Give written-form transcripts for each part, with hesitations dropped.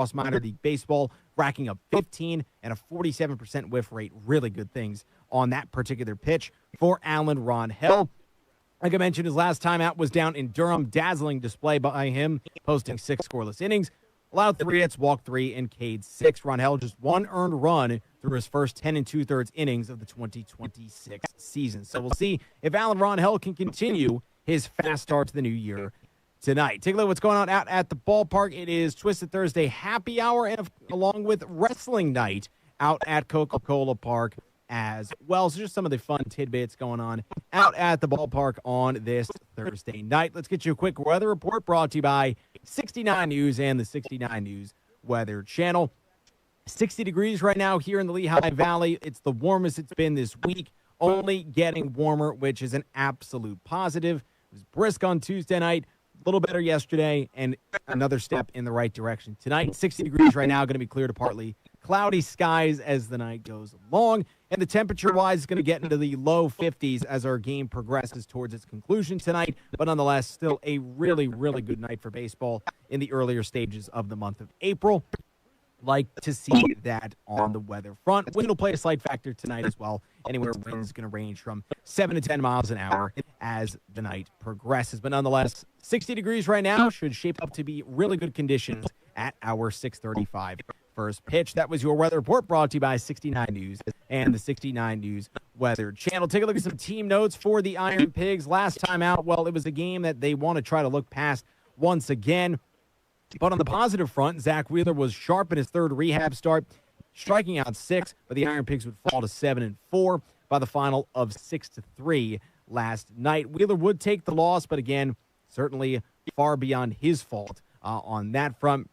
across minor league baseball, racking up 15 and a 47% whiff rate. Really good things on that particular pitch for Alan Ronhell. Like I mentioned, his last time out was down in Durham. Dazzling display by him, posting 6 scoreless innings. Allowed 3 hits, walked 3, and K'd 6. Ronhell just 1 earned run through his first 10 2/3 innings of the 2026 season. So we'll see if Alan Ronhell can continue his fast start to the new year tonight. Take a look at what's going on out at the ballpark. It is Twisted Thursday happy hour, and along with wrestling night out at Coca-Cola Park as well. So just some of the fun tidbits going on out at the ballpark on this Thursday night. Let's get you a quick weather report brought to you by 69 News and the 69 News Weather Channel. 60 degrees right now here in the Lehigh Valley. It's the warmest it's been this week, only getting warmer, which is an absolute positive. It was brisk on Tuesday night, a little better yesterday, and another step in the right direction tonight. 60 degrees right now, going to be clear to partly cloudy skies as the night goes along. And the temperature-wise is going to get into the low 50s as our game progresses towards its conclusion tonight. But nonetheless, still a really, really good night for baseball in the earlier stages of the month of April. Like to see that on the weather front. Wind will play a slight factor tonight as well. Anywhere wind is going to range from 7 to 10 miles an hour as the night progresses. But nonetheless, 60 degrees right now should shape up to be really good conditions at our 6:35 first pitch. That was your weather report brought to you by 69 News and the 69 News Weather Channel. Take a look at some team notes for the Iron Pigs. Last time out, well, it was a game that they want to try to look past once again. But on the positive front, Zach Wheeler was sharp in his third rehab start, striking out 6, but the Iron Pigs would fall to 7-4 by the final of 6-3 last night. Wheeler would take the loss, but again, certainly far beyond his fault on that front,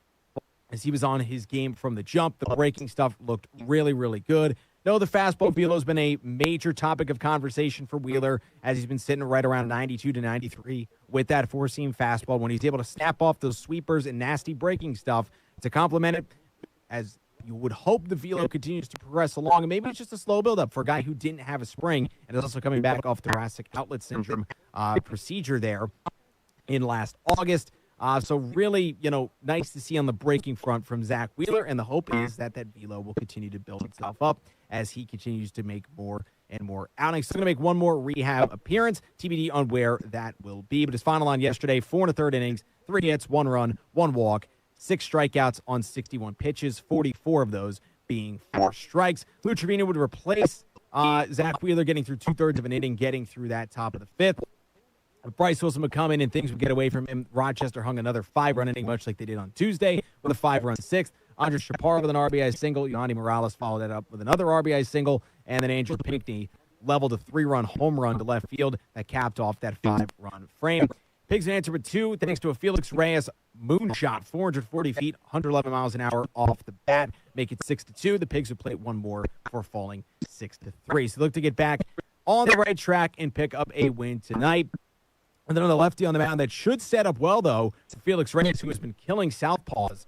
as he was on his game from the jump. The breaking stuff looked really, really good. No, the fastball velo has been a major topic of conversation for Wheeler, as he's been sitting right around 92 to 93 with that four-seam fastball. When he's able to snap off those sweepers and nasty breaking stuff to complement it, as you would hope the velo continues to progress along. And maybe it's just a slow buildup for a guy who didn't have a spring and is also coming back off thoracic outlet syndrome procedure there in last August. So really, nice to see on the breaking front from Zach Wheeler, and the hope is that velo will continue to build itself up as he continues to make more and more outings. He's going to make one more rehab appearance, TBD on where that will be. But his final line yesterday, 4 1/3 innings, 3 hits, 1 run, 1 walk, 6 strikeouts on 61 pitches, 44 of those being 4 strikes. Lou Trevino would replace Zach Wheeler, getting through 2/3 of an inning, getting through that top of the 5th. Bryce Wilson would come in and things would get away from him. Rochester hung another 5-run inning, much like they did on Tuesday, with a 5-run 6th. Andres Chaparro with an RBI single. Yandy Morales followed that up with another RBI single. And then Angel Pinckney leveled a 3-run home run to left field that capped off that 5-run frame. Pigs in answer with 2, thanks to a Felix Reyes moonshot, 440 feet, 111 miles an hour off the bat, make it 6-2. The Pigs would play one more before falling 6-3. So look to get back on the right track and pick up a win tonight. And then on the lefty on the mound, that should set up well, though, for Felix Reyes, who has been killing southpaws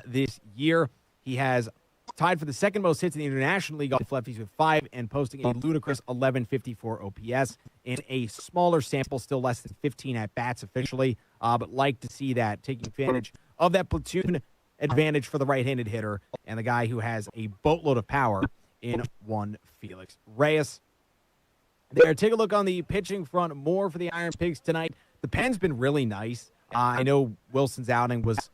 this year. He has tied for the second most hits in the International League off lefties with 5 and posting a ludicrous 1154 OPS in a smaller sample, still less than 15 at-bats officially. But like to see that, taking advantage of that platoon advantage for the right-handed hitter and the guy who has a boatload of power in one Felix Reyes. There, take a look on the pitching front more for the Iron Pigs tonight. The pen's been really nice. I know Wilson's outing was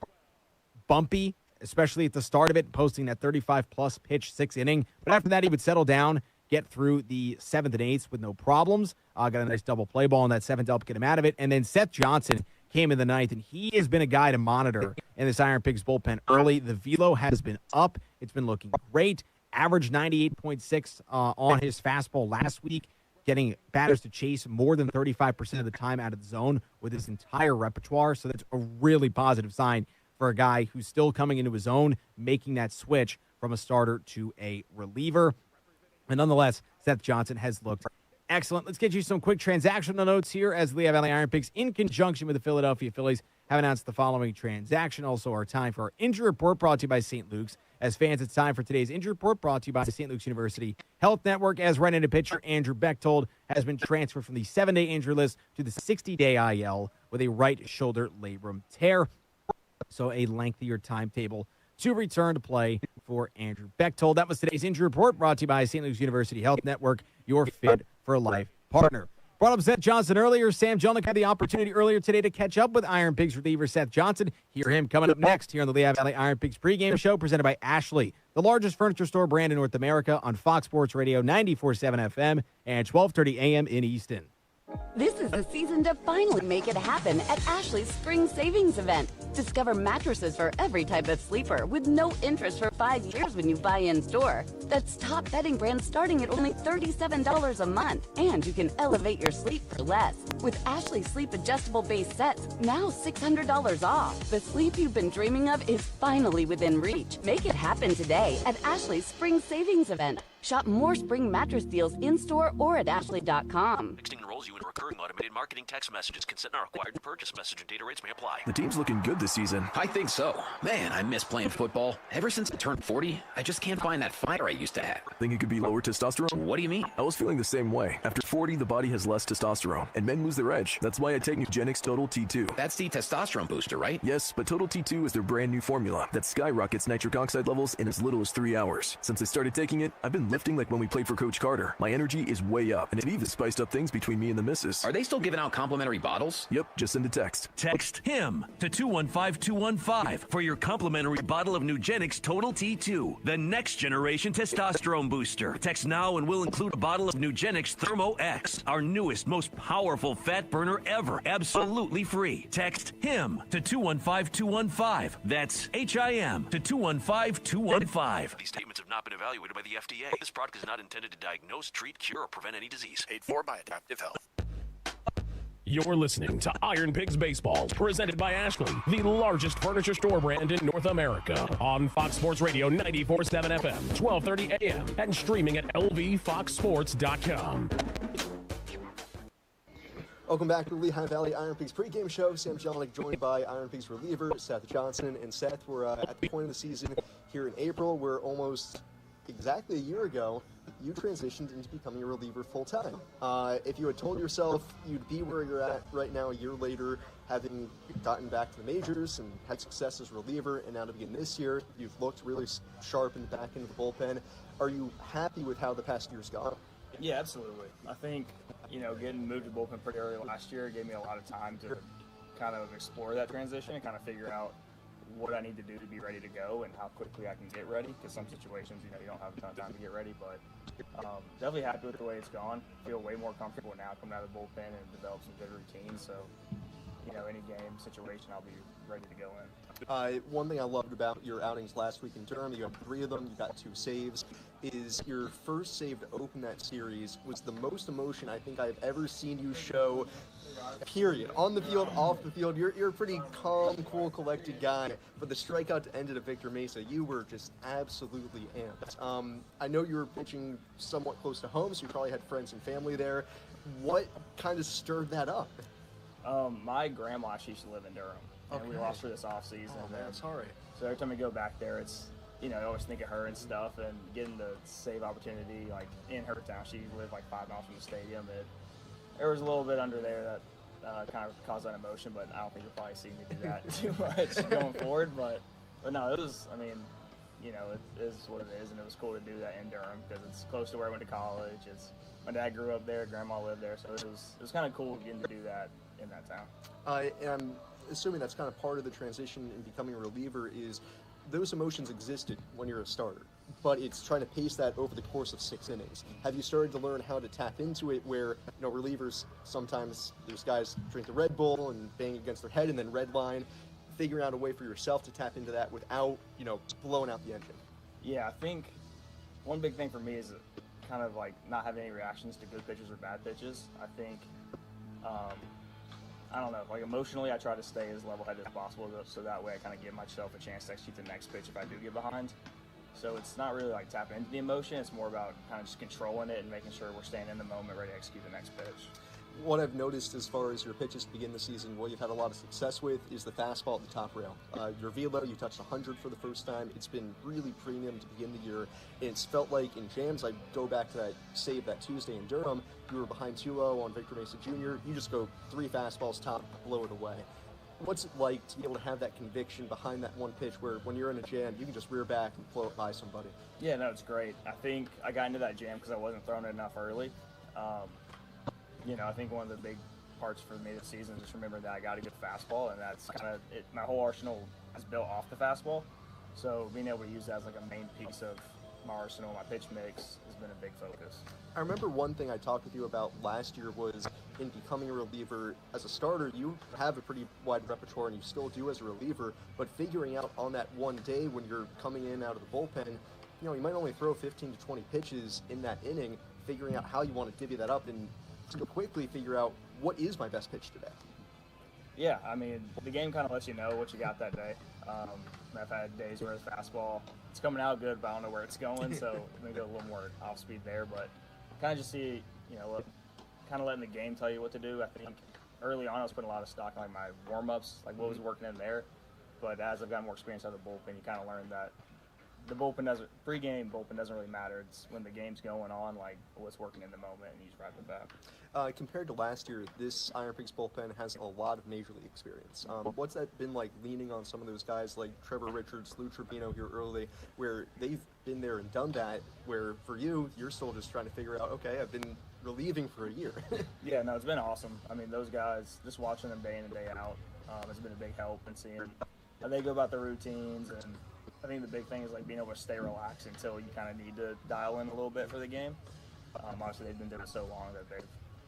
bumpy, especially at the start of it, posting that 35-plus pitch 6th inning. But after that, he would settle down, get through the 7th and 8th with no problems. Got a nice double play ball on that 7th to help get him out of it. And then Seth Johnson came in the 9th, and he has been a guy to monitor in this Iron Pigs bullpen early. The velo has been up. It's been looking great. Averaged 98.6 on his fastball last week, getting batters to chase more than 35% of the time out of the zone with his entire repertoire. So that's a really positive sign for a guy who's still coming into his own, making that switch from a starter to a reliever. And nonetheless, Seth Johnson has looked excellent. Let's get you some quick transactional notes here as the Lehigh Valley Iron Pigs, in conjunction with the Philadelphia Phillies, have announced the following transaction. Also, our time for our injury report brought to you by St. Luke's. As fans, it's time for today's injury report brought to you by St. Luke's University Health Network. As right-handed pitcher Andrew Bechtold has been transferred from the 7-day injury list to the 60-day IL with a right shoulder labrum tear. So a lengthier timetable to return to play for Andrew Bechtold. That was today's injury report, brought to you by St. Luke's University Health Network, your Fit for Life partner. Brought up Seth Johnson earlier. Sam Jelnick had the opportunity earlier today to catch up with IronPigs reliever Seth Johnson. Hear him coming up next here on the Lehigh Valley IronPigs pregame show, presented by Ashley, the largest furniture store brand in North America, on Fox Sports Radio 94.7 FM and 12:30 a.m. in Easton. This is the season to finally make it happen at Ashley's Spring Savings Event. Discover mattresses for every type of sleeper with no interest for 5 years when you buy in store. That's top bedding brands starting at only $37 a month. And you can elevate your sleep for less. With Ashley Sleep Adjustable Base Sets, now $600 off. The sleep you've been dreaming of is finally within reach. Make it happen today at Ashley's Spring Savings Event. Shop more spring mattress deals in-store or at ashley.com. Texting enrolls you in recurring automated marketing text messages. Consent not required to purchase. Message and data rates may apply. The team's looking good this season. I think so. Man, I miss playing football. Ever since I turned 40, I just can't find that fire I used to have. Think it could be lower testosterone? What do you mean? I was feeling the same way. After 40, the body has less testosterone, and men lose their edge. That's why I take Nugenix Total T2. That's the testosterone booster, right? Yes, but Total T2 is their brand new formula that skyrockets nitric oxide levels in as little as 3 hours. Since I started taking it, I've been lifting like when we played for Coach Carter. My energy is way up, and it even spiced up things between me and the missus. Are they still giving out complimentary bottles? Yep, just send a text. Text HIM to 215-215 for your complimentary bottle of Nugenix Total T2, the next generation testosterone booster. Text now and we'll include a bottle of Nugenix Thermo X, our newest, most powerful fat burner ever, absolutely free. Text HIM to 215-215. That's HIM to 215-215. These statements have not been evaluated by the FDA. This product is not intended to diagnose, treat, cure, or prevent any disease. Paid for by Adaptive Health. You're listening to IronPigs Baseball, presented by Ashley, the largest furniture store brand in North America, on Fox Sports Radio 94.7 FM, 12:30 a.m., and streaming at lvfoxsports.com. Welcome back to the Lehigh Valley IronPigs pregame show. Sam Jelnick joined by IronPigs reliever Seth Johnson. And Seth, we're at the point of the season here in April. We're almost exactly a year ago, you transitioned into becoming a reliever full-time. If you had told yourself you'd be where you're at right now a year later, having gotten back to the majors and had success as a reliever, and now to begin this year, you've looked really sharp in the back end of the bullpen. Are you happy with how the past year's gone? Yeah, absolutely. I think, getting moved to bullpen pretty early last year gave me a lot of time to kind of explore that transition and kind of figure out what I need to do to be ready to go and how quickly I can get ready, because some situations, you don't have a ton of time to get ready, but definitely happy with the way it's gone. Feel way more comfortable now coming out of the bullpen and develop some good routines, so, any game situation, I'll be ready to go in. One thing I loved about your outings last week in Durham, you had 3 of them, you got 2 saves, is your first save to open that series was the most emotion I think I've ever seen you show, period. On the field, off the field, you're a pretty calm, cool, collected guy, but the strikeout to end it at Victor Mesa, you were just absolutely amped. I know you were pitching somewhat close to home, so you probably had friends and family there. What kind of stirred that up? My grandma, she used to live in Durham, and we lost her this offseason. Oh, man, sorry. So every time we go back there, it's, I always think of her and stuff, and getting the save opportunity, like, in her town. She lived, 5 miles from the stadium. There was a little bit under there that kind of caused that emotion, but I don't think you'll probably see me do that too much going forward. But no, it was, it is what it is, and it was cool to do that in Durham because it's close to where I went to college. My dad grew up there, grandma lived there, so it was kind of cool getting to do that in that town. And I'm assuming that's kind of part of the transition in becoming a reliever is those emotions existed when you're a starter, but it's trying to pace that over the course of 6 innings. Have you started to learn how to tap into it where, relievers, sometimes there's guys drink the Red Bull and bang against their head and then red line, figuring out a way for yourself to tap into that without, blowing out the engine? Yeah, I think one big thing for me is kind of not having any reactions to good pitches or bad pitches. I think, I don't know, emotionally I try to stay as level-headed as possible so that way I kind of give myself a chance to execute the next pitch if I do get behind. So it's not really tapping into the emotion, it's more about kind of just controlling it and making sure we're staying in the moment ready to execute the next pitch. What I've noticed as far as your pitches to begin the season, what you've had a lot of success with is the fastball at the top rail. Your velo, you touched 100 for the first time. It's been really premium to begin the year. And it's felt like in jams, I go back to that save that Tuesday in Durham, you were behind 2-0 on Victor Mesa Jr. You just go 3 fastballs top, blow it away. What's it like to be able to have that conviction behind that one pitch where when you're in a jam, you can just rear back and float by somebody? Yeah, no, it's great. I think I got into that jam because I wasn't throwing it enough early. I think one of the big parts for me this season is just remembering that I got a good fastball, and that's kind of it. My whole arsenal is built off the fastball. So being able to use that as like a main piece of my arsenal, my pitch mix, has been a big focus. I remember one thing I talked with you about last year was in becoming a reliever. As a starter, you have a pretty wide repertoire, and you still do as a reliever, but figuring out on that one day when you're coming in out of the bullpen, you might only throw 15 to 20 pitches in that inning, figuring out how you want to divvy that up and to quickly figure out what is my best pitch today. Yeah, I mean, the game kind of lets you know what you got that day. I've had days where the fastball, it's coming out good, but I don't know where it's going, so I'm going to go a little more off speed there. But kind of just see, kind of letting the game tell you what to do. I think early on I was putting a lot of stock on like my warm-ups, like what was working in there. But as I've gotten more experience out of the bullpen, you kind of learn that the pre-game bullpen doesn't really matter. It's when the game's going on, like what's working in the moment, and you just ride with that. Compared to last year, this IronPigs bullpen has a lot of major league experience. What's that been like leaning on some of those guys like Trevor Richards, Lou Trevino here early, where they've been there and done that, where for you, you're still just trying to figure out, okay, I've been relieving for a year. Yeah, no, it's been awesome. I mean, those guys, just watching them day in and day out, has been a big help and seeing how they go about their routines. And I think the big thing is like being able to stay relaxed until you kind of need to dial in a little bit for the game. Obviously, they've been doing it so long that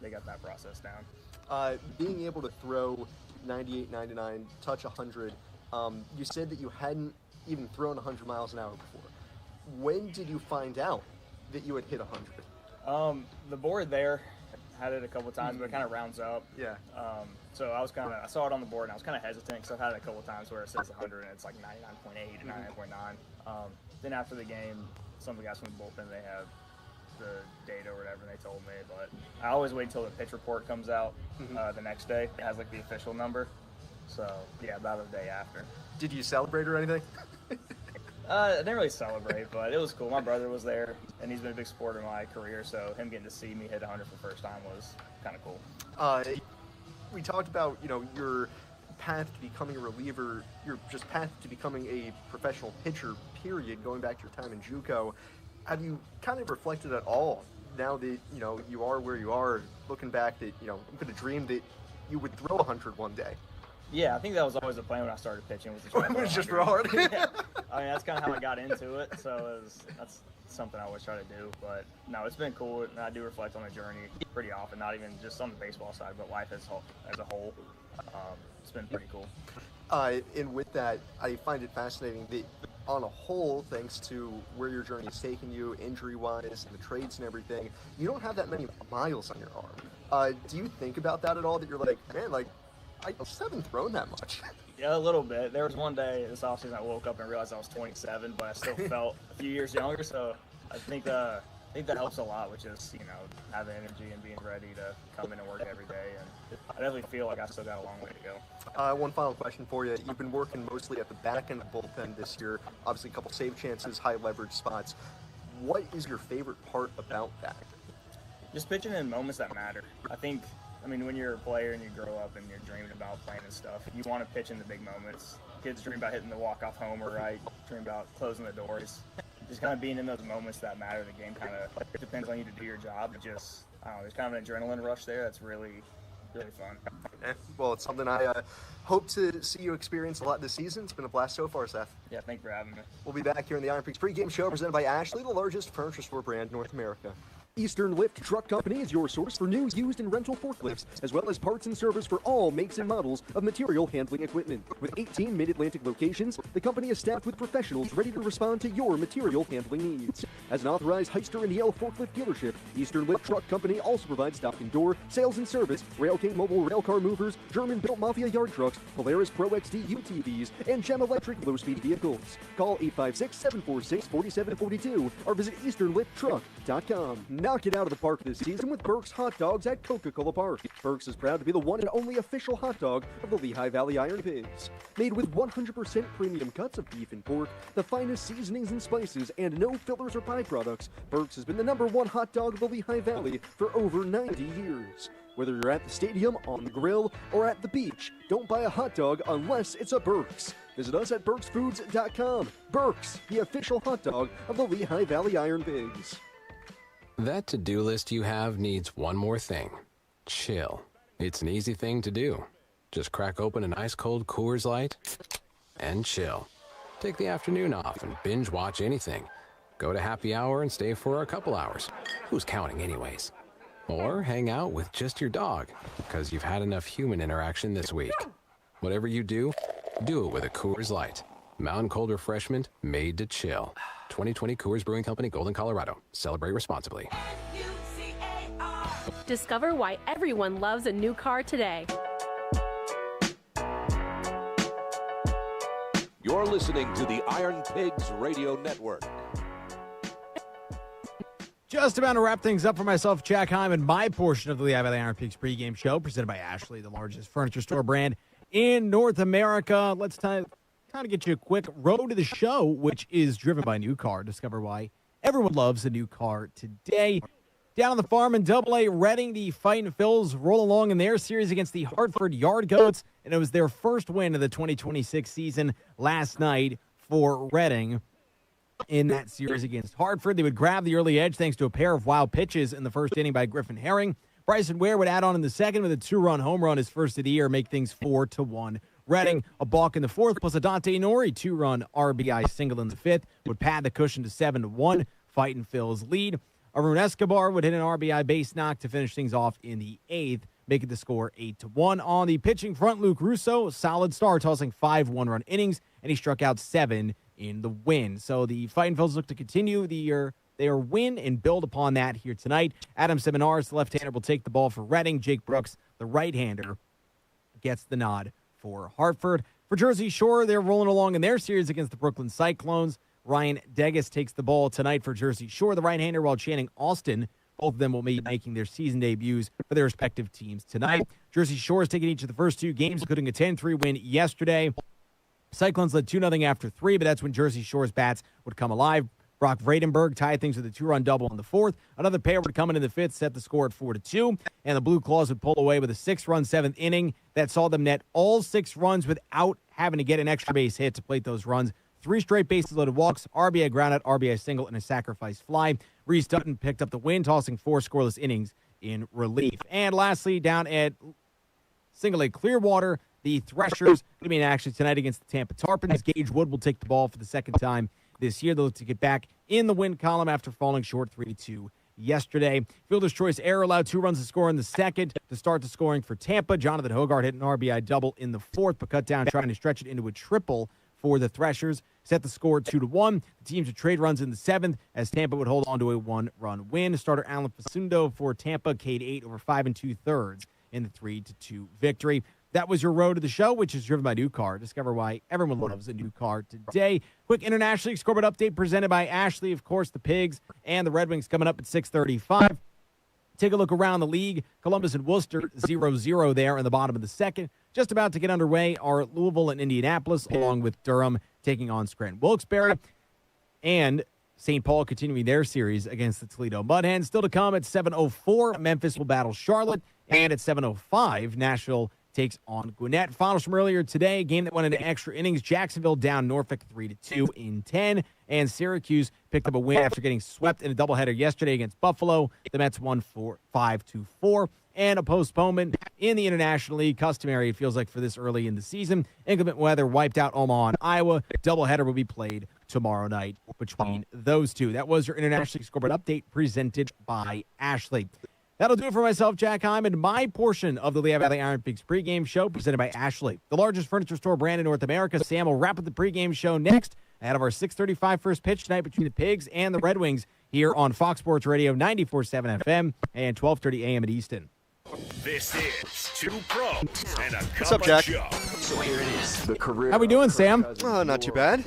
they got that process down. Being able to throw 98, 99, touch 100, you said that you hadn't even thrown 100 miles an hour before. When did you find out that you had hit 100? The board there had it a couple times, but it kind of rounds up. Yeah. So I saw it on the board, and I was kind of hesitant because I've had it a couple times where it says 100 and it's like 99.8 and 99.9. Then after the game, some of the guys from the bullpen, they have the data or whatever, and they told me. But I always wait until the pitch report comes out the next day. It has like the official number. So yeah, about a day after. Did you celebrate or anything? I didn't really celebrate, but it was cool. My brother was there, and he's been a big supporter of my career, so him getting to see me hit 100 for the first time was kind of cool. We talked about, your path to becoming a reliever, your just path to becoming a professional pitcher, period, going back to your time in JUCO. Have you kind of reflected at all now that, you are where you are, looking back that, you could have dreamed that you would throw 100 one day? Yeah, I think that was always the plan when I started pitching. It was just throw hard. Yeah. I mean, that's kind of how I got into it, so that's something I always try to do. But no, it's been cool, and I do reflect on the journey pretty often, not even just on the baseball side, but life as a whole. It's been pretty cool. And with that, I find it fascinating that on a whole, thanks to where your journey is taking you, injury-wise, and the trades and everything, you don't have that many miles on your arm. Do you think about that at all, that you're like, man, like, I just haven't thrown that much? Yeah, a little bit. There was one day this offseason I woke up and realized I was 27, but I still felt a few years younger, so I think that helps a lot, with just, having energy and being ready to come in and work every day. And I definitely feel like I still got a long way to go. One final question for you. You've been working mostly at the back end of the bullpen this year. Obviously, a couple save chances, high leverage spots. What is your favorite part about that? Just pitching in moments that matter. I mean, when you're a player and you grow up and you're dreaming about playing and stuff, you want to pitch in the big moments. Kids dream about hitting the walk-off homer, right? Dream about closing the doors. Just kind of being in those moments that matter. The game kind of depends on you to do your job. It just, I don't know, there's kind of an adrenaline rush there that's really, really fun. Well, it's something I hope to see you experience a lot this season. It's been a blast so far, Seth. Yeah, thanks for having me. We'll be back here in the IronPigs pregame show presented by Ashley, the largest furniture store brand in North America. Eastern Lift Truck Company is your source for new, used, and rental forklifts, as well as parts and service for all makes and models of material handling equipment. With 18 mid-Atlantic locations, the company is staffed with professionals ready to respond to your material handling needs. As an authorized Heister and Yale forklift dealership, Eastern Lift Truck Company also provides dock and door, sales and service, Railking mobile railcar movers, German-built Mafia yard trucks, Polaris Pro XD UTVs, and GEM electric low-speed vehicles. Call 856-746-4742 or visit easternlifttruck.com. Knock it out of the park this season with Burke's Hot Dogs at Coca-Cola Park. Burke's is proud to be the one and only official hot dog of the Lehigh Valley IronPigs. Made with 100% premium cuts of beef and pork, the finest seasonings and spices, and no fillers or byproducts, Burke's has been the #1 hot dog of the Lehigh Valley for over 90 years. Whether you're at the stadium, on the grill, or at the beach, don't buy a hot dog unless it's a Burke's. Visit us at Burke'sFoods.com. Burke's, the official hot dog of the Lehigh Valley Iron Pigs. That to-do list you have needs one more thing. Chill. It's an easy thing to do. Just crack open an ice-cold Coors Light and chill. Take the afternoon off and binge watch anything. Go to happy hour and stay for a couple hours. Who's counting anyways? Or hang out with just your dog, because you've had enough human interaction this week. Whatever you do it with a Coors Light. Mountain cold refreshment made to chill. 2020 Coors Brewing Company, Golden, Colorado. Celebrate responsibly. Discover why everyone loves a new car today. You're listening to the Iron Pigs Radio Network. Just about to wrap things up for myself, Jack Heim, and my portion of the Lehigh Valley Iron Pigs pregame show, presented by Ashley, the largest furniture store brand in North America. Let's kind of get you a quick road to the show, which is driven by New Car. Discover why everyone loves a new car today. Down on the farm in AA, Reading, the Fightin' Phils roll along in their series against the Hartford Yard Goats, and it was their first win of the 2026 season last night for Reading. In that series against Hartford, they would grab the early edge thanks to a pair of wild pitches in the first inning by Griffin Herring. Bryson Ware would add on in the second with a 2-run home run, his first of the year, make things 4-1. Reading, a balk in the fourth, plus a Dante Nori 2-run RBI single in the fifth, would pad the cushion to 7-1. Fightin' Phil's lead. Arun Escobar would hit an RBI base knock to finish things off in the eighth, making the score 8-1. On the pitching front, Luke Russo, solid start, tossing 5 one-run innings, and he struck out 7 in the win. So the Fightin' Phils look to continue their win and build upon that here tonight. Adam Seminaris, the left-hander, will take the ball for Reading. Jake Brooks, the right-hander, gets the nod for Hartford. For Jersey Shore, they're rolling along in their series against the Brooklyn Cyclones. Ryan Degas takes the ball tonight for Jersey Shore, the right-hander, while Channing Austin, both of them will be making their season debuts for their respective teams tonight. Jersey Shore is taking each of the first 2 games, including a 10-3 win yesterday. Cyclones led 2-0 after 3, but that's when Jersey Shore's bats would come alive. Brock Vradenberg tied things with a 2-run double in the fourth. Another pair would come in the fifth, set the score at 4-2, and the Blue Claws would pull away with a 6-run 7th inning that saw them net all 6 runs without having to get an extra base hit to plate those runs. 3 straight bases-loaded walks, RBI groundout, RBI single, and a sacrifice fly. Reese Dutton picked up the win, tossing 4 scoreless innings in relief. And lastly, down at Single A Clearwater, the Threshers going to be in action tonight against the Tampa Tarpons. Gage Wood will take the ball for the second time this year. They'll look to get back in the win column after falling short 3-2 yesterday. Fielder's choice error allowed 2 runs to score in the second to start the scoring for Tampa. Jonathan Hogarth hit an RBI double in the fourth, but cut down trying to stretch it into a triple for the Threshers. Set the score 2-1. The teams would trade runs in the seventh as Tampa would hold on to a 1-run win. Starter Alan Facundo for Tampa, K'd 8 over 5 2/3 in the 3-2 victory. That was your road to the show, which is driven by New Car. Discover why everyone loves a new car today. Quick International League scoreboard update presented by Ashley. Of course, the Pigs and the Red Wings coming up at 6:35. Take a look around the league. Columbus and Worcester 0-0 there in the bottom of the second. Just about to get underway are Louisville and Indianapolis, along with Durham taking on Scranton Wilkes-Barre. And St. Paul continuing their series against the Toledo Mudhens. Still to come at 7:04, Memphis will battle Charlotte. And at 7:05, Nashville takes on Gwinnett. Finals from earlier today, a game that went into extra innings. Jacksonville down Norfolk 3-2 in 10. And Syracuse picked up a win after getting swept in a doubleheader yesterday against Buffalo. The Mets won 5-4. And a postponement in the International League. Customary, it feels like, for this early in the season. Inclement weather wiped out Omaha and Iowa. Doubleheader will be played tomorrow night between those two. That was your International League scoreboard update presented by Ashley. That'll do it for myself, Jack Hyman. My portion of the Lehigh Valley Iron Pigs pregame show presented by Ashley, the largest furniture store brand in North America. Sam will wrap up the pregame show next ahead of our 6:35 first pitch tonight between the Pigs and the Red Wings here on Fox Sports Radio 94.7 FM and 12:30 a.m. at Easton. This is Two Pros and a Cup What's up, Jack? of Joe. So here it is. How we doing, Sam? Not too bad.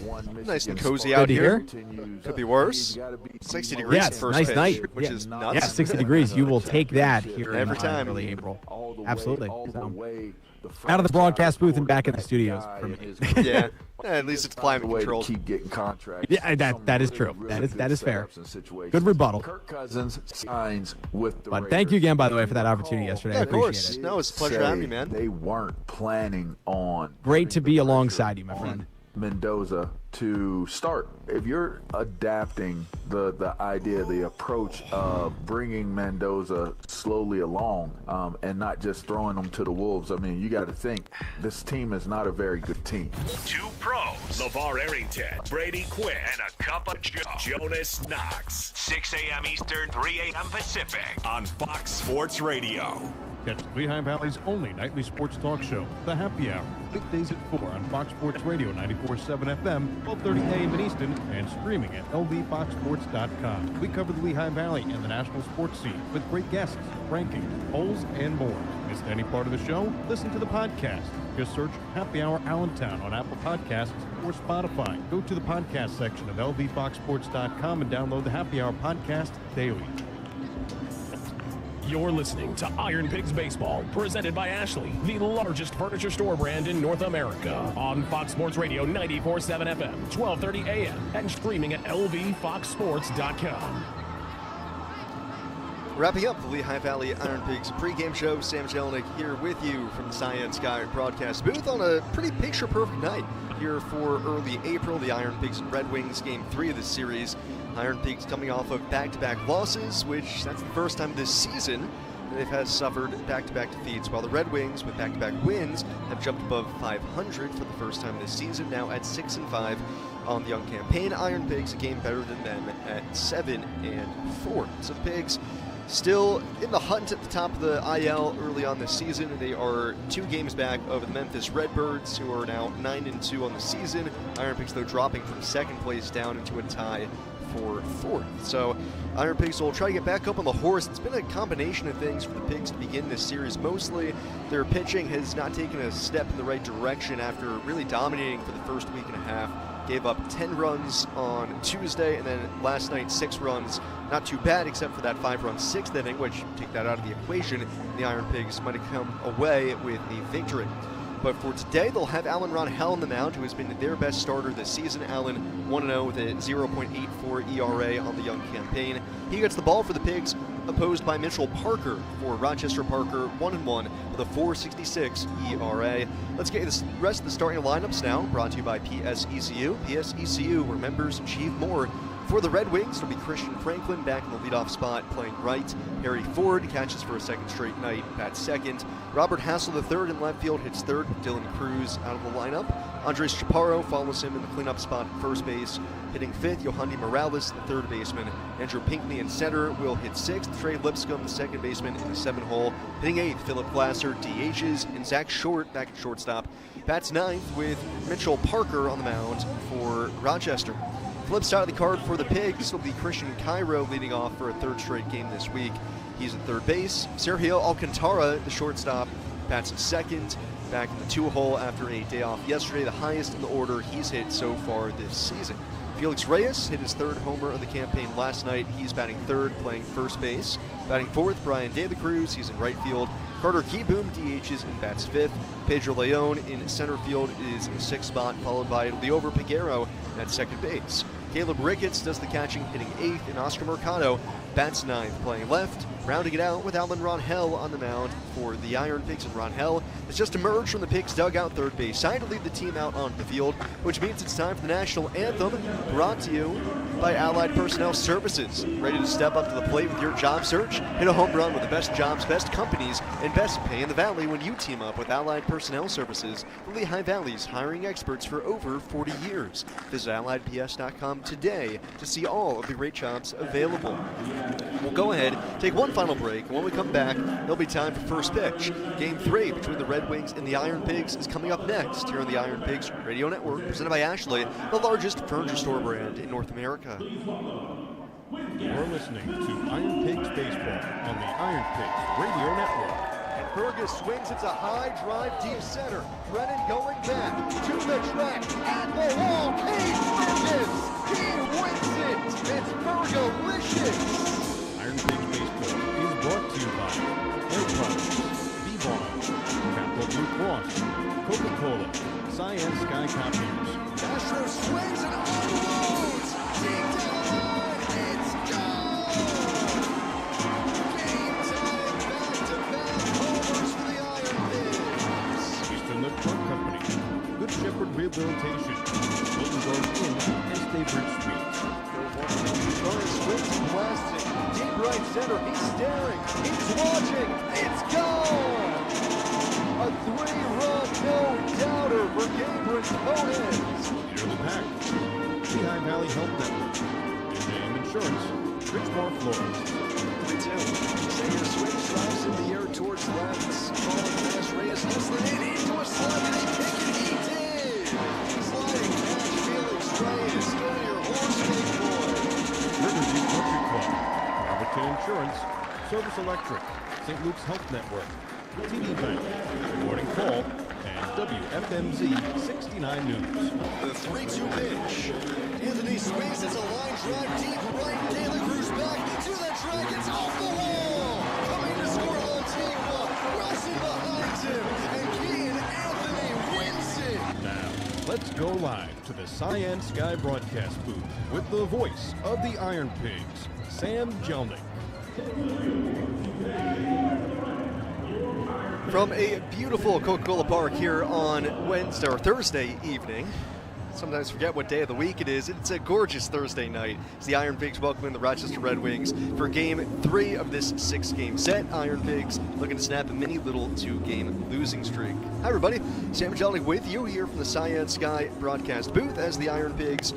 Nice and cozy out to here. hear. Could be worse. 60 degrees Yeah, at first nice pitch, night. which Yeah. is nuts. Yeah, 60 degrees. You will take that here Every in time. early April. Absolutely. All the So. way out of the broadcast booth and back in the studios for me. Yeah, at least it's climate controlled. Keep getting contracts. Yeah, that is true. That is fair. Good rebuttal. Kirk Cousins signs with the But thank you again, by the way, for that opportunity yesterday. I of appreciate course. it. No, it's a pleasure having you, man. They weren't planning on. Great to be alongside you, my friend. Mendoza to start. If you're adapting the idea, the approach of bringing Mendoza slowly along and not just throwing them to the wolves, I mean, you got to think this team is not a very good team. Two pros, LeVar Arrington, Brady Quinn, and a cup of Jonas Knox. 6 a.m. Eastern, 3 a.m. Pacific on Fox Sports Radio. Catch Lehigh Valley's only nightly sports talk show, The Happy Hour, weekdays at 4 on Fox Sports Radio 94.7 FM, 12:30 a.m. in Easton, and streaming at lvfoxsports.com. We cover the Lehigh Valley and the national sports scene with great guests, rankings, polls, and more. Missed any part of the show? Listen to the podcast. Just search Happy Hour Allentown on Apple Podcasts or Spotify. Go to the podcast section of lvfoxsports.com and download the Happy Hour podcast daily. You're listening to Iron Pigs Baseball, presented by Ashley, the largest furniture store brand in North America, on Fox Sports Radio 94.7 FM, 12:30 a.m., and streaming at lvfoxsports.com. Wrapping up the Lehigh Valley Iron Pigs pregame show, Sam Jelinek here with you from the Cyan Sky broadcast booth on a pretty picture-perfect night here for early April. The Iron Pigs and Red Wings Game 3 of this series. Iron Pigs coming off of back-to-back losses, which that's the first time this season they've had suffered back-to-back defeats, while the Red Wings with back-to-back wins have jumped above 500 for the first time this season, now at 6-5 on the young campaign. Iron Pigs a game better than them at 7-4. So the Pigs still in the hunt at the top of the IL early on this season. They are 2 games back of the Memphis Redbirds, who are now 9-2 on the season. Iron Pigs, though, dropping from second place down into a tie for 4th. So Iron Pigs will try to get back up on the horse. It's been a combination of things for the Pigs to begin this series. Mostly their pitching has not taken a step in the right direction after really dominating for the first week and a half. Gave up 10 runs on Tuesday, and then last night 6 runs. Not too bad, except for that 5-run 6th inning, which, take that out of the equation, the Iron Pigs might have come away with a victory. But for today, they'll have Alan Ronhell on the mound, who has been their best starter this season. Alan 1-0 with a 0.84 ERA on the young campaign. He gets the ball for the Pigs, opposed by Mitchell Parker for Rochester. Parker 1-1 with a 4.66 ERA. Let's get the rest of the starting lineups now, brought to you by PSECU. PSECU, where members achieve more. For the Red Wings, it'll be Christian Franklin back in the leadoff spot, playing right. Harry Ford catches for a second straight night, bats second. Robert Hassel III in left field hits third with Dylan Cruz out of the lineup. Andres Chaparro follows him in the cleanup spot at first base. Hitting fifth, Yohandy Morales, the third baseman. Andrew Pinckney in center will hit sixth. Trey Lipscomb, the second baseman, in the 7th hole. Hitting eighth, Philip Glasser, DHs, and Zach Short back at shortstop. Bats ninth with Mitchell Parker on the mound for Rochester. Flip side of the card for the Pigs will be Christian Cairo leading off for a 3rd straight game this week. He's at third base. Sergio Alcantara, the shortstop, bats at second. Back in the 2-hole after a day off yesterday, the highest in the order he's hit so far this season. Felix Reyes hit his 3rd homer of the campaign last night. He's batting 3rd, playing first base. Batting 4th, Brian De La Cruz. He's in right field. Carter Keyboom DHs and bats 5th. Pedro Leon in center field is in the 6th spot, followed by Leover Peguero at second base. Caleb Ricketts does the catching, hitting 8th, and Oscar Mercado bats 9th, playing left. Rounding it out with Alan Ronhell on the mound for the Iron Pigs, and Ronhell has just emerged from the Pigs' dugout third base side to lead the team out onto the field, which means it's time for the national anthem, brought to you by Allied Personnel Services. Ready to step up to the plate with your job search? Hit a home run with the best jobs, best companies, and best pay in the Valley when you team up with Allied Personnel Services, the Lehigh Valley's hiring experts for over 40 years. Visit AlliedPS.com today to see all of the great jobs available. We'll go ahead, take one final break. When we come back, it'll be time for first pitch. Game 3 between the Red Wings and the Iron Pigs is coming up next here on the Iron Pigs Radio Network, presented by Ashley, the largest furniture store brand in North America. You're listening to Iron Pigs Baseball on the Iron Pigs Radio Network. And Fergus swings. It's a high drive deep center. Brennan going back to the track and the wall. Cade Fergus, he wins it. It's Fergalicious. Iron Pigs Baseball is brought to you by Air Products, Vivon, Capital Blue Cross, center. He's staring. He's watching. It's gone! A 3-run no-doubter for Gabriel Conant. Nearly packed. Lehigh Valley Health Network. JM Insurance. Bridgemore, Florida. 3-2. Sanger swings, drives in the air towards left. Calling pass. Reyes hustling in into a slide. Did he pick it? He did! Sliding catch. Felix Reyes. Go your horse, big boy. Riverview Country Club. Arlington Insurance. Service Electric. St. Luke's Health Network. TD Bank. Morning Call. And WFMZ 69 News. The 3-2 pitch. Anthony swings. It's a line drive deep right. Daly Cruz back to the Dragons off the wall. Coming to score on team one. Wilson behind him. And Kean Anthony wins it. Now, let's go live to the Cyan Sky broadcast booth with the voice of the Iron Pigs, Sam Jelnick. From a beautiful Coca-Cola park here on Wednesday or Thursday evening. Sometimes forget what day of the week it is. It's a gorgeous Thursday night as the Iron Pigs welcome in the Rochester Red Wings for Game 3 of this 6-game set. Iron Pigs looking to snap a mini little 2-game losing streak. Hi everybody, Sam Jelnick with you here from the Cyan Sky broadcast booth as the Iron Pigs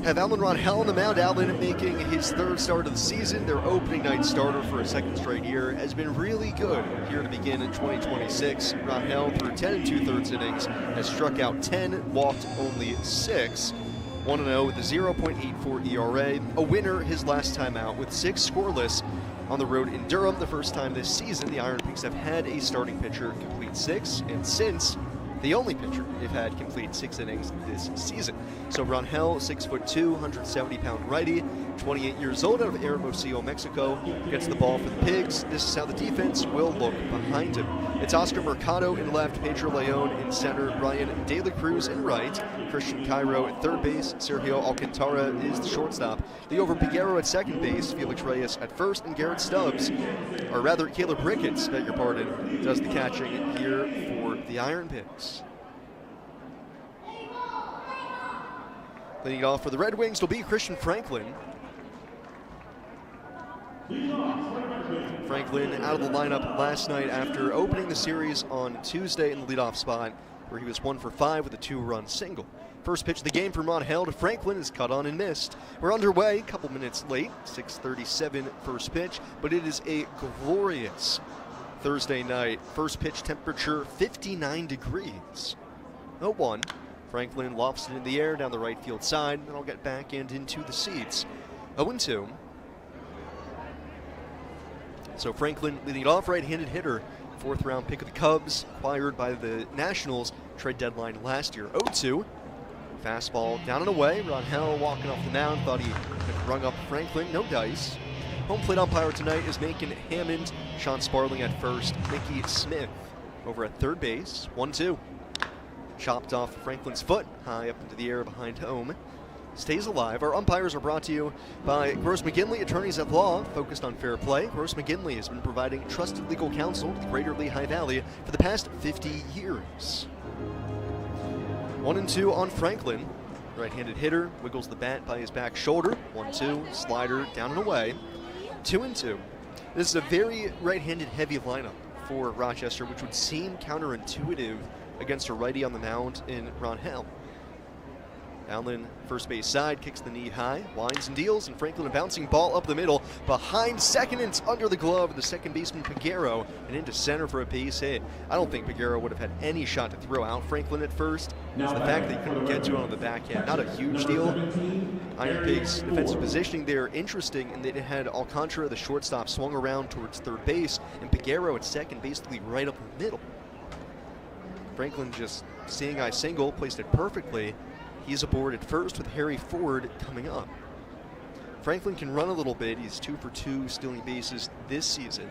have Alan Ronhell on the mound. Alan making his 3rd start of the season. Their opening night starter for a 2nd straight year has been really good here to begin in 2026. Ronhell through 10 2/3 innings has struck out 10, walked only 6. 1-0 with a 0.84 ERA. A winner his last time out with 6 scoreless on the road in Durham. The first time this season the Iron Pigs have had a starting pitcher complete 6, and since the only pitcher they've had complete 6 innings this season. So Ronhell, 6'2", 170-pound righty, 28 years old, out of Hermosillo, Mexico, gets the ball for the Pigs. This is how the defense will look behind him. It's Oscar Mercado in left, Pedro Leon in center, Ryan De La Cruz in right, Christian Cairo at third base, Sergio Alcantara is the shortstop, Leo Piguero at second base, Felix Reyes at first, and Garrett Stubbs, or rather Caleb Ricketts, beg your pardon, does the catching here for the Iron Pigs. Leading off for the Red Wings will be Christian Franklin. Franklin out of the lineup last night after opening the series on Tuesday in the leadoff spot, where he was 1 for 5 with a 2-run single. First pitch of the game from Ronhell to Franklin is cut on and missed. We're underway, a couple minutes late, 6:37 first pitch, but it is a glorious Thursday night. First pitch temperature 59 degrees. 0-1. Franklin lofts it in the air down the right field side, and I'll get back and into the seats. 0-2. So Franklin leading it off, right-handed hitter. 4th round pick of the Cubs, acquired by the Nationals trade deadline last year. 0-2. Fastball down and away. Ronhell walking off the mound, thought he had rung up Franklin. No dice. Home plate umpire tonight is Macon Hammond. Sean Sparling at first. Mickey Smith over at third base. 1-2. Chopped off Franklin's foot, high up into the air behind home. Stays alive. Our umpires are brought to you by Gross McGinley, attorneys at law, focused on fair play. Gross McGinley has been providing trusted legal counsel to the greater Lehigh Valley for the past 50 years. 1-2 on Franklin. Right-handed hitter, wiggles the bat by his back shoulder. 1-2, slider down and away. 2-2. This is a very right-handed heavy lineup for Rochester, which would seem counterintuitive against a righty on the mound in Ronhell. Allen, first base side, kicks the knee high, winds and deals, and Franklin a bouncing ball up the middle, behind second, and it's under the glove of the second baseman Piguero, and into center for a base hit. I don't think Piguero would have had any shot to throw out Franklin at first. It's the fact that he couldn't get to it on the backhand, not a huge deal. Iron Pigs' defensive positioning there interesting, and they had Alcantara, the shortstop, swung around towards third base, and Piguero at second, basically right up the middle. Franklin just seeing eye single, placed it perfectly. He's aboard at first with Harry Ford coming up. Franklin can run a little bit. He's 2 for 2 stealing bases this season.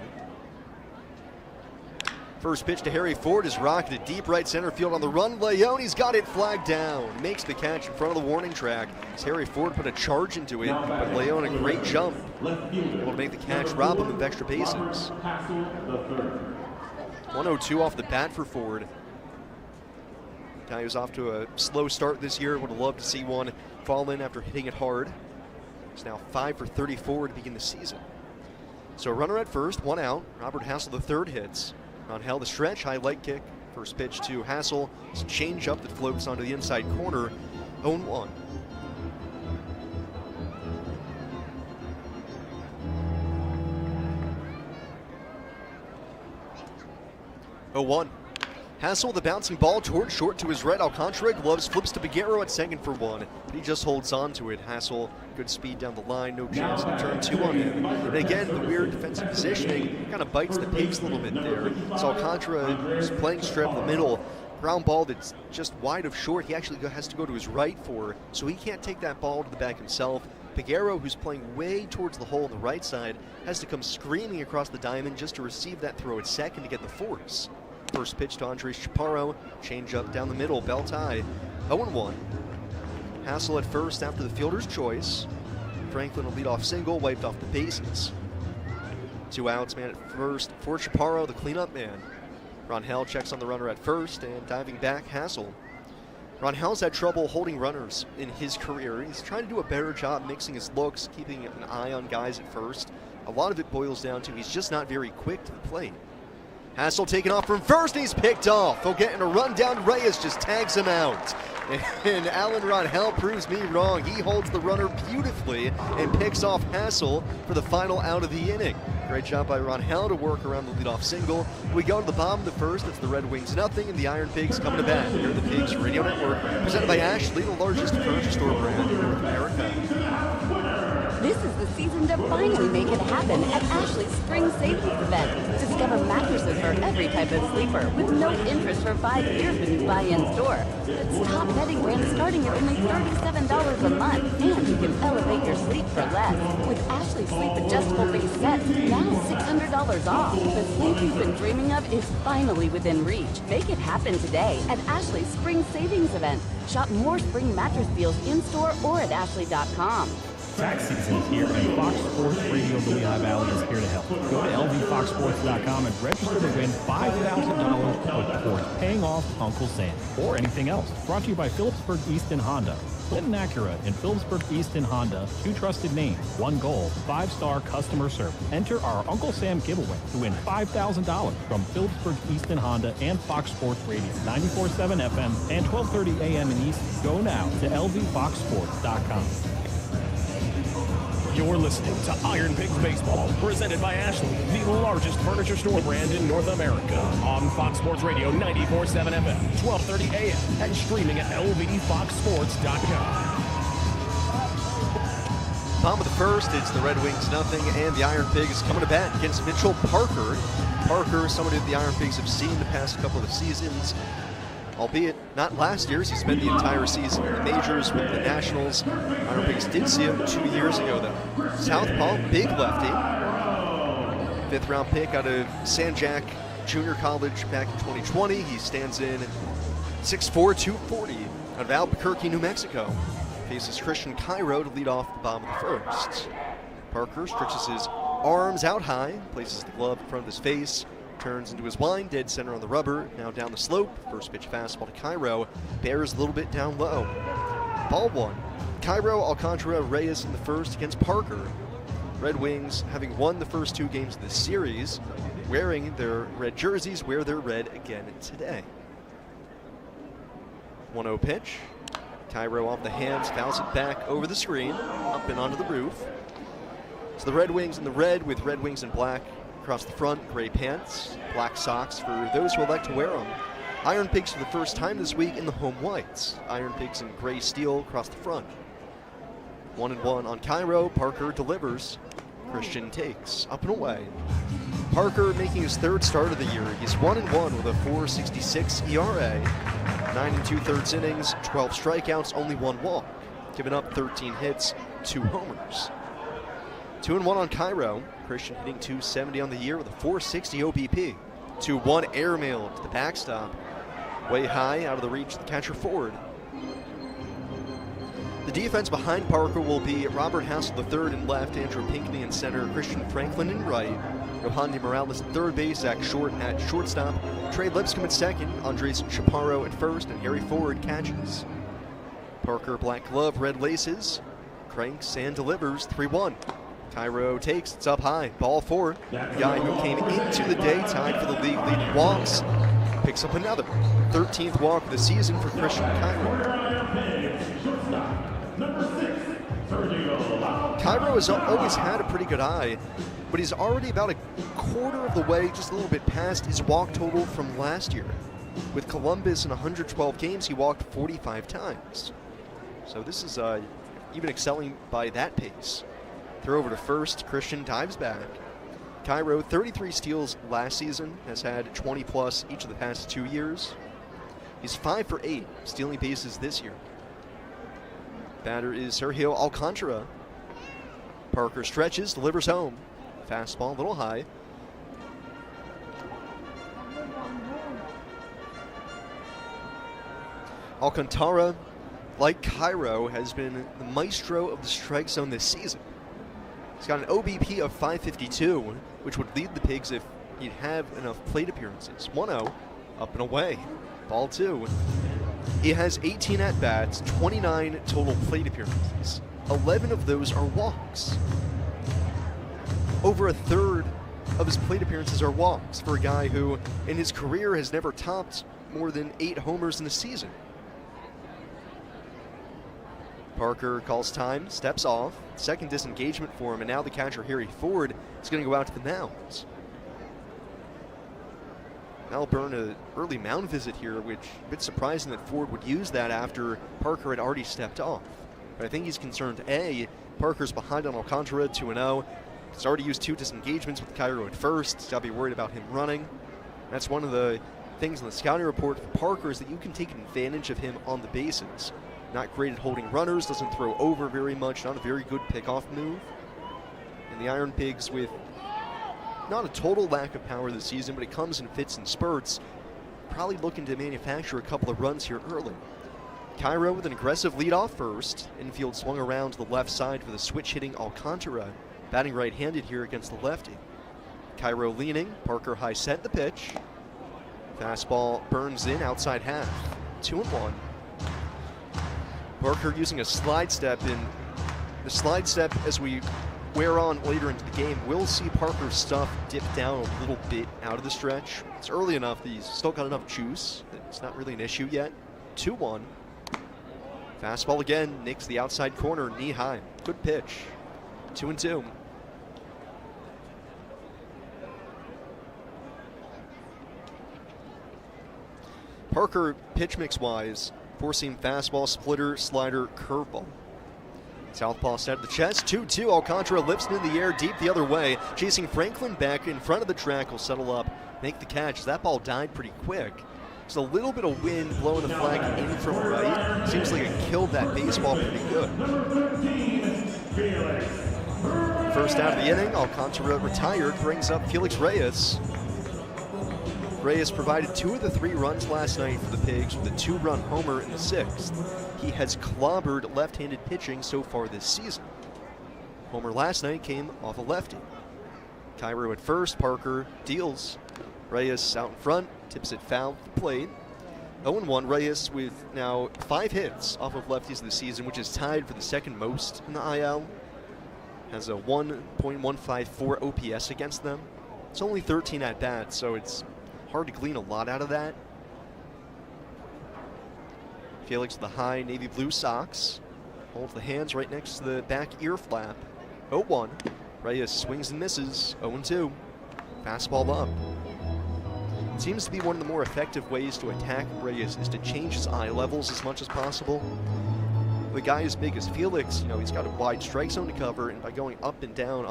First pitch to Harry Ford is rocketed deep right center field on the run. Leone's got it flagged down. Makes the catch in front of the warning track as Harry Ford put a charge into it, but Leone a great jump. Able to make the catch, rob him of extra bases. 102 off the bat for Ford. Guy who's off to a slow start this year. Would have loved to see one fall in after hitting it hard. He's now 5 for 34 to begin the season. So runner at first, 1 out. Robert Hassel, the third hits. Ron Hell, the stretch, high leg kick. First pitch to Hassel. It's a change up that floats onto the inside corner. 0-1. 0-1. Hassel, the bouncing ball towards short to his right. Alcantara gloves, flips to Figueroa at second for 1. But he just holds on to it. Hassel, good speed down the line, no chance to turn 2 on him. And again, the weird defensive positioning kind of bites the Pigs a little bit there. So Alcantara is playing strip in the middle. Ground ball that's just wide of short. He actually has to go to his right for, so he can't take that ball to the back himself. Figueroa, who's playing way towards the hole on the right side, has to come screaming across the diamond just to receive that throw at second to get the force. First pitch to Andres Chaparro, change up down the middle, belt high, 0-1. Hassel at first after the fielder's choice. Franklin will lead off single, wiped off the bases. 2 outs, man at first for Chaparro, the cleanup man. Ron Hell checks on the runner at first, and diving back, Hassel. Ron Hell's had trouble holding runners in his career. He's trying to do a better job mixing his looks, keeping an eye on guys at first. A lot of it boils down to he's just not very quick to the plate. Hassel taken off from first, and he's picked off. He'll get in a run down. Reyes just tags him out. And Alan Ron Hell proves me wrong. He holds the runner beautifully and picks off Hassel for the final out of the inning. Great job by Ron Hell to work around the leadoff single. We go to the bottom of the first. It's the Red Wings nothing, and the Iron Pigs coming to bat. Here are the Pigs Radio Network, presented by Ashley, the largest furniture store brand in North America. This is the season to finally make it happen at Ashley's Spring Savings Event. Discover mattresses for every type of sleeper with no interest for 5 years when you buy in store. It's top bedding brands starting at only $37 a month, and you can elevate your sleep for less. With Ashley Sleep Adjustable Base Sets, now $600 off. The sleep you've been dreaming of is finally within reach. Make it happen today at Ashley's Spring Savings Event. Shop more spring mattress deals in store or at ashley.com. Tax season is here, and Fox Sports Radio of the Lehigh Valley is here to help. Go to lvfoxsports.com and register to win $5,000 towards paying off Uncle Sam or anything else. Brought to you by Phillipsburg Easton Honda. Clinton Acura and Phillipsburg Easton Honda, 2 trusted names, 1 goal, 5-star customer service. Enter our Uncle Sam giveaway to win $5,000 from Phillipsburg Easton Honda and Fox Sports Radio, 94.7 FM and 12:30 a.m. in Easton. Go now to lvfoxsports.com. You're listening to Iron Pigs Baseball, presented by Ashley, the largest furniture store brand in North America, on Fox Sports Radio 94.7 FM, 12:30 a.m., and streaming at lvfoxsports.com. Bottom of the first, it's the Red Wings nothing, and the Iron Pigs coming to bat against Mitchell Parker. Parker, somebody that the Iron Pigs have seen the past couple of seasons, albeit not last year's. He spent the entire season in the majors with the Nationals. Iron Pigs did see him 2 years ago, though. Southpaw, big lefty. 5th round pick out of San Jac Junior College back in 2020. He stands in 6'4", 240 out of Albuquerque, New Mexico. Faces Christian Cairo to lead off the bottom of the first. Parker stretches his arms out high, places the glove in front of his face, turns into his wind, dead center on the rubber, now down the slope. First pitch fastball to Cairo, bears a little bit down low. Ball 1. Cairo, Alcantara, Reyes in the first against Parker. Red Wings, having won the first 2 games of the series, wearing their red jerseys, wear their red again today. 1-0 pitch. Cairo off the hands, fouls it back over the screen, up and onto the roof. So the Red Wings in the red with Red Wings in black across the front, gray pants, black socks for those who elect to wear them. Iron Pigs for the first time this week in the home whites. Iron Pigs in gray steel across the front. 1-1 on Cairo. Parker delivers. Christian takes. Up and away. Parker making his 3rd start of the year. He's 1-1 with a .466 ERA. 9 2/3 innings, 12 strikeouts, only 1 walk. Given up 13 hits, 2 homers. 2-1 on Cairo. Christian hitting .270 on the year with a .460 OBP. 2-1 airmail to the backstop. Way high, out of the reach of the catcher forward. The defense behind Parker will be Robert Hassel III in left, Andrew Pinckney in center, Christian Franklin in right, Yohandy Morales at third base, Zach Short at shortstop, Trey Lipscomb at second, Andres Chaparro at first, and Harry Ford catches. Parker black glove, red laces, cranks and delivers 3-1. Cairo takes, it's up high, ball 4. The guy who came into the day tied for the league lead walks, picks up another 13th walk of the season for Christian Cairo. Cairo has always had a pretty good eye, but he's already about a quarter of the way, just a little bit past his walk total from last year. With Columbus in 112 games, he walked 45 times. So this is even excelling by that pace. Throw over to first, Christian dives back. Cairo, 33 steals last season, has had 20 plus each of the past 2 years. He's 5 for 8 stealing bases this year. Batter is Sergio Alcantara. Parker stretches, delivers home. Fastball, a little high. Alcantara, like Cairo, has been the maestro of the strike zone this season. He's got an OBP of 552, which would lead the Pigs if he'd have enough plate appearances. 1-0, up and away. Ball 2. He has 18 at-bats, 29 total plate appearances. 11 of those are walks. Over a third of his plate appearances are walks for a guy who, in his career, has never topped more than 8 homers in a season. Parker calls time, steps off, second disengagement for him, and now the catcher, Harry Ford, is going to go out to the mound. That'll burn an early mound visit here, which a bit surprising that Ford would use that after Parker had already stepped off. But I think he's concerned, A, Parker's behind on Alcantara, 2-0. He's already used 2 disengagements with Cairo at first. He's got to be worried about him running. That's one of the things in the scouting report for Parker is that you can take advantage of him on the bases. Not great at holding runners, doesn't throw over very much, not a very good pickoff move. And the IronPigs, with not a total lack of power this season, but it comes in fits and spurts, probably looking to manufacture a couple of runs here early. Cairo with an aggressive lead off first. Infield swung around to the left side for the switch-hitting Alcantara, batting right-handed here against the lefty. Cairo leaning, Parker high set the pitch. Fastball burns in outside half, 2-1. Parker using a slide step in. The slide step, as we wear on later into the game, we'll see Parker's stuff dip down a little bit out of the stretch. It's early enough that he's still got enough juice. It's not really an issue yet. 2-1. Fastball again, nicks the outside corner, knee high. Good pitch. 2-2. Parker, pitch mix wise, four-seam fastball, splitter, slider, curveball. Southpaw set of the chest, 2-2. Alcantara lifts it in the air, deep the other way. Chasing Franklin back in front of the track. Will settle up, make the catch. That ball died pretty quick. There's a little bit of wind blowing the flag in from right. Seems like it killed that baseball pretty good. First out of the inning, Alcantara retired, brings up Felix Reyes. Reyes provided 2 of the 3 runs last night for the Pigs with a 2-run homer in the 6th. He has clobbered left-handed pitching so far this season. Homer last night came off a lefty. Cairo at first, Parker deals. Reyes out in front, tips it foul to the plate. 0-1, Reyes with now 5 hits off of lefties this season, which is tied for the second most in the IL. Has a 1.154 OPS against them. It's only 13 at-bats, so it's hard to glean a lot out of that. Felix with the high navy blue socks. Holds the hands right next to the back ear flap. 0-1. Reyes swings and misses. 0-2. Fastball up. It seems to be one of the more effective ways to attack Reyes is to change his eye levels as much as possible. The guy as big as Felix, he's got a wide strike zone to cover, and by going up and down,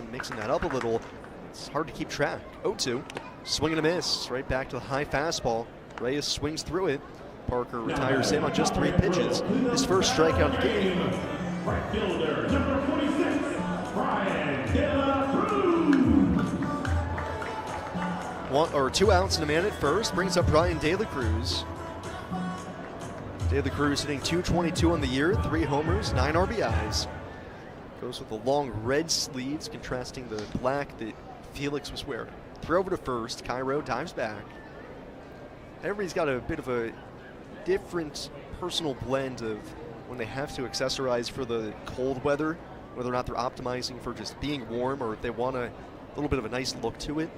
mixing that up a little, it's hard to keep track. 0-2. Swing and a miss. Right back to the high fastball. Reyes swings through it. Parker retires him on just 3 pitches. His first strikeout of the game. Right fielder, number 46, Brian De La Cruz. 2 outs and a man at first. Brings up Brian De La Cruz. De La Cruz hitting .222 on the year. 3 homers, 9 RBIs. Goes with the long red sleeves, contrasting the black that Felix was wearing. Throw over to first. Cairo dives back. Everybody's got a bit of a different personal blend of when they have to accessorize for the cold weather whether or not they're optimizing for just being warm or if they want a little bit of a nice look to it.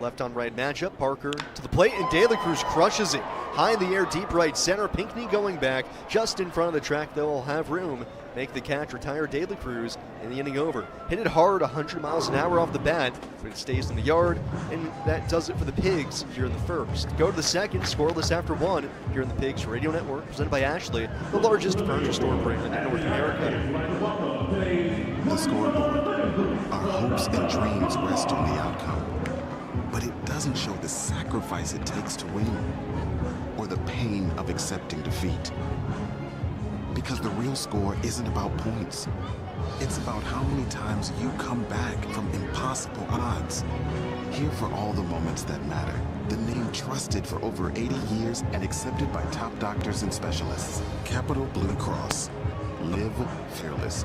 Left on right matchup, Parker to the plate, and De La Cruz crushes it. High in the air, deep right center. Pinckney going back, just in front of the track, though, will have room. Make the catch, retire De La Cruz, and the inning over. Hit it hard, 100 miles an hour off the bat, but it stays in the yard, and that does it for the Pigs here in the first. Go to the second, scoreless after one, here in the Pigs Radio Network, presented by Ashley, the largest furniture store brand in North America. The scoreboard. Our hopes and dreams rest on the outcome. But it doesn't show the sacrifice it takes to win, or the pain of accepting defeat. Because the real score isn't about points. It's about how many times you come back from impossible odds. Here for all the moments that matter. The name trusted for over 80 years and accepted by top doctors and specialists. Capital Blue Cross. Live fearless.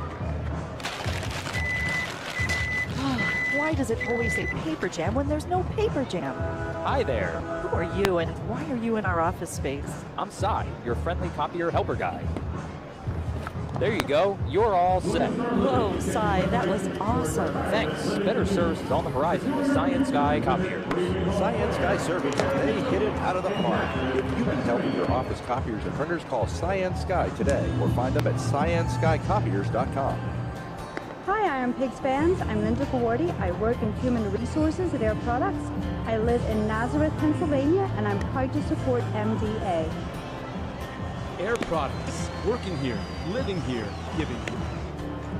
Why does it always say paper jam when there's no paper jam? Hi there. Who are you and why are you in our office space? I'm Cy, your friendly copier helper guy. There you go. You're all set. Whoa, Cy, that was awesome. Thanks. Better service is on the horizon with Science Guy copiers. Science Guy Service, they hit it out of the park. If you need help with your office copiers and printers, call Science Guy today or find them at scienceguycopiers.com. Hi, IronPigs fans. I'm Linda Gawardi. I work in human resources at Air Products. I live in Nazareth, Pennsylvania, and I'm proud to support MDA. Air Products. Working here, living here, giving here.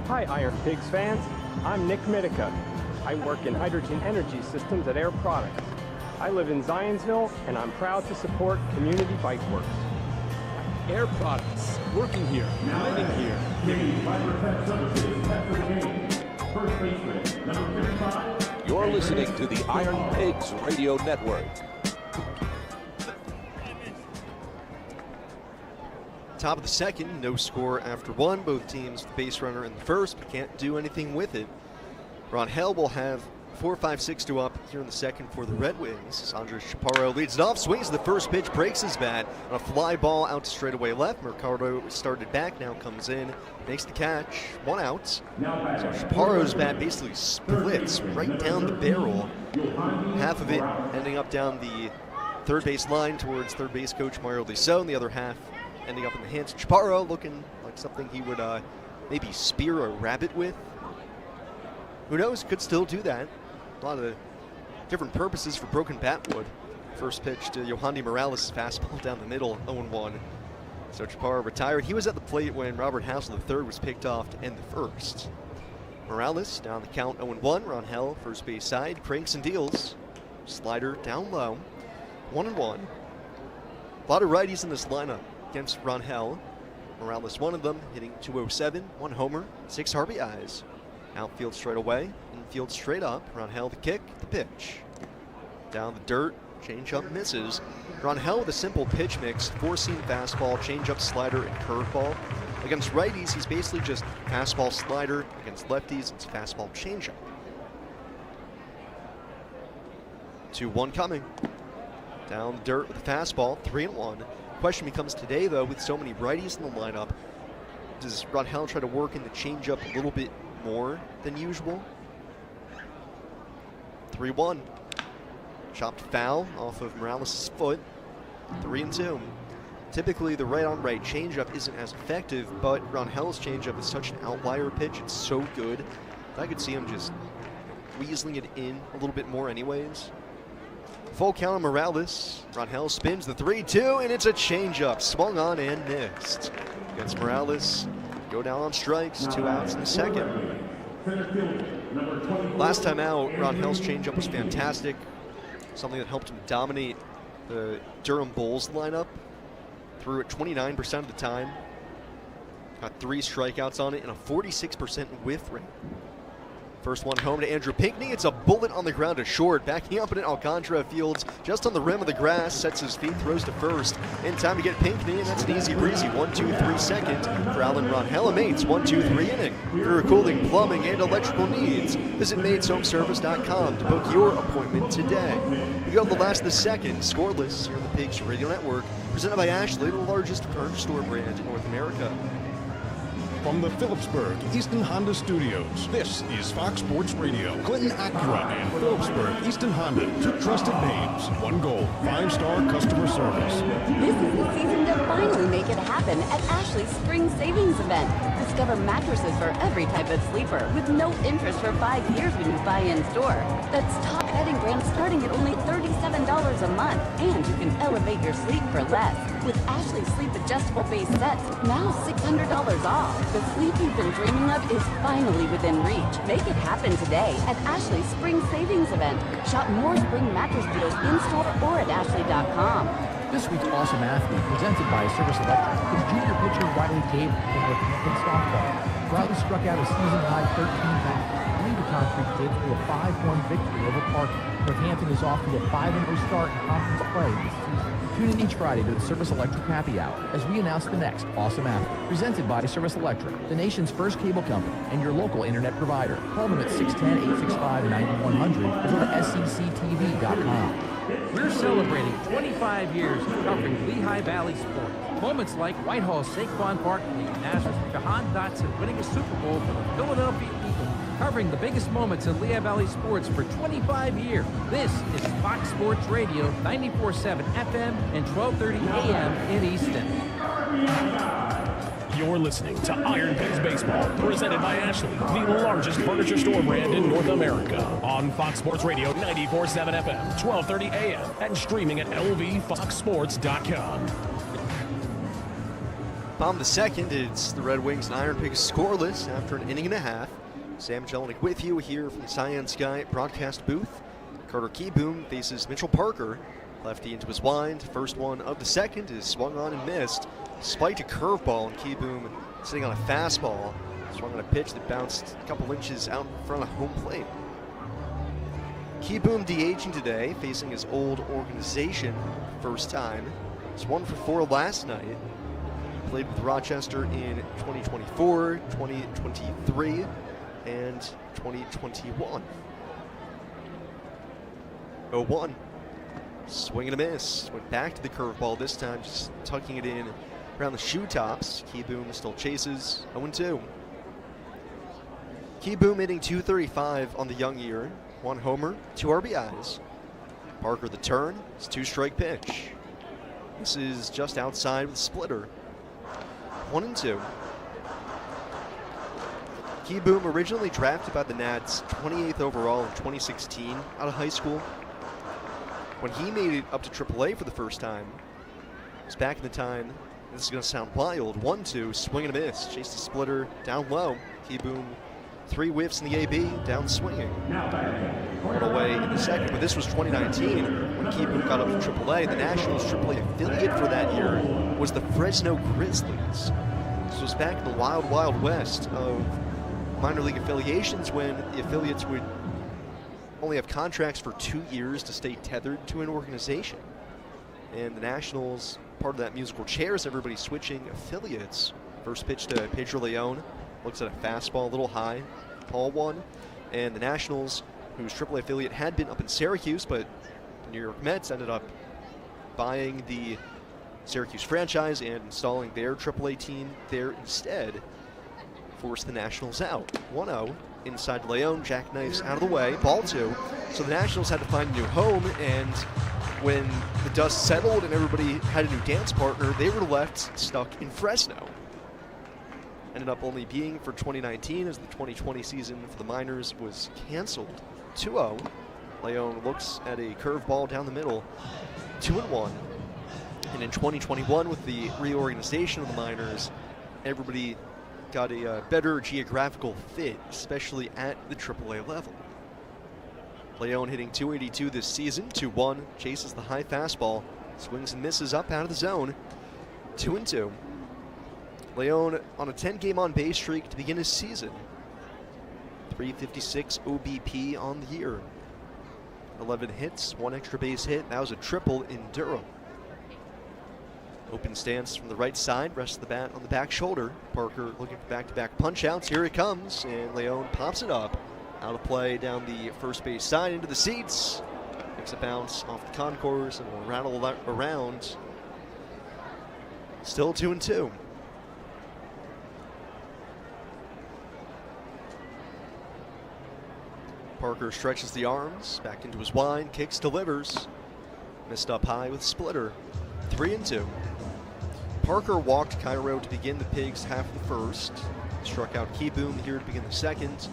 Hi, IronPigs fans. I'm Nick Mitica. I work in hydrogen energy systems at Air Products. I live in Zionsville, and I'm proud to support Community Bike Works. Air Products. Working here, living here, giving here. You're listening to the Iron Pigs Radio Network. Top of the second, no score after one. Both teams, the base runner in the first, but can't do anything with it. Ron Hell will have 4-5-6 up here in the second for the Red Wings. Andres Chaparro leads it off, swings the first pitch, breaks his bat on a fly ball out to straightaway left. Mercado started back, now comes in, makes the catch, one out. So Chaparro's bat basically splits right down the barrel. Half of it ending up down the third base line towards third base coach Mario Lisseau, and the other half ending up in the hands of Chaparro, looking like something he would maybe spear a rabbit with. Who knows, could still do that. A lot of different purposes for broken bat wood. First pitch to Yohandy Morales' fastball down the middle, 0-1. So Chaparro retired. He was at the plate when Robert Hassel III was picked off to end the first. Morales down the count, 0-1. Ron Hell, first base side, cranks and deals. Slider down low, 1-1. A lot of righties in this lineup against Ron Hell. Morales, one of them, hitting .207, one homer, 6 RBIs. Outfield straight away, infield straight up. Ron Hell the kick, the pitch. Down the dirt, changeup misses. Ron Hell with a simple pitch mix, 4-seam fastball, changeup, slider, and curveball. Against righties, he's basically just fastball, slider. Against lefties, it's fastball, changeup. 2-1 coming. Down the dirt with a fastball, 3-1. Question becomes today, though, with so many righties in the lineup, does Ron Hell try to work in the changeup a little bit more than usual? 3-1. Chopped foul off of Morales' foot. 3-2. Typically, the right-on-right changeup isn't as effective, but Ron Hell's changeup is such an outlier pitch. It's so good. I could see him just weaseling it in a little bit more anyways. Full count on Morales. Ron Hell spins the 3-2, and it's a changeup. Swung on and missed. Against Morales. Go down on strikes, 2 outs in the second. Last time out, Ron Hell's changeup was fantastic. Something that helped him dominate the Durham Bulls lineup. Threw it 29% of the time. Got 3 strikeouts on it and a 46% whiff rate. First one home to Andrew Pinckney. It's a bullet on the ground to short. Backing up in it, Alcantara fields just on the rim of the grass. Sets his feet, throws to first. In time to get Pinckney, and that's an easy breezy 1-2-3 second for Alan Ron Hell. Mates 1-2-3 inning. For your cooling, plumbing, and electrical needs, visit mateshomeservice.com to book your appointment today. We go to the last of the second, scoreless here on the Pigs Radio Network, presented by Ashley, the largest furniture store brand in North America. From the Phillipsburg Easton Honda Studios, this is Fox Sports Radio. Clinton Acura and Phillipsburg Easton Honda, two trusted names, one goal, 5-star customer service. This is the season to finally make it happen at Ashley's Spring Savings Event. Discover mattresses for every type of sleeper with no interest for 5 years when you buy in store. That's top bedding brands starting at only $37 a month. And you can elevate your sleep for less. With Ashley Sleep Adjustable Base Sets, now $600 off. The sleep you've been dreaming of is finally within reach. Make it happen today at Ashley's Spring Savings Event. Shop more spring mattress deals in-store or at ashley.com. This week's Awesome Athlete, presented by Service Electric, is junior pitcher Riley Cable from Northampton softball. Riley struck out a season-high 13 times, lead the concrete kids to a 5-1 victory over Parker. Northampton is off to a 5-0 start in conference play this season. Tune in each Friday to the Service Electric Happy Hour as we announce the next Awesome Athlete, presented by Service Electric, the nation's first cable company and your local internet provider. Call them at 610-865-9100 or go to scctv.com. We're celebrating 25 years of covering Lehigh Valley sports. Moments like Whitehall's Saquon Barkley and Nazareth Jahan Dotson winning a Super Bowl for the Philadelphia Eagles. Covering the biggest moments in Lehigh Valley sports for 25 years. This is Fox Sports Radio, 94.7 FM and 12:30 a.m. in Easton. You're listening to Iron Pigs Baseball, presented by Ashley, the largest furniture store brand in North America. On Fox Sports Radio, 94.7 FM, 12:30 a.m. and streaming at lvfoxsports.com. Bottom of the second, it's the Red Wings and Iron Pigs scoreless after an inning and a half. Sam Jelinek with you here from the Cyan Sky broadcast booth. Carter Keyboom faces Mitchell Parker. Lefty into his wind. First one of the second is swung on and missed. Spiked a curveball, and Keyboom sitting on a fastball. Swung on a pitch that bounced a couple inches out in front of home plate. Keyboom DHing today, facing his old organization first time. He's 1 for 4 last night. Played with Rochester in 2024, 2023, and 2021. 0-1. Swing and a miss. Went back to the curveball this time, just tucking it in around the shoe tops. Keyboom still chases. 0-2. Keyboom hitting .235 on the young year. 1 homer, 2 RBIs. Parker the turn. It's 2-strike pitch. This is just outside with a splitter. 1-2. Keyboom originally drafted by the Nats 28th overall in 2016 out of high school. When he made it up to AAA for the first time, it was back in the time, this is going to sound wild, 1-2, swing and a miss. Chased the splitter down low. Keyboom, 3 whiffs in the AB, down swinging. One away in the second, but this was 2019 when Keyboom got up to AAA. The Nationals AAA affiliate for that year was the Fresno Grizzlies. This was back in the wild, wild west of minor league affiliations when the affiliates would only have contracts for 2 years to stay tethered to an organization. And the Nationals, part of that musical chairs, everybody switching affiliates. First pitch to Pedro Leon, looks at a fastball a little high, ball one. And the Nationals, whose AAA affiliate had been up in Syracuse, but the New York Mets ended up buying the Syracuse franchise and installing their AAA team there instead. Forced the Nationals out. 1-0 inside Leon, jackknifes out of the way, ball 2. So the Nationals had to find a new home, and when the dust settled and everybody had a new dance partner, they were left stuck in Fresno. Ended up only being for 2019 as the 2020 season for the minors was canceled. 2-0. Leon looks at a curveball down the middle, 2-1. And in 2021, with the reorganization of the minors, everybody got a better geographical fit, especially at the AAA level. Leon hitting .282 this season, 2-1, chases the high fastball, swings and misses up out of the zone, 2-2. Leon on a 10-game on-base streak to begin his season. 356 OBP on the year. 11 hits, 1 extra base hit. That was a triple in Durham. Open stance from the right side, rests the bat on the back shoulder. Parker looking for back-to-back punch-outs. Here it comes, and Leon pops it up. Out of play down the first base side into the seats. Makes a bounce off the concourse and will rattle around. Still 2-2. Parker stretches the arms, back into his wind, kicks, delivers. Missed up high with splitter. 3-2. Parker walked Cairo to begin the Pigs half of the first. Struck out Keyboom here to begin the second.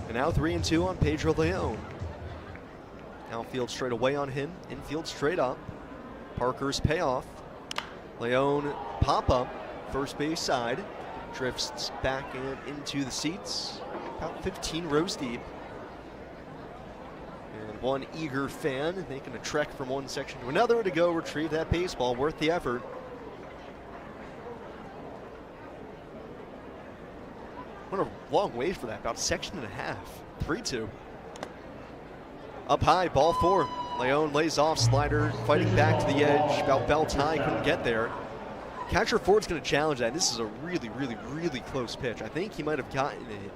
And now 3-2 on Pedro Leon. Outfield straight away on him, infield straight up. Parker's payoff. Leon pop up, first base side. Drifts back and into the seats, about 15 rows deep. And one eager fan making a trek from one section to another to go retrieve that baseball, worth the effort. What a long wait for that, about a section and a half. 3-2. Up high, ball 4. Leon lays off, slider, fighting back to the edge, about belt high, couldn't get there. Catcher Ford's going to challenge that. This is a really, really, really close pitch. I think he might have gotten it.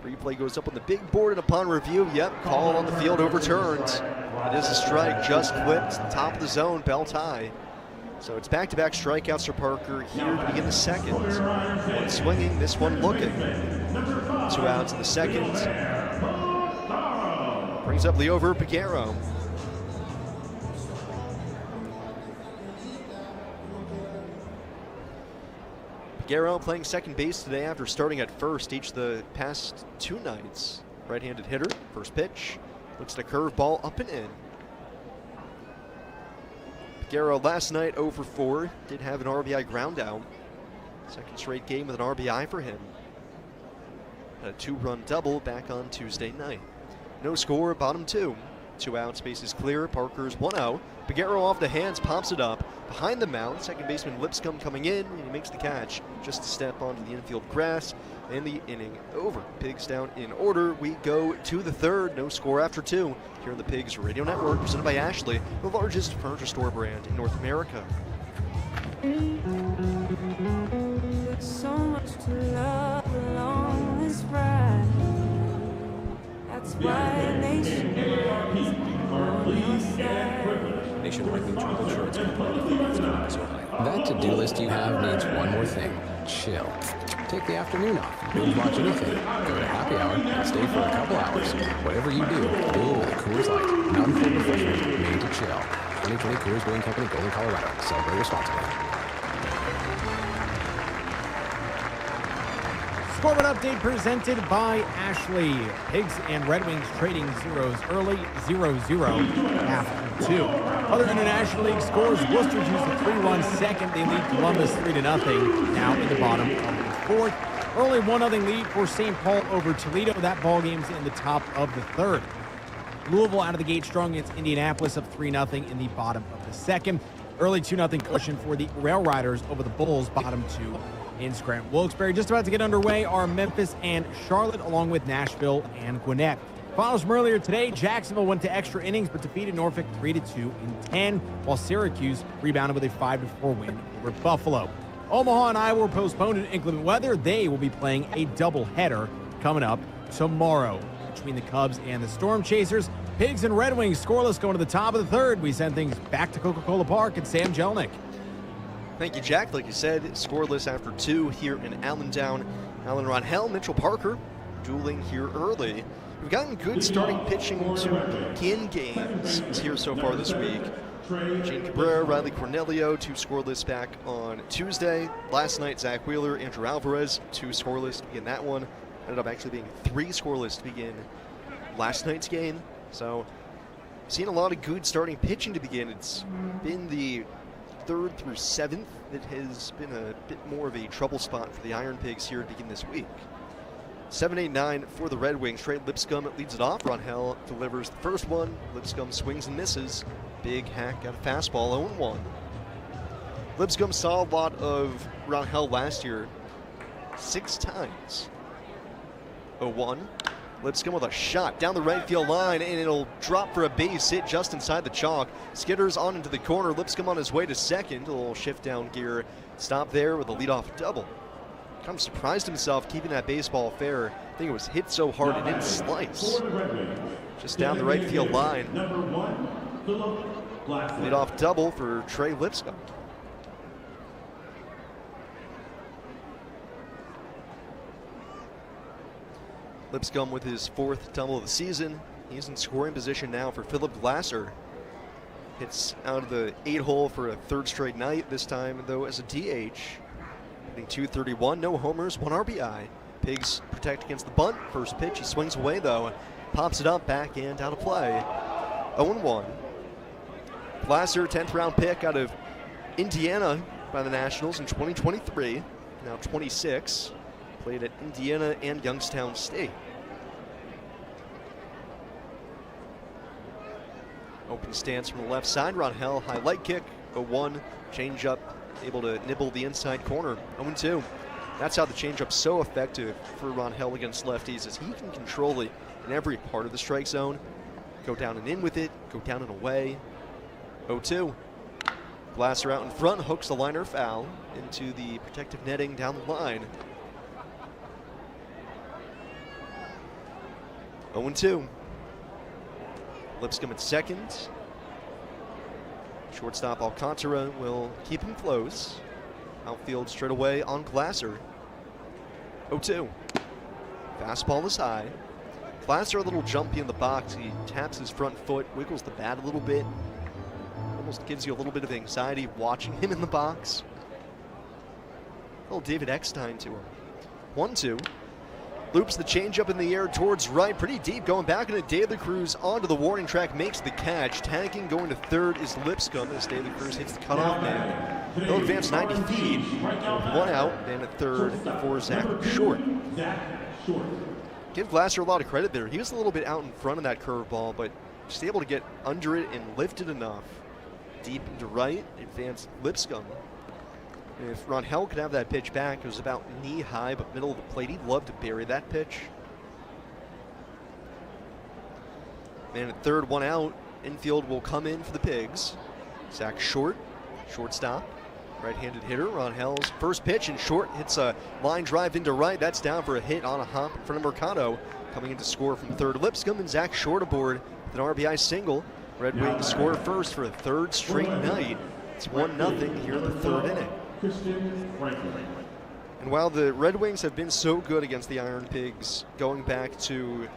Replay goes up on the big board, and upon review, yep, call on the field overturned. It is a strike, just clipped, top of the zone, belt high. So it's back-to-back strikeouts for Parker here to begin the second. One swinging, this one looking. 2 outs in the second. Brings up Leover Piguero. Piguero playing second base today after starting at first each the past 2 nights. Right-handed hitter, first pitch. Looks at a curveball up and in. Piguero last night 0 for 4. Did have an RBI ground out. Second straight game with an RBI for him. Had a 2-run double back on Tuesday night. No score, bottom 2. 2 outs, bases clear. Parker's 1-0. Piguero off the hands, pops it up. Behind the mound, second baseman Lipscomb coming in, and he makes the catch just to step onto the infield grass, and the inning over. Pigs down in order. We go to the third. No score after 2. Here on the Pigs Radio Network, presented by Ashley, the largest furniture store brand in North America. So much to love along this ride. That's why Nationwide Mutual Insurance Company. That to-do list you have needs one more thing. Chill. Take the afternoon off. Don't watch anything. Go to happy hour and stay for a couple hours. Whatever you do with a Coors Light. Mountain Cold Refreshment made to chill. 2020 Coors Brewing Company, Golden, Colorado. Celebrate responsibly. Scoreboard update presented by Ashley. Pigs and Red Wings trading zeros early, 0-0 after 2. Other International League scores, Worcester used a 3-run second. They lead Columbus 3-0 now in the bottom of the fourth. Early 1-0 lead for St. Paul over Toledo. That ball game's in the top of the third. Louisville out of the gate strong against Indianapolis of 3-0 in the bottom of the second. Early 2-0 cushion for the Rail Riders over the Bulls, bottom 2 in Scranton. Wilkes-Barre just about to get underway are Memphis and Charlotte, along with Nashville and Gwinnett. Finals from earlier today, Jacksonville went to extra innings but defeated Norfolk 3-2 in 10, while Syracuse rebounded with a 5-4 win over Buffalo. Omaha and Iowa were postponed due to inclement weather. They will be playing a doubleheader coming up tomorrow between the Cubs and the Storm Chasers. Pigs and Red Wings scoreless going to the top of the third. We send things back to Coca-Cola Park and Sam Jelnick. Thank you, Jack. Like you said, scoreless after 2 here in Allentown. Alan Ronhell, Mitchell Parker dueling here early. We've gotten good starting pitching to begin games here so far this week. Gene Cabrera, Riley Cornelio, 2 scoreless back on Tuesday. Last night, Zach Wheeler, Andrew Alvarez, 2 scoreless to begin that one. Ended up actually being 3 scoreless to begin last night's game. So, seen a lot of good starting pitching to begin. It's been the 3rd through 7th that has been a bit more of a trouble spot for the Iron Pigs here to begin this week. 7-8-9 for the Red Wings. Trey Lipscomb leads it off. Ronhell delivers the first one. Lipscomb swings and misses. Big hack, got a fastball, 0-1. Lipscomb saw a lot of Ronhell last year 6 times. 0-1. Lipscomb with a shot down the right field line, and it'll drop for a base hit just inside the chalk. Skitters on into the corner. Lipscomb on his way to second. A little shift down gear. Stop there with a leadoff double. Kind of surprised himself keeping that baseball fair. I think it was hit so hard it didn't slice. Just down the right field line. Leadoff double for Trey Lipscomb. Lipscomb with his 4th double of the season. He's in scoring position now for Philip Glasser. Hits out of the 8-hole for a third straight night, this time, though, as a DH. Hitting .231, no homers, 1 RBI. Pigs protect against the bunt. First pitch, he swings away, though. Pops it up, backhand, out of play. 0-1. Glasser, 10th round pick out of Indiana by the Nationals in 2023. Now 26. Played at Indiana and Youngstown State. Open stance from the left side. Ronhell, high leg kick. 0-1. Changeup, able to nibble the inside corner. 0-2. That's how the changeup's so effective for Ronhell against lefties, as he can control it in every part of the strike zone. Go down and in with it, go down and away. 0-2. Glasser out in front, hooks the liner foul into the protective netting down the line. 0-2. Lipscomb at second. Shortstop Alcantara will keep him close. Outfield straight away on Glasser. 0-2. Fastball is high. Glasser a little jumpy in the box. He taps his front foot, wiggles the bat a little bit. Almost gives you a little bit of anxiety watching him in the box. A little David Eckstein to him. 1-2. Loops the changeup in the air towards right, pretty deep, going back into De La Cruz onto the warning track, makes the catch. Tagging going to third is Lipscomb as De La Cruz hits the cutoff man. He'll advance 90 feet, 1 out, and at third for Zach Short. Give Glasser a lot of credit there. He was a little bit out in front of that curveball, but just able to get under it and lift it enough. Deep into right, advance Lipscomb. If Ronhell could have that pitch back, it was about knee-high, but middle of the plate. He'd love to bury that pitch. Man at third, 1 out. Infield will come in for the Pigs. Zach Short, shortstop, right-handed hitter. Ronhell's first pitch, and Short hits a line drive into right. That's down for a hit on a hop in front of Mercado. Coming in to score from third, Lipscomb, and Zach Short aboard with an RBI single. Red Wings score first for a third straight night. It's 1-0 here in the third inning. And while the Red Wings have been so good against the Iron Pigs going back to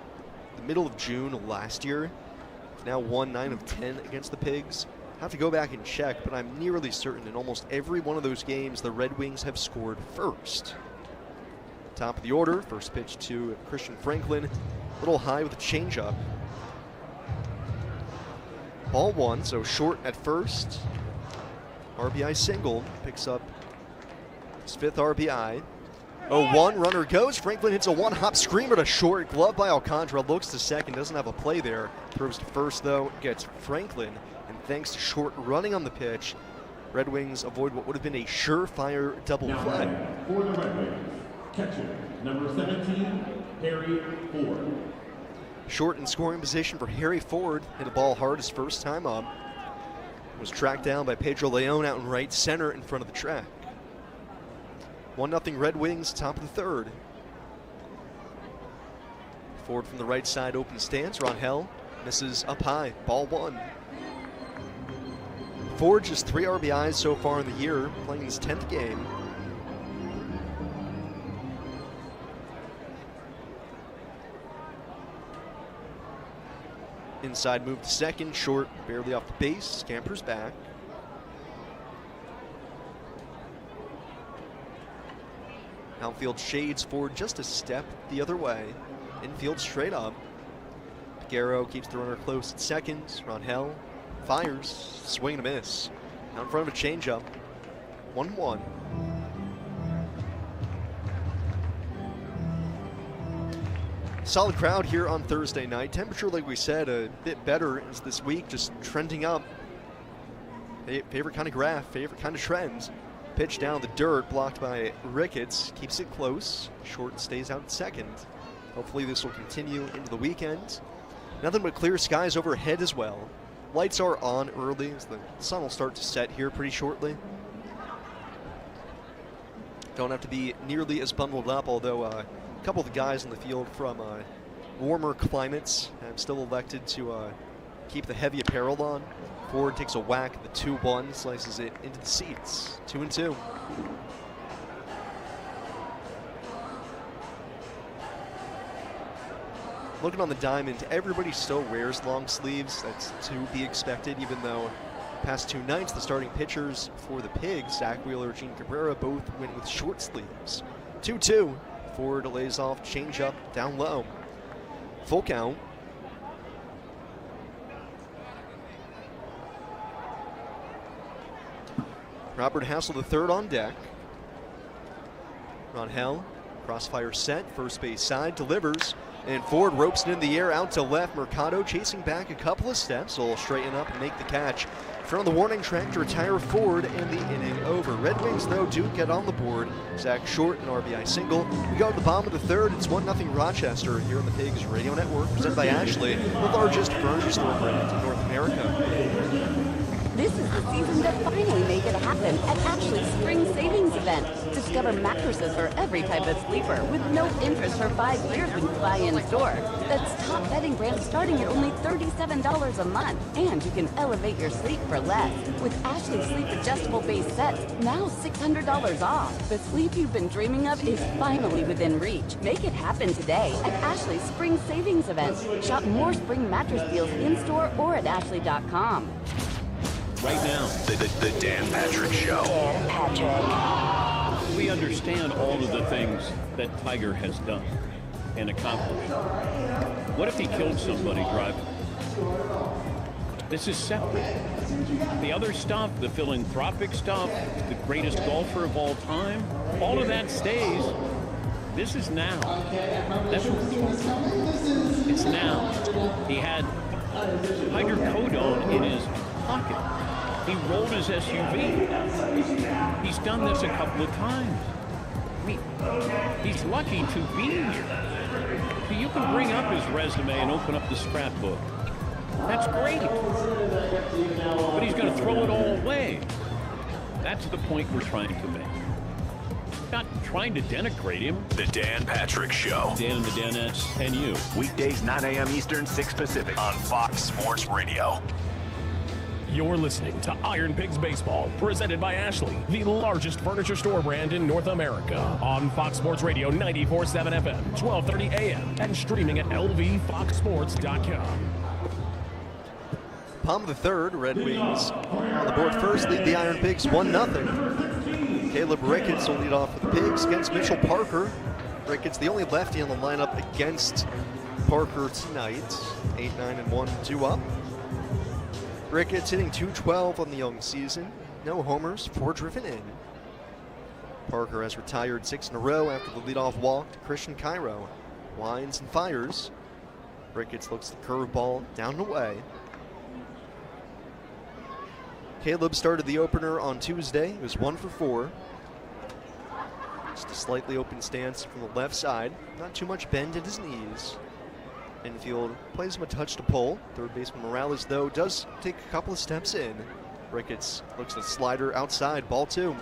the middle of June last year, now won 9 of 10 against the Pigs. I have to go back and check, but I'm nearly certain in almost every one of those games the Red Wings have scored first. Top of the order, first pitch to Christian Franklin, a little high with a changeup. Ball 1, so Short at first. RBI single, picks up his 5th RBI. 0-1, runner goes. Franklin hits a one-hop screamer to short. Glove by Alcantara, looks to second, doesn't have a play there. Throws to first, though, gets Franklin. And thanks to Short running on the pitch, Red Wings avoid what would have been a surefire double play. For the Red Wings, catcher, number 17, Harry Ford. Short in scoring position for Harry Ford. Hit a ball hard his first time up. Was tracked down by Pedro Leon out in right center in front of the track. 1-0 Red Wings, top of the third. Ford from the right side, open stance. Ronhell misses up high, ball 1. Ford just 3 RBIs so far in the year, playing his 10th game. Inside move to second, Short barely off the base, scampers back. Outfield shades forward just a step the other way. Infield straight up. Piguero keeps the runner close at second. Ronhell fires, swing and a miss. Out in front of a changeup. 1-1. Solid crowd here on Thursday night. Temperature, like we said, a bit better as this week, just trending up. Favorite kind of graph, favorite kind of trends. Pitch down the dirt, blocked by Ricketts. Keeps it close. Short stays out at second. Hopefully this will continue into the weekend. Nothing but clear skies overhead as well. Lights are on early, as the sun will start to set here pretty shortly. Don't have to be nearly as bundled up, although a couple of the guys in the field from warmer climates have still elected to keep the heavy apparel on. Ford takes a whack at the 2-1, slices it into the seats. 2-2. looking on the diamond, everybody still wears long sleeves. That's to be expected, even though past 2 nights, the starting pitchers for the Pigs, Zach Wheeler, Gene Cabrera, both went with short sleeves. 2-2. Ford lays off, change up, down low. Full count. Robert Hassel III on deck. Ronhell, crossfire set, first base side, delivers. And Ford ropes it in the air out to left. Mercado chasing back a couple of steps. Will straighten up and make the catch. From the warning track to retire Ford, and the inning over. Red Wings, though, do get on the board. Zach Short, an RBI single. We go to the bottom of the third. It's 1-0 Rochester here on the Pigs Radio Network, presented by Ashley, the largest furniture store brand in North America. This is the season to finally make it happen at Ashley's Spring Savings Event. Discover mattresses for every type of sleeper with no interest for 5 years when you buy in store. That's top bedding brands starting at only $37 a month. And you can elevate your sleep for less. With Ashley Sleep Adjustable Base Sets, now $600 off. The sleep you've been dreaming of is finally within reach. Make it happen today at Ashley's Spring Savings Event. Shop more spring mattress deals in-store or at ashley.com. Right now, the Dan Patrick Show. Dan Patrick. We understand all of the things that Tiger has done and accomplished. What if he killed somebody driving? This is separate. The other stuff, the philanthropic stuff, the greatest golfer of all time, all of that stays. This is now. That's what we're talking about. It's now. He had hydrocodone in his pocket. He rolled his SUV. He's done this a couple of times. I mean, he's lucky to be here. So you can bring up his resume and open up the scrapbook. That's great. But he's going to throw it all away. That's the point we're trying to make. Not trying to denigrate him. The Dan Patrick Show. Dan and the Danettes and you. Weekdays 9 a.m. Eastern, 6 Pacific on Fox Sports Radio. You're listening to Iron Pigs Baseball, presented by Ashley, the largest furniture store brand in North America, on Fox Sports Radio 94.7 FM, 1230 AM, and streaming at lvfoxsports.com. Bottom of the third, Red Wings on the board first, lead the Iron Pigs 1-0. Caleb Ricketts will lead off for the Pigs against Mitchell Parker. Ricketts, the only lefty on the lineup against Parker tonight. 8-9-1, 2 up. Ricketts hitting .212 on the young season. No homers, 4 driven in. Parker has retired 6 in a row after the leadoff walk to Christian Cairo. Winds and fires. Ricketts looks the curveball down and away. Caleb started the opener on Tuesday. He was 1 for 4. Just a slightly open stance from the left side. Not too much bend at his knees. Infield plays him a touch to pull. Third baseman Morales, though, does take a couple of steps in. Ricketts looks at slider outside, ball 2.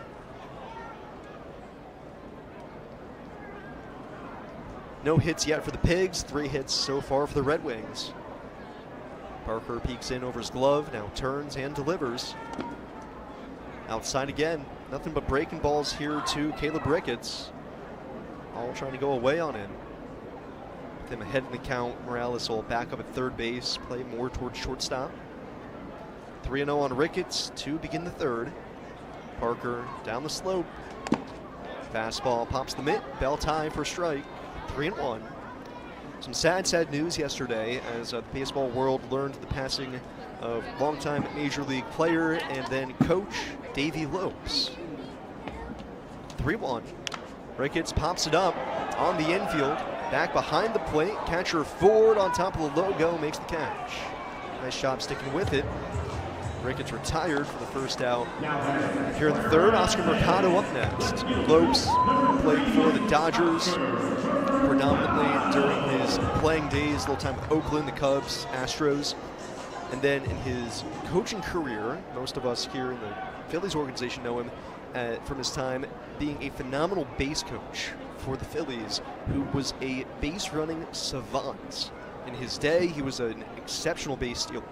No hits yet for the Pigs, 3 hits so far for the Red Wings. Parker peeks in over his glove, now turns and delivers. Outside again, nothing but breaking balls here to Caleb Ricketts. All trying to go away on him. With him ahead in the count, Morales will back up at third base, play more towards shortstop. 3-0 on Ricketts to begin the third. Parker down the slope. Fastball pops the mitt, bell tie for strike, 3-1. Some sad news yesterday as the baseball world learned the passing of longtime Major League player and then coach Davey Lopes. 3-1. Ricketts pops it up on the infield. Back behind the plate, catcher Ford on top of the logo makes the catch. Nice job sticking with it. Ricketts retired for the first out. Here in the third, Oscar Mercado up next. Lopes played for the Dodgers predominantly during his playing days, a little time with Oakland, the Cubs, Astros. And then in his coaching career, most of us here in the Phillies organization know him from his time being a phenomenal base coach for the Phillies, who was a base running savant. In his day, he was an exceptional base stealer.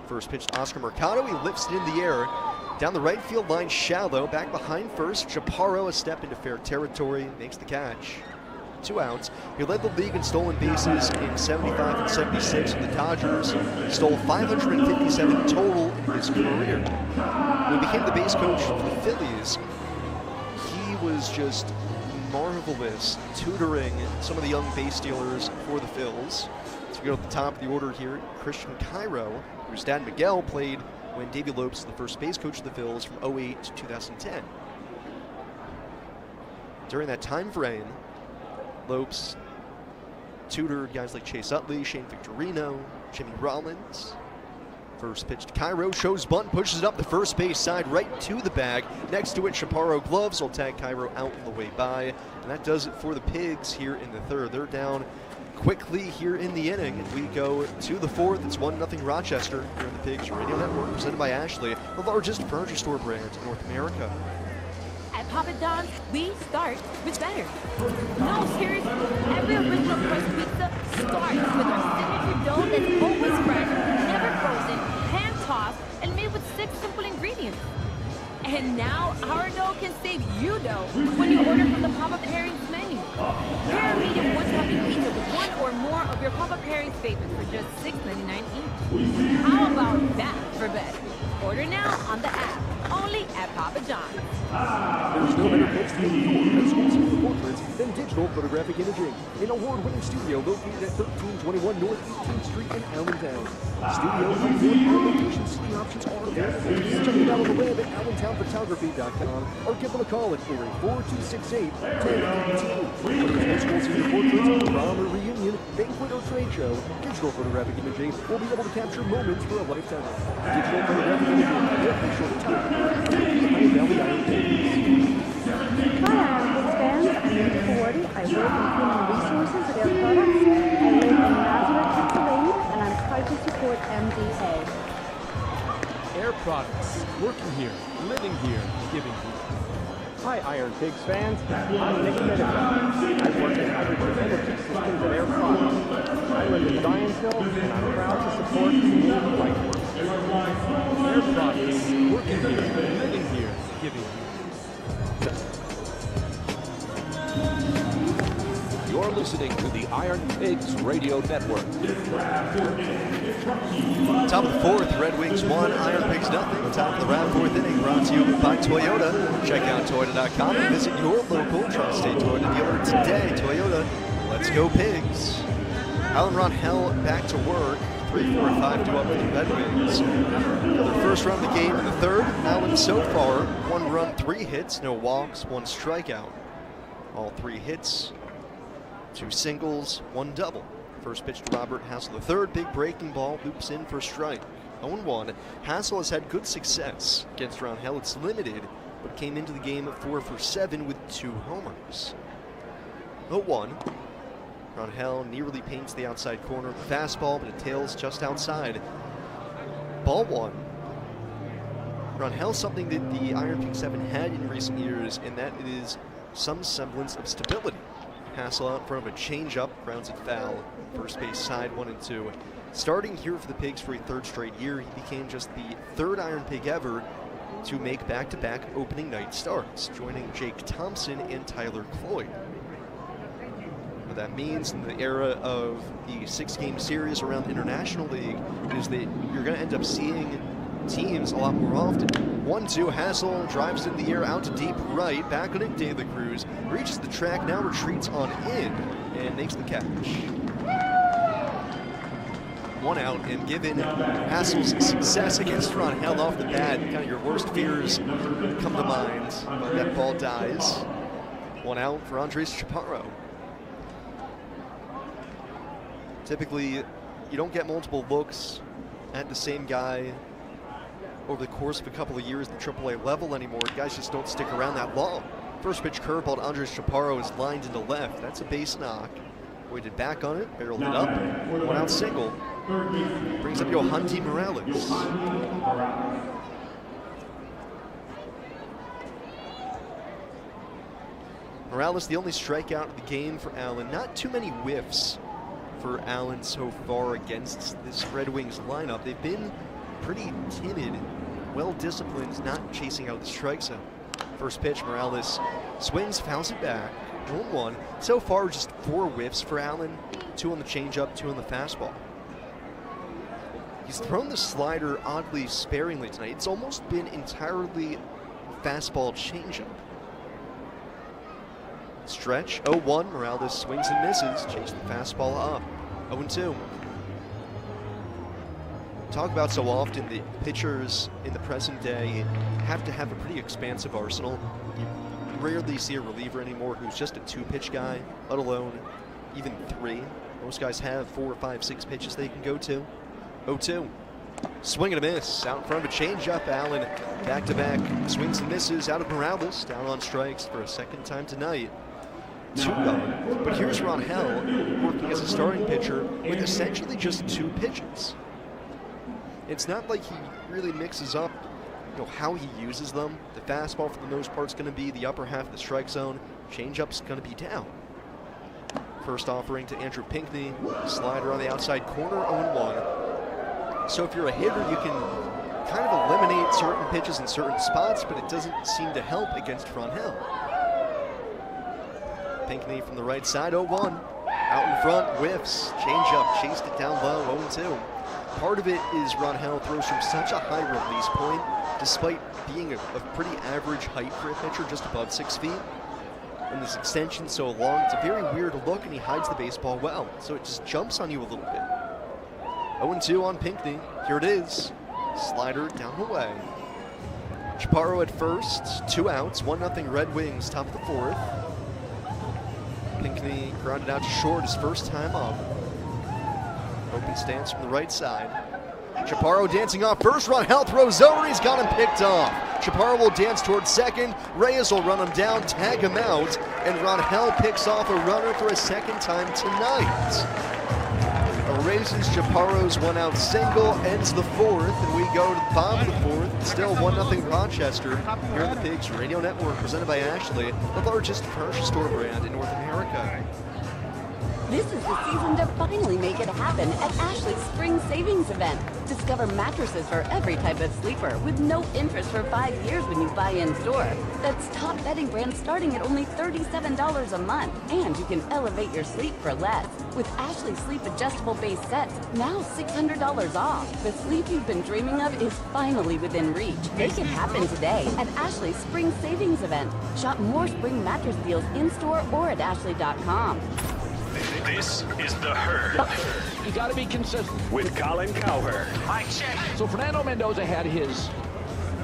First pitch to Oscar Mercado, he lifts it in the air. Down the right field line, shallow, back behind first. Chaparro a step into fair territory, makes the catch. 2 outs. He led the league in stolen bases in 75 and 76, and the Dodgers stole 557 total in his career. When he became the base coach for the Phillies, he was just marvelous, tutoring some of the young base stealers for the Phils. So we go to the top of the order here, Christian Cairo, whose dad Miguel played when Davey Lopes was the first base coach of the Phils from 08 to 2010. During that time frame, Lopes tutored guys like Chase Utley, Shane Victorino, Jimmy Rollins. First pitch to Cairo, shows bunt, pushes it up the first base side right to the bag. Next to it, Chaparro gloves will tag Cairo out on the way by. And that does it for the Pigs here in the third. They're down quickly here in the inning. And we go to the fourth. It's 1-0 Rochester here on the Pigs Radio Network, presented by Ashley, the largest furniture store brand in North America. At Papa John's, we start with better. No, seriously, every original crust pizza starts with our signature dough that's always fresh, never frozen, hand-tossed, and made with 6 simple ingredients. And now our dough can save you dough when you order from the Papa Pairings menu. Pair a medium one-topping pizza with one or more of your Papa Pairings favorites for just $6.99 each. How about that for better? Order now on the app, only at Papa John's. There's no better place to make your exclusive portraits than digital photographic imaging. An award-winning studio located at 1321 North 18th Street in Allentown. Studio and location seating options are available. Check it out on the web at allentownphotography.com or give them a call at 48268-1082. Whether it's exclusive portraits, prom or reunion, banquet or trade show, digital photographic imaging will be able to capture moments for a lifetime. Digital photographic imaging, the official photographer, Lehigh Valley IronPigs. Hi, IronPigs fans. I'm Linda Forty. I work in human resources at Air Products. I live in Nazareth, Pennsylvania, and I'm proud to support MDA. Air Products. Working here, living here, giving here. Hi, IronPigs fans. I'm Nick Medica. I work in hydrogen energy systems at Air Products. I live in Zionsville, and I'm proud to support community life work. Air Products. Working here, living here, giving here. You're listening to the Iron Pigs Radio Network. Top of the fourth, Red Wings 1, Iron Pigs nothing. Top of the round, fourth inning, brought to you by Toyota. Check out Toyota.com and visit your local Tri-State Toyota dealer today. Toyota, let's go Pigs. Alan Ronhell back to work. 3-4-5 due up for the Red Wings. The first run of the game in the third. Alan so far, 1 run, 3 hits, no walks, 1 strikeout. All 3 hits, 2 singles, 1 double. First pitch to Robert Hassel the third, big breaking ball, loops in for a strike. 0-1. Hassel has had good success against Ronhell. It's limited, but came into the game at 4 for 7 with 2 homers. 0-1. Ronhell nearly paints the outside corner of the fastball, but it tails just outside. Ball 1. Ronhell, something that the IronPigs haven't had in recent years, and that it is some semblance of stability. Hassel out in front of a changeup, grounds it foul. First base side, 1-2. Starting here for the Pigs for a 3rd straight year, he became just the 3rd IronPig ever to make back-to-back opening night starts, joining Jake Thompson and Tyler Cloyd. What that means in the era of the 6-game series around the International League is that you're going to end up seeing teams a lot more often. 1-2, Hassel drives in the air out to deep right, back on it, De La Cruz reaches the track, now retreats on in, and makes the catch. 1 out, and given Hassel's success against Ronhell off the bat, kind of your worst fears come to mind, but that ball dies. 1 out for Andres Chaparro. Typically, you don't get multiple looks at the same guy over the course of a couple of years at the AAA level anymore. Guys just don't stick around that long. First pitch curveball to Andres Chaparro is lined into left. That's a base knock. Waited back on it, barreled it up. 1 out single. Brings up Yohandy Morales. Morales, the only strikeout of the game for Allen. Not too many whiffs for Allen so far against this Red Wings lineup. They've been pretty timid, well-disciplined, not chasing out the strike zone. First pitch, Morales swings, fouls it back. 0-1. So far, just 4 whiffs for Allen, 2 on the changeup, 2 on the fastball. He's thrown the slider oddly sparingly tonight. It's almost been entirely fastball changeup. Stretch, 0-1. Morales swings and misses. Chase the fastball up. 0-2. Talk about so often the pitchers in the present day have to have a pretty expansive arsenal. You rarely see a reliever anymore who's just a 2-pitch guy, let alone even 3. Most guys have 4, 5, 6 pitches they can go to. 0-2. Swing and a miss. Out in front of a changeup. Allen back-to-back swings and misses out of Morales. Down on strikes for a second time tonight. 2 gone. But here's Rangel working as a starting pitcher with essentially just 2 pitches. It's not like he really mixes up how he uses them. The fastball for the most part is going to be the upper half of the strike zone. Changeup's going to be down. First offering to Andrew Pinckney. Slider on the outside corner, 0-1. So if you're a hitter, you can kind of eliminate certain pitches in certain spots, but it doesn't seem to help against Rangel. Pinckney from the right side, 0-1. Out in front, whiffs, changeup, chased it down low, 0-2. Part of it is Rangel throws from such a high release point, despite being a pretty average height for a pitcher, just above 6 feet. And this extension so long, it's a very weird look, and he hides the baseball well. So it just jumps on you a little bit. 0-2 on Pinckney. Here it is. Slider down the way. Chaparro at first, 2 outs, 1-0 Red Wings, top of the 4th. Pinckney grounded out to short his first time up. Open stance from the right side. Chaparro dancing off first. Rangel throws over. He's got him picked off. Chaparro will dance towards second. Reyes will run him down, tag him out, and Rangel picks off a runner for a second time tonight. Erases Chaparro's 1-out single, ends the 4th, and we go to the bottom of the 4th. Still 1-0 Rochester here on the Pigs Radio Network, presented by Ashley, the largest furniture store brand in North America. This is the season to finally make it happen at Ashley's Spring Savings Event. Discover mattresses for every type of sleeper with no interest for 5 years when you buy in-store. That's top bedding brands starting at only $37 a month. And you can elevate your sleep for less. With Ashley Sleep Adjustable Base Sets, now $600 off. The sleep you've been dreaming of is finally within reach. Make it happen today at Ashley's Spring Savings Event. Shop more spring mattress deals in-store or at ashley.com. This is The Herd. You got to be consistent. With Colin Cowherd. So Fernando Mendoza had his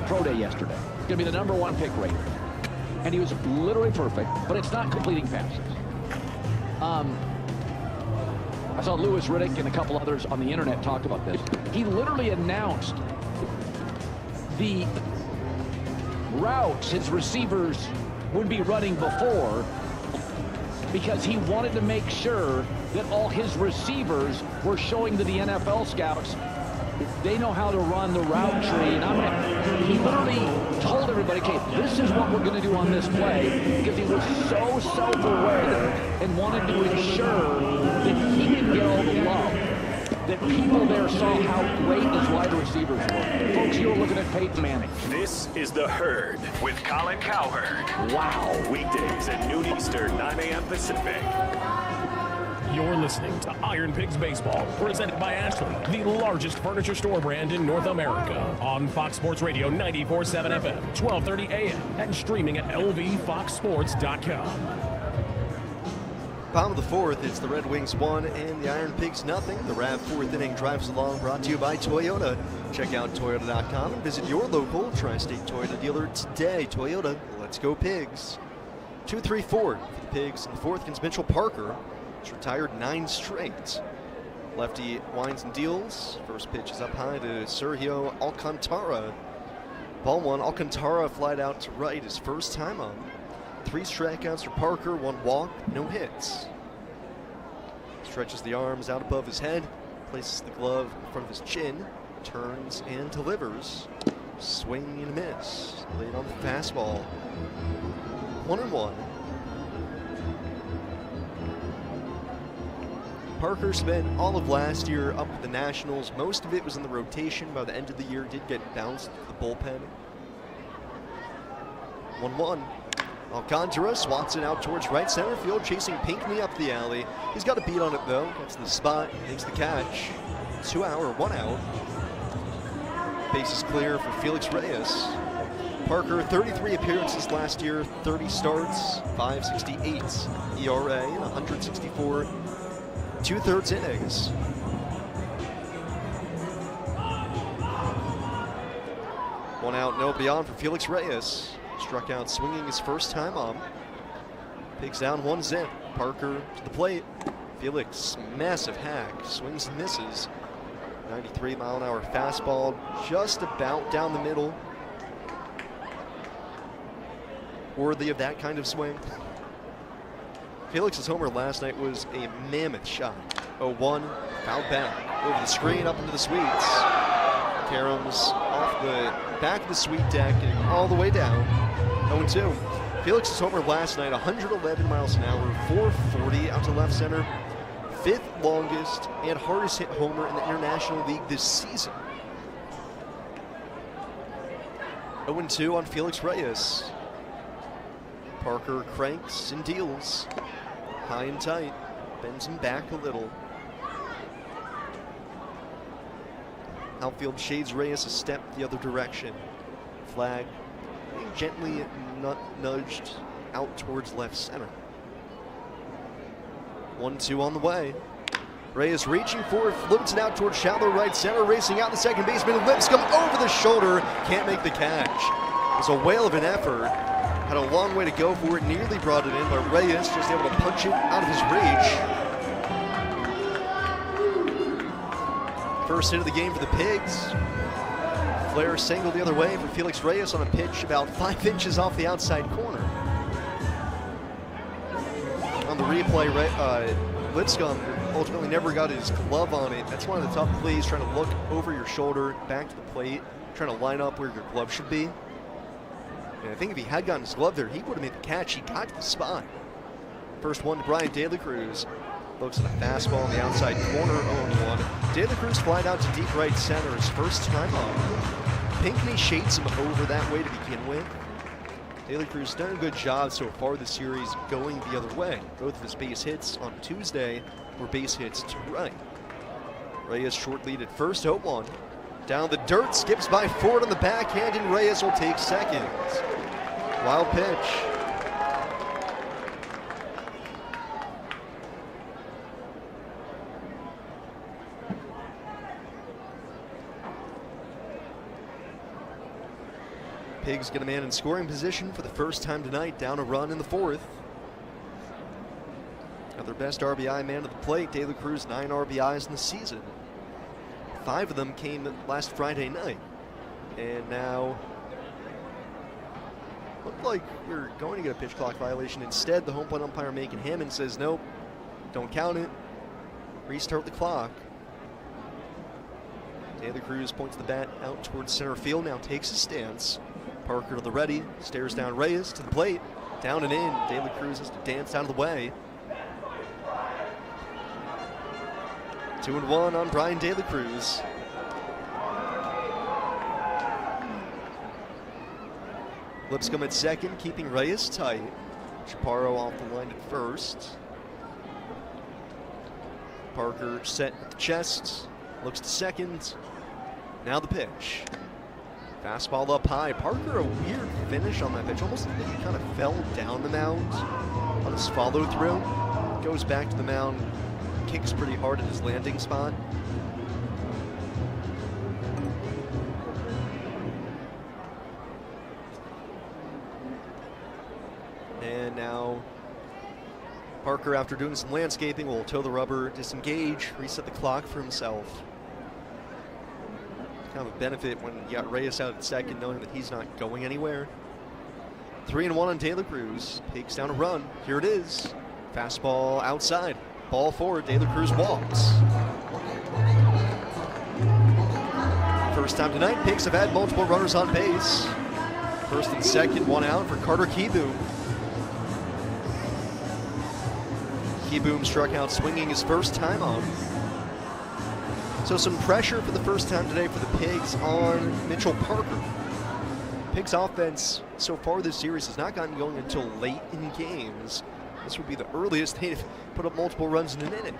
pro day yesterday. He's going to be the #1 pick rate. And he was literally perfect, but it's not completing passes. I saw Louis Riddick and a couple others on the internet talked about this. He literally announced the routes his receivers would be running before, because he wanted to make sure that all his receivers were showing to the NFL scouts they know how to run the route tree. And he literally told everybody, okay, this is what we're going to do on this play, because he was so self-aware and wanted to ensure that he didn't get all the love, that people there saw how great his wide receivers were. Folks, you're looking at Peyton Manning. This is The Herd with Colin Cowherd. Wow. Weekdays at noon Eastern, 9 a.m. Pacific. You're listening to Iron Pigs Baseball, presented by Ashley, the largest furniture store brand in North America. On Fox Sports Radio 94.7 FM, 12:30 a.m. and streaming at lvfoxsports.com. Bottom of the 4th, it's the Red Wings 1 and the Iron Pigs nothing. The Rav 4th inning drives along, brought to you by Toyota. Check out Toyota.com and visit your local Tri-State Toyota dealer today. Toyota, let's go Pigs. 2-3-4 for the Pigs in the 4th against Mitchell Parker. He's retired 9 straight. Lefty winds and deals. First pitch is up high to Sergio Alcantara. Ball 1, Alcantara flied out to right his first time up. 3 strikeouts for Parker, 1 walk, no hits. Stretches the arms out above his head, places the glove in front of his chin, turns and delivers. Swing and a miss. Laid on the fastball. 1-1. Parker spent all of last year up with the Nationals. Most of it was in the rotation. By the end of the year, did get bounced to the bullpen. 1-1. Alcantara swats it out towards right center field, chasing Pinckney up the alley. He's got a beat on it though, gets to the spot, makes the catch. 1 out. Base is clear for Felix Reyes. Parker, 33 appearances last year, 30 starts, 5.68 ERA, and 164 2/3 innings. One out, nobody on for Felix Reyes. Struck out swinging his first time on. Pigs down 1-0. Parker to the plate. Felix, massive hack, swings and misses. 93-mile-an-hour fastball, just about down the middle. Worthy of that kind of swing. Felix's homer last night was a mammoth shot. 0-1, fouled back, over the screen, up into the suites. Karams off the back of the suite deck and all the way down. 0-2. Felix's homer last night, 111 miles an hour, 440 out to left center. 5th longest and hardest hit homer in the International League this season. 0-2 on Felix Reyes. Parker cranks and deals. High and tight. Bends him back a little. Outfield shades Reyes a step the other direction. Flag gently nudged out towards left center. 1-2 on the way. Reyes reaching for it, floats it out towards shallow right center, racing out the second baseman. Lipscomb over the shoulder, can't make the catch. It was a whale of an effort. Had a long way to go for it, nearly brought it in, but Reyes just able to punch it out of his reach. First hit of the game for the Pigs. Flair single the other way for Felix Reyes on a pitch about 5 inches off the outside corner. On the replay, Lipscomb ultimately never got his glove on it. That's one of the tough plays, trying to look over your shoulder, back to the plate, trying to line up where your glove should be. And I think if he had gotten his glove there, he would have made the catch. He got to the spot. First one to Brian De La Cruz. Looks at a fastball on the outside corner, 0-1. De La Cruz flied out to deep right center his first time up. Pinckney shades him over that way to begin with. De La Cruz done a good job so far this series going the other way. Both of his base hits on Tuesday were base hits to right. Reyes short lead at first, 0-1. Down the dirt, skips by Ford on the backhand, and Reyes will take second. Wild pitch. Pigs get a man in scoring position for the first time tonight, down a run in the 4th. Got their best RBI man at the plate, De La Cruz, 9 RBIs in the season. 5 of them came last Friday night. And now, looked like we were going to get a pitch clock violation. Instead, the home plate umpire, Macon Hammond, says, nope, don't count it. Restart the clock. De La Cruz points the bat out towards center field, now takes his stance. Parker to the ready, stares down Reyes to the plate, down and in. De La Cruz has to dance out of the way. 2-1 on Brian De La Cruz. Lipscomb at second, keeping Reyes tight. Chaparro off the line at first. Parker set at the chest, looks to second. Now the pitch. Fastball up high. Parker, a weird finish on that pitch. Almost like he kind of fell down the mound on his follow through. Goes back to the mound, kicks pretty hard at his landing spot. And now Parker, after doing some landscaping, will toe the rubber, disengage, reset the clock for himself. Kind of a benefit when you got Reyes out at second, knowing that he's not going anywhere. 3-1 on De La Cruz. Pigs down a run. Here it is. Fastball outside. Ball forward. De La Cruz walks. First time tonight, Pigs have had multiple runners on base. First and second, 1 out for Carter Keyboom. Keyboom struck out swinging his first time on. So some pressure for the first time today for the Pigs on Mitchell Parker. Pigs offense so far this series has not gotten going until late in games. This would be the earliest they've put up multiple runs in an inning.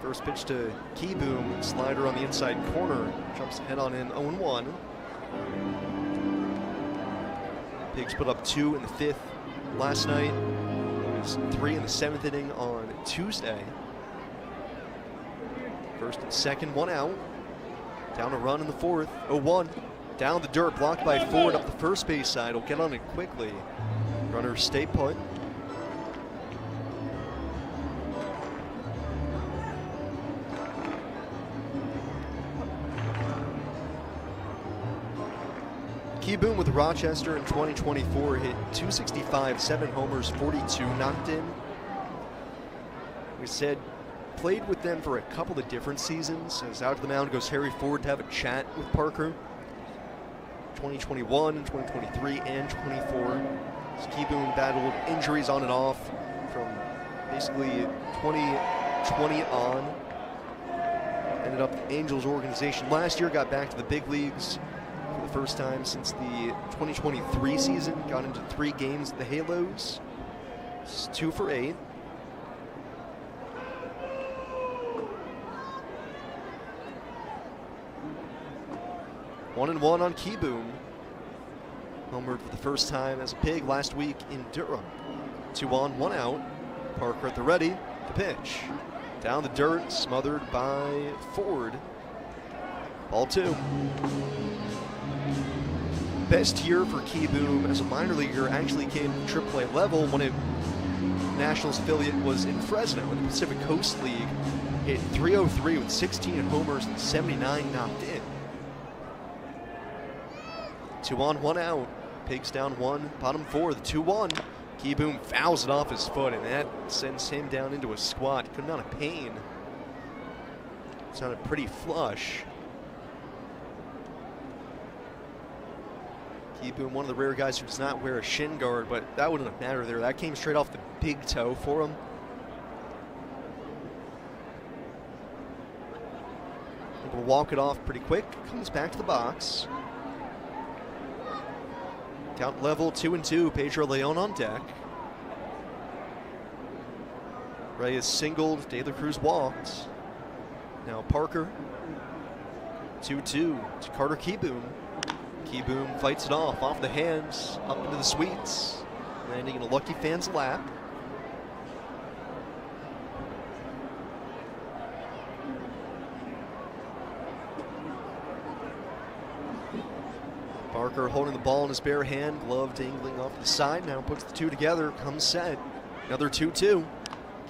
First pitch to Keyboom, slider on the inside corner, jumps head on in 0-1. Pigs put up 2 in the 5th last night. It was 3 in the 7th inning on Tuesday. First and second, 1 out. Down a run in the 4th, 0-1. Down the dirt, blocked by Ford up the first base side. Will get on it quickly. Runners stay put. Keyboom with Rochester in 2024 hit .265, 7 homers, 42 knocked in. We said played with them for a couple of different seasons. As out to the mound goes Harry Ford to have a chat with Parker. 2021, 2023, and 24. Keyboom battled injuries on and off from basically 2020 on. Ended up the Angels organization last year, got back to the big leagues for the first time since the 2023 season. Got into 3 games at the Halos. It's 2 for 8. One and one on Keyboom. Homered for the first time as a Pig last week in Durham. 2 on, 1 out. Parker at the ready. The pitch. Down the dirt, smothered by Ford. Ball 2. Best year for Keyboom as a minor leaguer actually came to AAA level when Nationals affiliate was in Fresno in the Pacific Coast League. Hit .303 with 16 homers and 79 knocked in. 2 on, 1 out. Pigs down 1, bottom 4, the 2-1. Keyboom fouls it off his foot, and that sends him down into a squat. Coming out of pain. It's not a pretty flush. Keyboom, one of the rare guys who does not wear a shin guard, but that wouldn't have mattered there. That came straight off the big toe for him. Able to walk it off pretty quick. Comes back to the box. Count level 2-2. Pedro Leon on deck. Reyes singled. De La Cruz walked. Now Parker. 2-2 to Carter Keyboom. Keyboom fights it off the hands, up into the sweets, landing in a lucky fan's lap. Parker holding the ball in his bare hand, glove dangling off the side, now puts the 2 together, comes set. Another 2-2.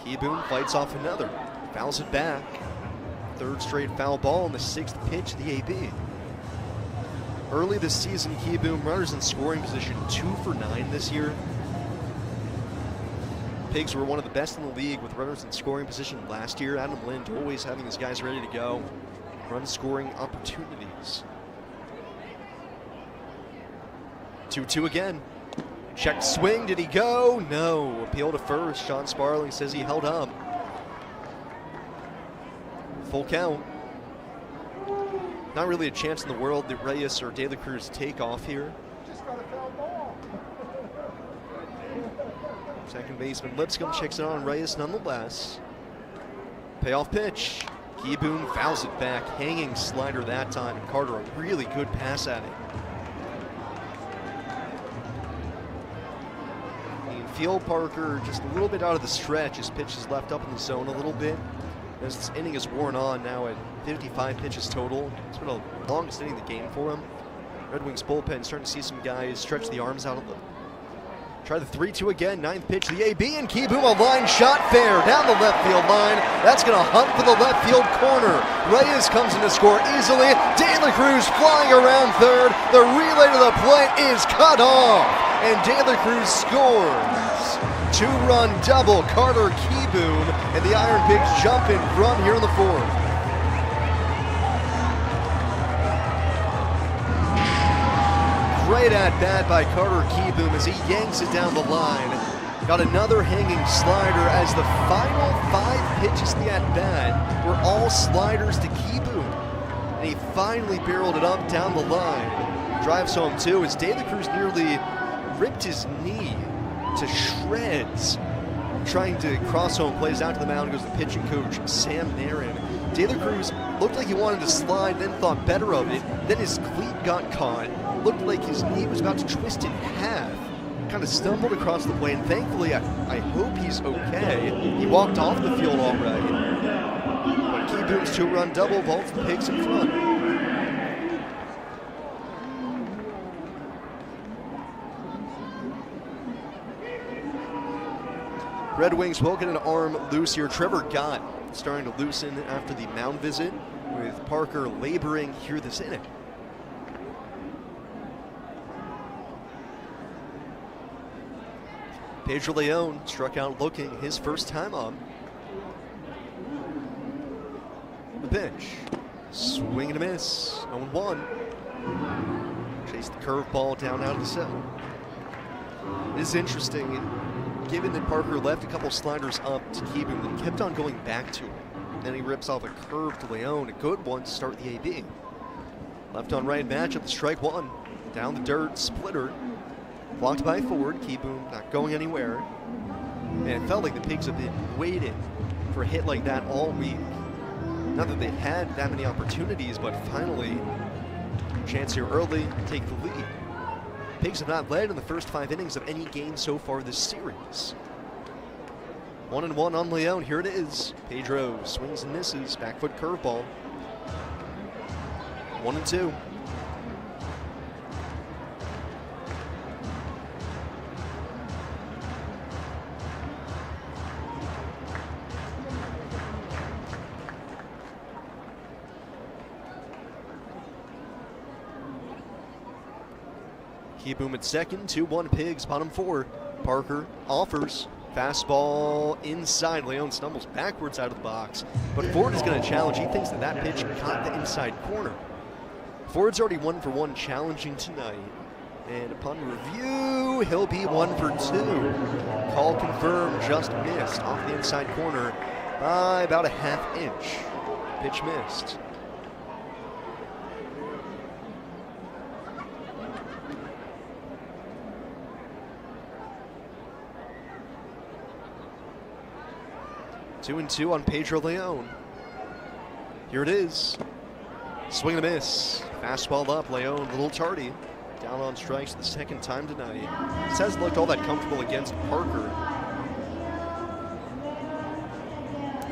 Keyboom fights off another, fouls it back. 3rd straight foul ball in the 6th pitch of the AB. Early this season, Keyboom runners in scoring position 2 for 9 this year. Pigs were one of the best in the league with runners in scoring position last year. Adam Lind always having his guys ready to go. Run scoring opportunities. 2-2 again. Check swing, did he go? No. Appeal to first. Sean Sparling says he held up. Full count. Not really a chance in the world that Reyes or De La Cruz take off here. Second baseman Lipscomb checks it on Reyes nonetheless. Payoff pitch. Keyboom fouls it back. Hanging slider that time. Carter, a really good pass at it. You can feel Parker just a little bit out of the stretch. His pitch is left up in the zone a little bit. As this inning is worn on now at 55 pitches total. It's been the longest inning of the game for him. Red Wings bullpen starting to see some guys stretch the arms out of them. Try the 3-2 again, 9th pitch to the AB, and Keyboom, a line shot fair down the left field line. That's going to hunt for the left field corner. Reyes comes in to score easily. De La Cruz flying around third. The relay to the plate is cut off, and De La Cruz scores. 2-run double, Carter Keyboom, and the IronPigs jump in front here in the 4th. Great at-bat by Carter Keyboom as he yanks it down the line. Got another hanging slider as the final 5 pitches of the at-bat were all sliders to Keyboom. And he finally barreled it up down the line. drives home too as De La Cruz nearly ripped his knee to shreds trying to cross home. Plays out to the mound, goes the pitching coach Sam Narin. De La Cruz looked like he wanted to slide, then thought better of it. Then his cleat got caught. Looked like his knee was about to twist in half. Kind of stumbled across the plane. Thankfully, I hope he's okay. He walked off the field all right. But Keyboom's 2-run double vaults the Pigs in front. Red Wings will get an arm loose here. Trevor Gott starting to loosen after the mound visit, with Parker laboring here this inning. Pedro Leon struck out looking his first time up. The pitch. Swing and a miss. 0-1. Chase the curveball down out of the zone. It is interesting, given that Parker left a couple sliders up to keep him, and kept on going back to him. Then he rips off a curve to Leon, a good one to start the AB. Left on right matchup, the strike one. Down the dirt, splitter. Blocked by Ford, Keyboom not going anywhere. And it felt like the Pigs have been waiting for a hit like that all week. Not that they've had that many opportunities, but finally, chance here early, take the lead. Pigs have not led in the first 5 innings of any game so far this series. 1-1 on Leon, here it is. Pedro swings and misses, back foot curveball. 1-2. Keyboom at second, 2-1 Pigs, bottom 4. Parker offers, fastball inside. Leon stumbles backwards out of the box, but Ford is going to challenge. He thinks that that pitch caught the inside corner. Ford's already 1 for 1 challenging tonight, and upon review, he'll be 1 for 2. Call confirmed, just missed off the inside corner by about a ½ inch. Pitch missed. Two and 2 on Pedro Leon. Here it is. Swing and a miss. Fastball up. Leon a little tardy. Down on strikes the second time tonight. This hasn't looked all that comfortable against Parker.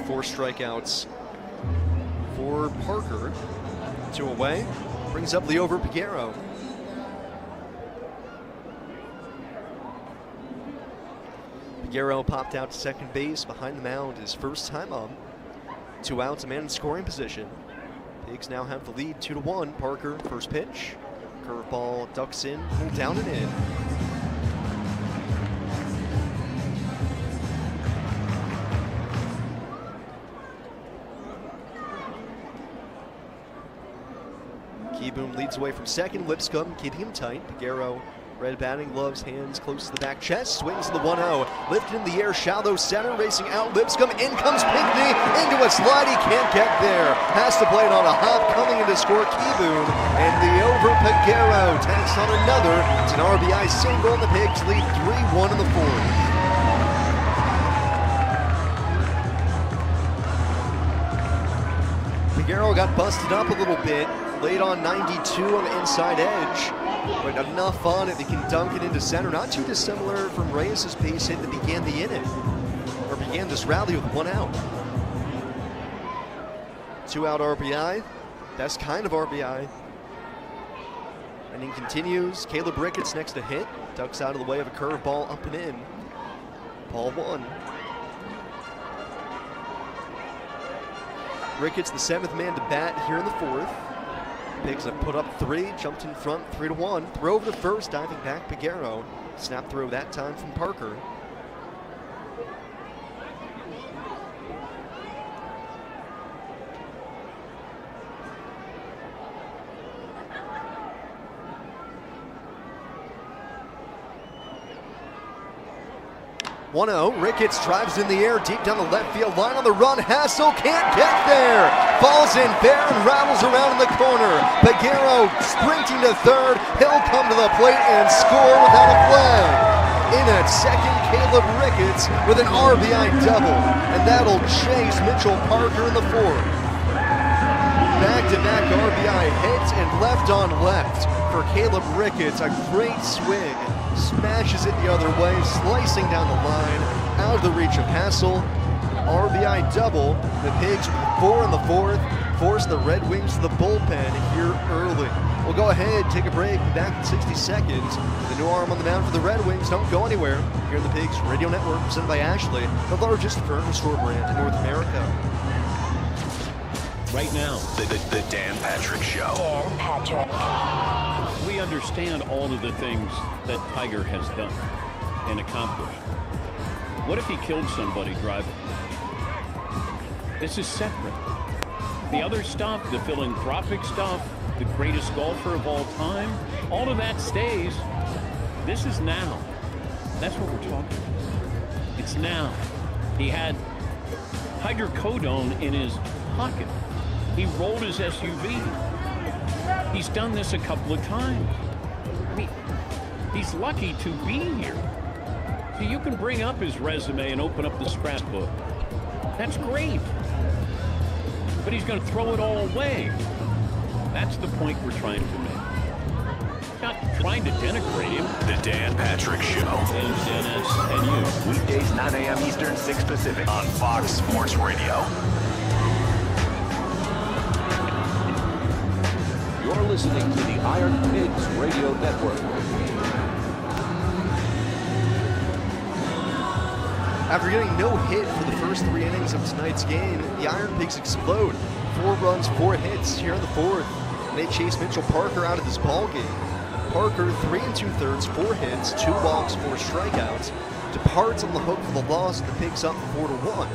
4 strikeouts for Parker. 2 away. Brings up Leo Verpiguero. Guerrero popped out to second base behind the mound his first time up. 2 outs, a man in scoring position. Pigs now have the lead 2-1. Parker, first pitch. Curveball ducks in, pulled down and in. Keyboom leads away from second. Lipscomb keeping him tight. Guerrero, red batting gloves, hands close to the back chest, swings the 1-0, lifted in the air, shallow center, racing out, Lipscomb, in comes Pinckney, into a slide, he can't get there, has to play it on a hop, coming in to score Keyboom, and Leo Verpiguero tanks on another. It's an RBI single, and the Pigs lead 3-1 in the 4th. Verpiguero got busted up a little bit, laid on 92 on the inside edge, but enough on it, they can dunk it into center. Not too dissimilar from Reyes' base hit that began the inning, or began this rally with 1 out. 2 out RBI, best kind of RBI. Inning continues. Caleb Ricketts next to hit, ducks out of the way of a curveball up and in. Ball 1. Ricketts, the 7th man to bat here in the 4th. Pigs have put up 3, jumped in front 3-1. Throw over to first, diving back Piguero. Snap throw that time from Parker. 1-0. Ricketts drives in the air deep down the left field line on the run. Hassel can't get there. Falls in fair and rattles around in the corner. Peguero sprinting to third. He'll come to the plate and score without a flag. In at second, Caleb Ricketts with an RBI double. And that'll chase Mitchell Parker in the fourth. Back-to-back RBI hits and left on left for Caleb Ricketts. A great swing. Smashes it the other way, slicing down the line, out of the reach of Hassel. RBI double. The Pigs with 4 in the fourth force the Red Wings to the bullpen here early. We'll go ahead, take a break, back in 60 seconds. The new arm on the mound for the Red Wings. Don't go anywhere. Here in the Pigs Radio Network, presented by Ashley, the largest furniture store brand in North America. Right now, The Dan Patrick Show. Dan Patrick. we understand all of the things that Tiger has done and accomplished. What if he killed somebody driving? This is separate. The other stuff, the philanthropic stuff, the greatest golfer of all time, all of that stays. This is now. That's what we're talking about. It's now. He had hydrocodone in his pocket. He rolled his SUV. He's done this a couple of times. I mean, he's lucky to be here. So you can bring up his resume and open up the scrapbook. That's great. But he's going to throw it all away. That's the point we're trying to make. Not trying to denigrate him. The Dan Patrick Show. And Dennis and you. Weekdays 9 a.m. Eastern, 6 Pacific on Fox Sports Radio. You're listening to the IronPigs Radio Network. After getting no hit for the first 3 innings of tonight's game, the IronPigs explode. 4 runs, 4 hits here in the fourth. And they chase Mitchell Parker out of this ball game. Parker, 3 2/3, 4 hits, 2 walks, 4 strikeouts. Departs on the hook for the loss, and the Pigs up 4-1.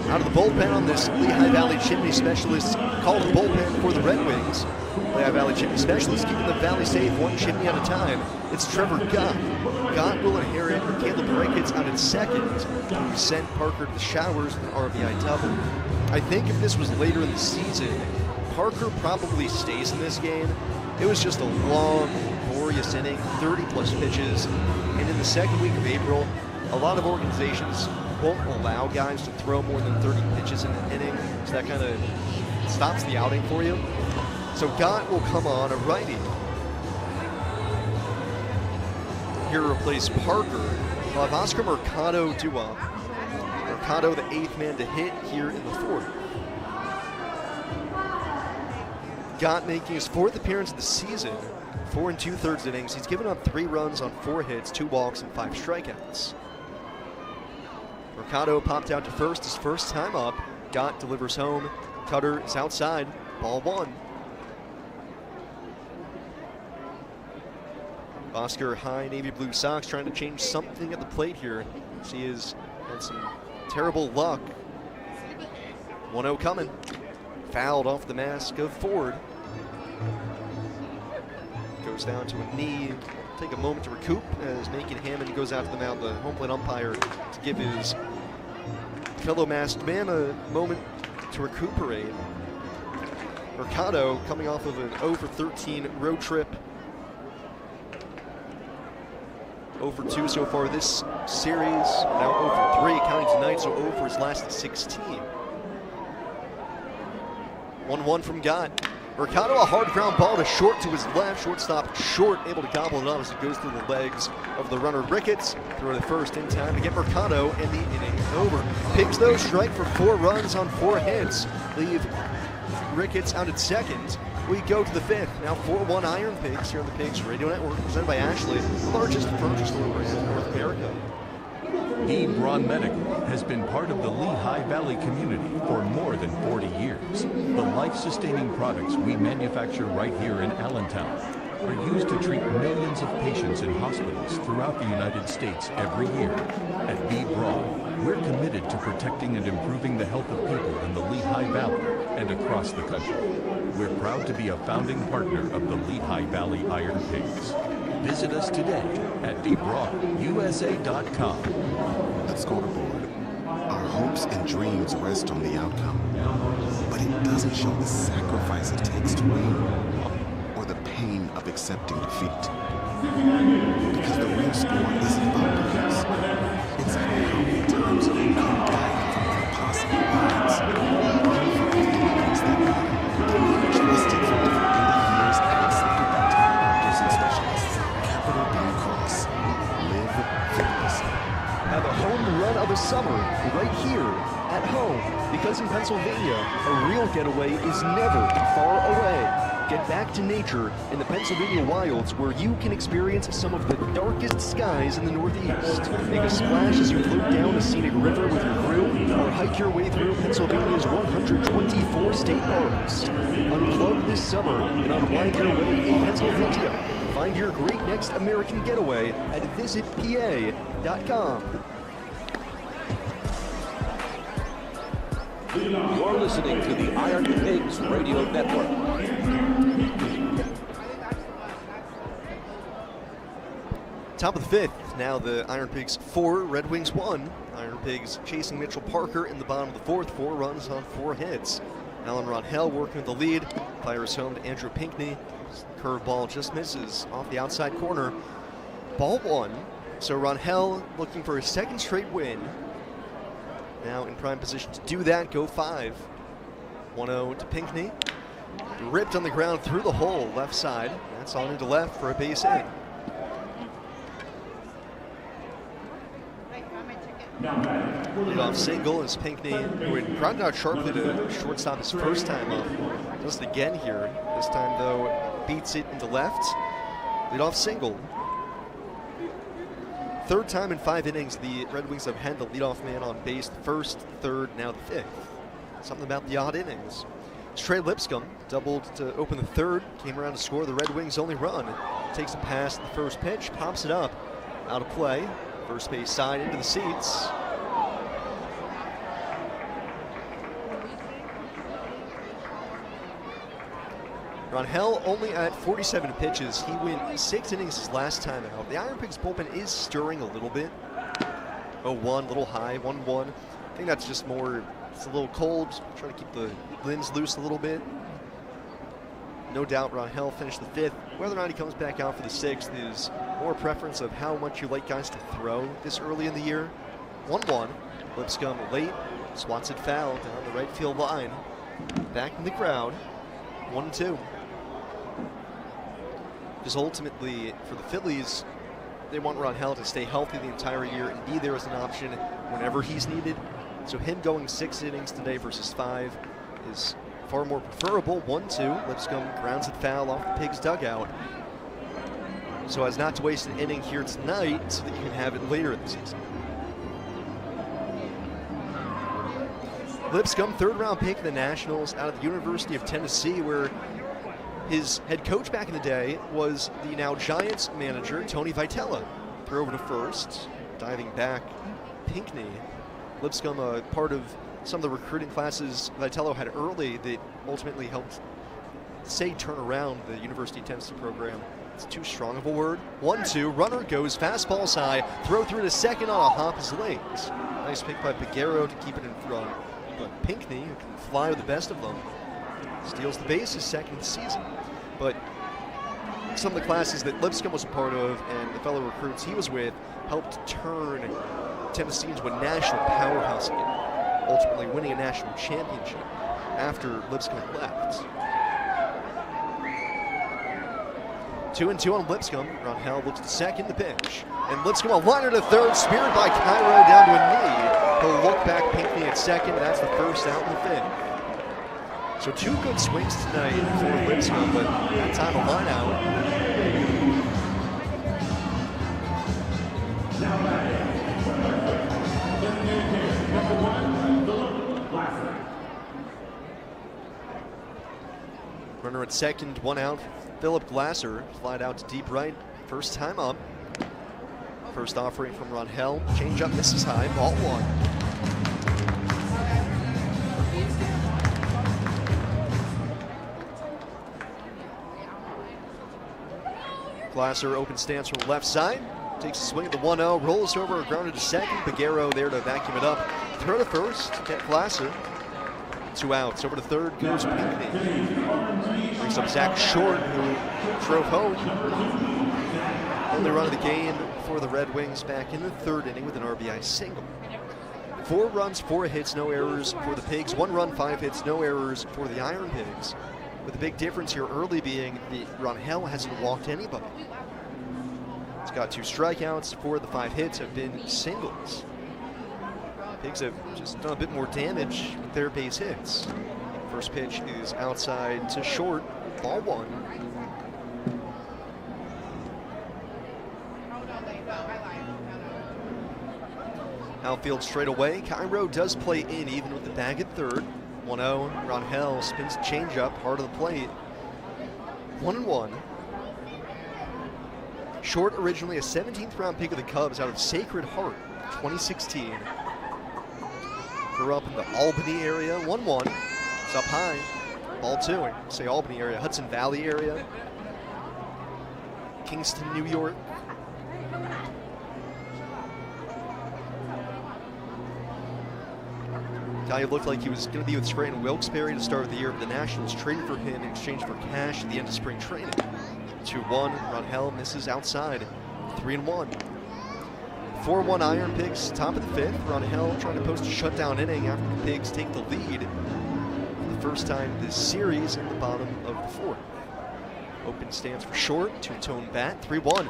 Out of the bullpen on this Lehigh Valley Chimney Specialist called the bullpen for the Red Wings. Lehigh Valley Chimney Specialist keeping the Valley safe 1 chimney at a time. It's Trevor Gott. Gott will inherit Caleb Ricketts out at second, who sent Parker to the showers with an RBI double. I think if this was later in the season, Parker probably stays in this game. It was just a long, glorious inning, 30-plus pitches, and in the second week of April, a lot of organizations won't allow guys to throw more than 30 pitches in an inning, so that kind of stops the outing for you. So Gott will come on, a righty. Here to replace Parker. We'll have Oscar Mercado do up. Mercado, the 8th man to hit here in the fourth. Gott making his 4th appearance of the season. 4 2/3 innings. He's given up 3 runs on 4 hits, 2 walks, and 5 strikeouts. Mercado popped out to first his first time up. Gott delivers home. Cutter is outside. Ball 1. Oscar high navy blue socks trying to change something at the plate here. She has had some terrible luck. 1-0 coming. Fouled off the mask of Ford. Goes down to a knee. Take a moment to recoup as Macon Hammond goes out to the mound, the home plate umpire, to give his fellow masked man a moment to recuperate. Mercado coming off of an 0-for-13 road trip. 0-for-2 so far this series. Now 0-for-3 counting tonight, so 0 for his last 16. 1-1 from Gott. Mercado, a hard ground ball to short to his left. Shortstop short, able to gobble it up as it goes through the legs of the runner Ricketts. Throw to first in time to get Mercado, and the inning over. Pigs, though, strike for 4 runs on 4 hits. Leave Ricketts out at second. We go to the 5th. Now 4-1 IronPigs here on the Pigs Radio Network, presented by Ashley, the largest furniture store brand in North America. Hebron Medical has been part of the Lehigh Valley community for more than 40 years. The life-sustaining products we manufacture right here in Allentown are used to treat millions of patients in hospitals throughout the United States every year. At B. Braun, we're committed to protecting and improving the health of people in the Lehigh Valley and across the country. We're proud to be a founding partner of the Lehigh Valley IronPigs. Visit us today at debrawlusa.com. Let's go to board. Our hopes and dreams rest on the outcome, but it doesn't show the sacrifice it takes to win or the pain of accepting defeat. Because the real score isn't about points. It's about how many times you come back from impossible odds. For things that matter, trusted for over 80 years and supplemented by doctors and specialists. Capital B Cross. Live fearlessly. Have a home run of the summer right here at home, because in Pennsylvania, a real getaway is never far away. Get back to nature in the Pennsylvania wilds, where you can experience some of the darkest skies in the Northeast. Make a splash as you float down a scenic river with your crew, or hike your way through Pennsylvania's 124 state parks. Unplug this summer and unwind your way in Pennsylvania. Find your great next American getaway at visitpa.com. You're listening to the Iron Pigs Radio Network. Top of the fifth. Now the Iron Pigs 4, Red Wings 1. Iron Pigs chasing Mitchell Parker in the bottom of the fourth. 4 runs on 4 hits. Alan Ronhell working with the lead. Fires home to Andrew Pinckney. Curveball just misses off the outside corner. Ball 1. So Ronhell looking for his second straight win. Now in prime position to do that, go 5. 1-0 to Pinckney. Ripped on the ground through the hole, left side. That's on into left for a base hit. Leadoff single is Pinckney, who had grounded out sharply to shortstop his first time up. Does it again here. This time, though, beats it into left. Leadoff single. Third time in 5 innings, the Red Wings have had the leadoff man on base, the first, third, now the 5th. Something about the odd innings. Trey Lipscomb doubled to open the third, came around to score the Red Wings' only run. Takes a pass at the first pitch, pops it up, out of play. First base side into the seats. Ronhell only at 47 pitches. He went 6 innings his last time out. The Iron Pigs bullpen is stirring a little bit. 0-1, a little high, 1-1. I think that's just more, it's a little cold. Trying to keep the limbs loose a little bit. No doubt Ronhell finished the 5th. Whether or not he comes back out for the 6th is more a preference of how much you like guys to throw this early in the year. 1-1. Lipscomb late, swats it foul down the right field line. Back in the crowd. 1-2. Because ultimately, for the Phillies, they want Ronhell to stay healthy the entire year and be there as an option whenever he's needed. So him going 6 innings today versus 5 is far more preferable. 1-2. Lipscomb grounds it foul off the Pigs' dugout, so as not to waste an inning here tonight so that you can have it later in the season. Lipscomb, 3rd-round pick of the Nationals out of the University of Tennessee, where his head coach back in the day was the now Giants manager, Tony Vitella. Throw over to first, diving back, Pinckney. Lipscomb, a part of some of the recruiting classes Vitello had early that ultimately helped, say, turn around the University of Tennessee program. It's too strong of a word. 1-2, runner goes, fastball's high, throw through to second on a hop is late. Nice pick by Peguero to keep it in front. But Pinckney, who can fly with the best of them, steals the base his second season. But some of the classes that Lipscomb was a part of and the fellow recruits he was with helped turn Tennessee into a national powerhouse again, ultimately winning a national championship after Lipscomb left. 2-2 on Lipscomb. Ronhell looks to second, the pitch. And Lipscomb a liner to third, speared by Cairo down to a knee. He'll look back Pinckney at second, and that's the first out in the 5th. So 2 good swings tonight for Lipscomb, but that time a line out. Runner at second, 1 out. Philip Glasser flied out to deep right, first time up. First offering from Ronhell. Change up, misses high, ball 1. Glasser open stance from the left side. Takes a swing at the 1-0, rolls over, grounded to second. Peguero there to vacuum it up. Throw to first, get Glasser. 2 outs. Over to third goes Pinckney. Brings up Zach Short, who drove home. Only run of the game for the Red Wings back in the 3rd inning with an RBI single. 4 runs, 4 hits, no errors for the Pigs. 1 run, 5 hits, no errors for the IronPigs. With the big difference here early being that Rangel hasn't walked anybody. He's got 2 strikeouts. 4 of the 5 hits have been singles. Pigs have just done a bit more damage with their base hits. First pitch is outside to short, ball 1. Outfield straight away. Cairo does play in even with the bag at third. 1-0. Rangel spins the changeup, hard of the plate. 1-1. Short, originally a 17th round pick of the Cubs out of Sacred Heart, 2016. Grew up in the Albany area. 1-1. It's up high. Ball 2. I say Albany area, Hudson Valley area. Kingston, New York. Guy who looked like he was going to be with Scranton Wilkes-Barre to start the year, but the Nationals traded for him in exchange for cash at the end of spring training. 2-1, Rangel misses outside, 3-1. 4-1 IronPigs, top of the 5th. Rangel trying to post a shutdown inning after the Pigs take the lead for the first time this series in the bottom of the 4th. Open stance for short, 2-tone bat, 3-1.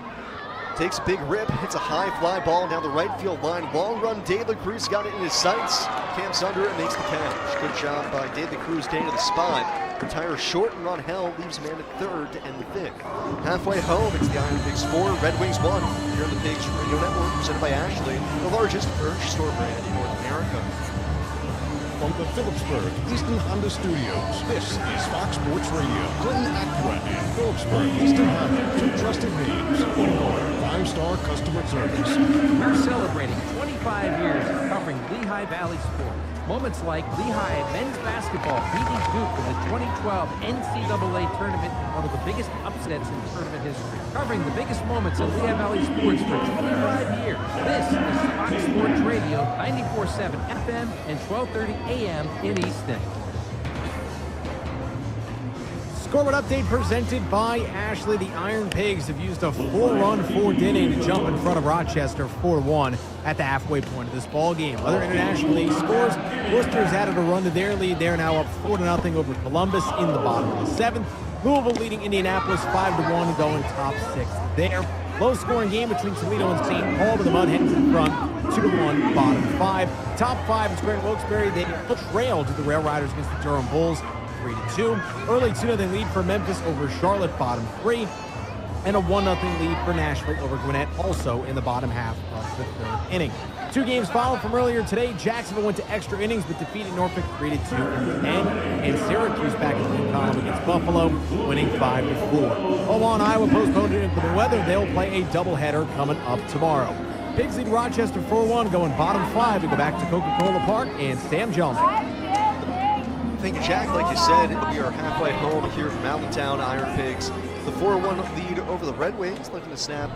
Takes a big rip, hits a high fly ball down the right field line. Long run, De La Cruz got it in his sights. Camps under it, makes the catch. Good job by De La Cruz getting to the spot. Retires short, and Rangel leaves man at third to end the 5th. Halfway home, it's the IronPigs 4, Red Wings 1. Here on the Pigs Radio Network, presented by Ashley, the largest furniture store brand in North America. From the Phillipsburg Easton Honda Studios, this is Fox Sports Radio. Clinton Acura and Phillipsburg Easton Honda, 2 trusted names, 1 owner, 5-star customer service. We're celebrating 25 years of covering Lehigh Valley sports. Moments like Lehigh men's basketball beating Duke in the 2012 NCAA tournament, one of the biggest upsets in tournament history. Covering the biggest moments in Lehigh Valley sports for 25 years. This is Fox Sports Radio, 94.7 FM and 12:30 AM in Easton. Scoreboard update presented by Ashley. The IronPigs have used a 4-run 4th inning to jump in front of Rochester 4-1 at the halfway point of this ball game. Other international league scores: Worcester's added a run to their lead. They're now up 4-0 over Columbus in the bottom of the 7th. Louisville leading Indianapolis 5-1, going top 6 there. Low-scoring game between Toledo and St. Paul, with the Mud Hens in front, 2-1, bottom 5. Top 5 is Scranton Wilkes-Barre. They trailed to the Rail Riders against the Durham Bulls, 3-2. Early 2-0 lead for Memphis over Charlotte, bottom 3. And a 1-0 lead for Nashville over Gwinnett, also in the bottom half of the 3rd inning. 2 games followed from earlier today. Jacksonville went to extra innings but defeated Norfolk 3-2 in the end. And Syracuse back in the win column against Buffalo, winning 5-4. Omaha, Iowa postponed it for the weather. They'll play a doubleheader coming up tomorrow. Pigs lead Rochester 4-1, going bottom 5 to go back to Coca-Cola Park and Sam Jelnick. Thank you, Jack. Like you said, we are halfway home here from Allentown. IronPigs, the 4-1 lead over the Red Wings, looking to snap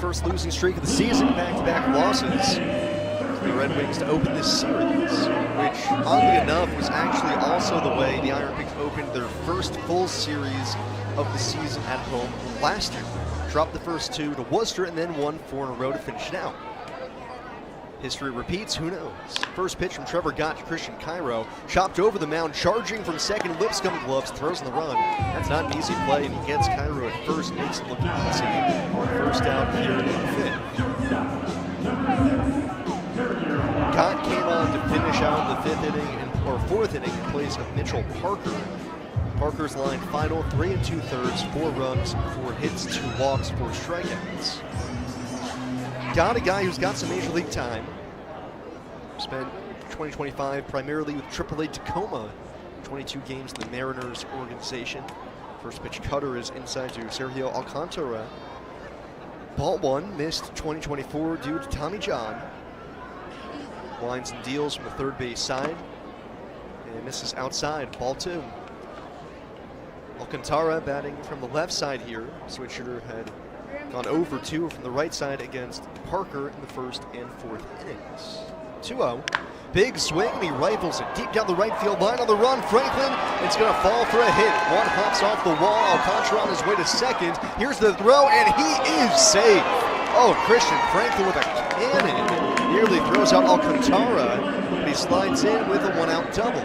first losing streak of the season, back-to-back losses for the Red Wings to open this series, which, oddly enough, was actually also the way the IronPigs opened their first full series of the season at home last year. Dropped the first 2 to Worcester and then won 4 in a row to finish it out. History repeats, who knows? First pitch from Trevor Gott to Christian Cairo. Chopped over the mound, charging from second, Lipscomb gloves, throws in the run. That's not an easy play, and he gets Cairo at first, makes it look easy. First out here in the 5th. Gott came on to finish out the 5th inning, or 4th inning, in place of Mitchell Parker. Parker's line final, 3 2/3, 4 runs, 4 hits, 2 walks, 4 strikeouts. Got a guy who's got some major league time. Spent 2025 primarily with AAA Tacoma, 22 games in the Mariners organization. First pitch cutter is inside to Sergio Alcantara. Ball 1, missed 2024 due to Tommy John. Winds and deals from the third base side. And misses outside, ball 2. Alcantara batting from the left side here. Switch hitter had Gone over 2 from the right side against Parker in the first and fourth innings. 2-0. Big swing, and he rifles it deep down the right field line on the run. Franklin, it's going to fall for a hit. One hops off the wall. Alcantara on his way to second. Here's the throw, and he is safe. Oh, Christian Franklin with a cannon. Nearly throws out Alcantara, but he slides in with a 1-out double.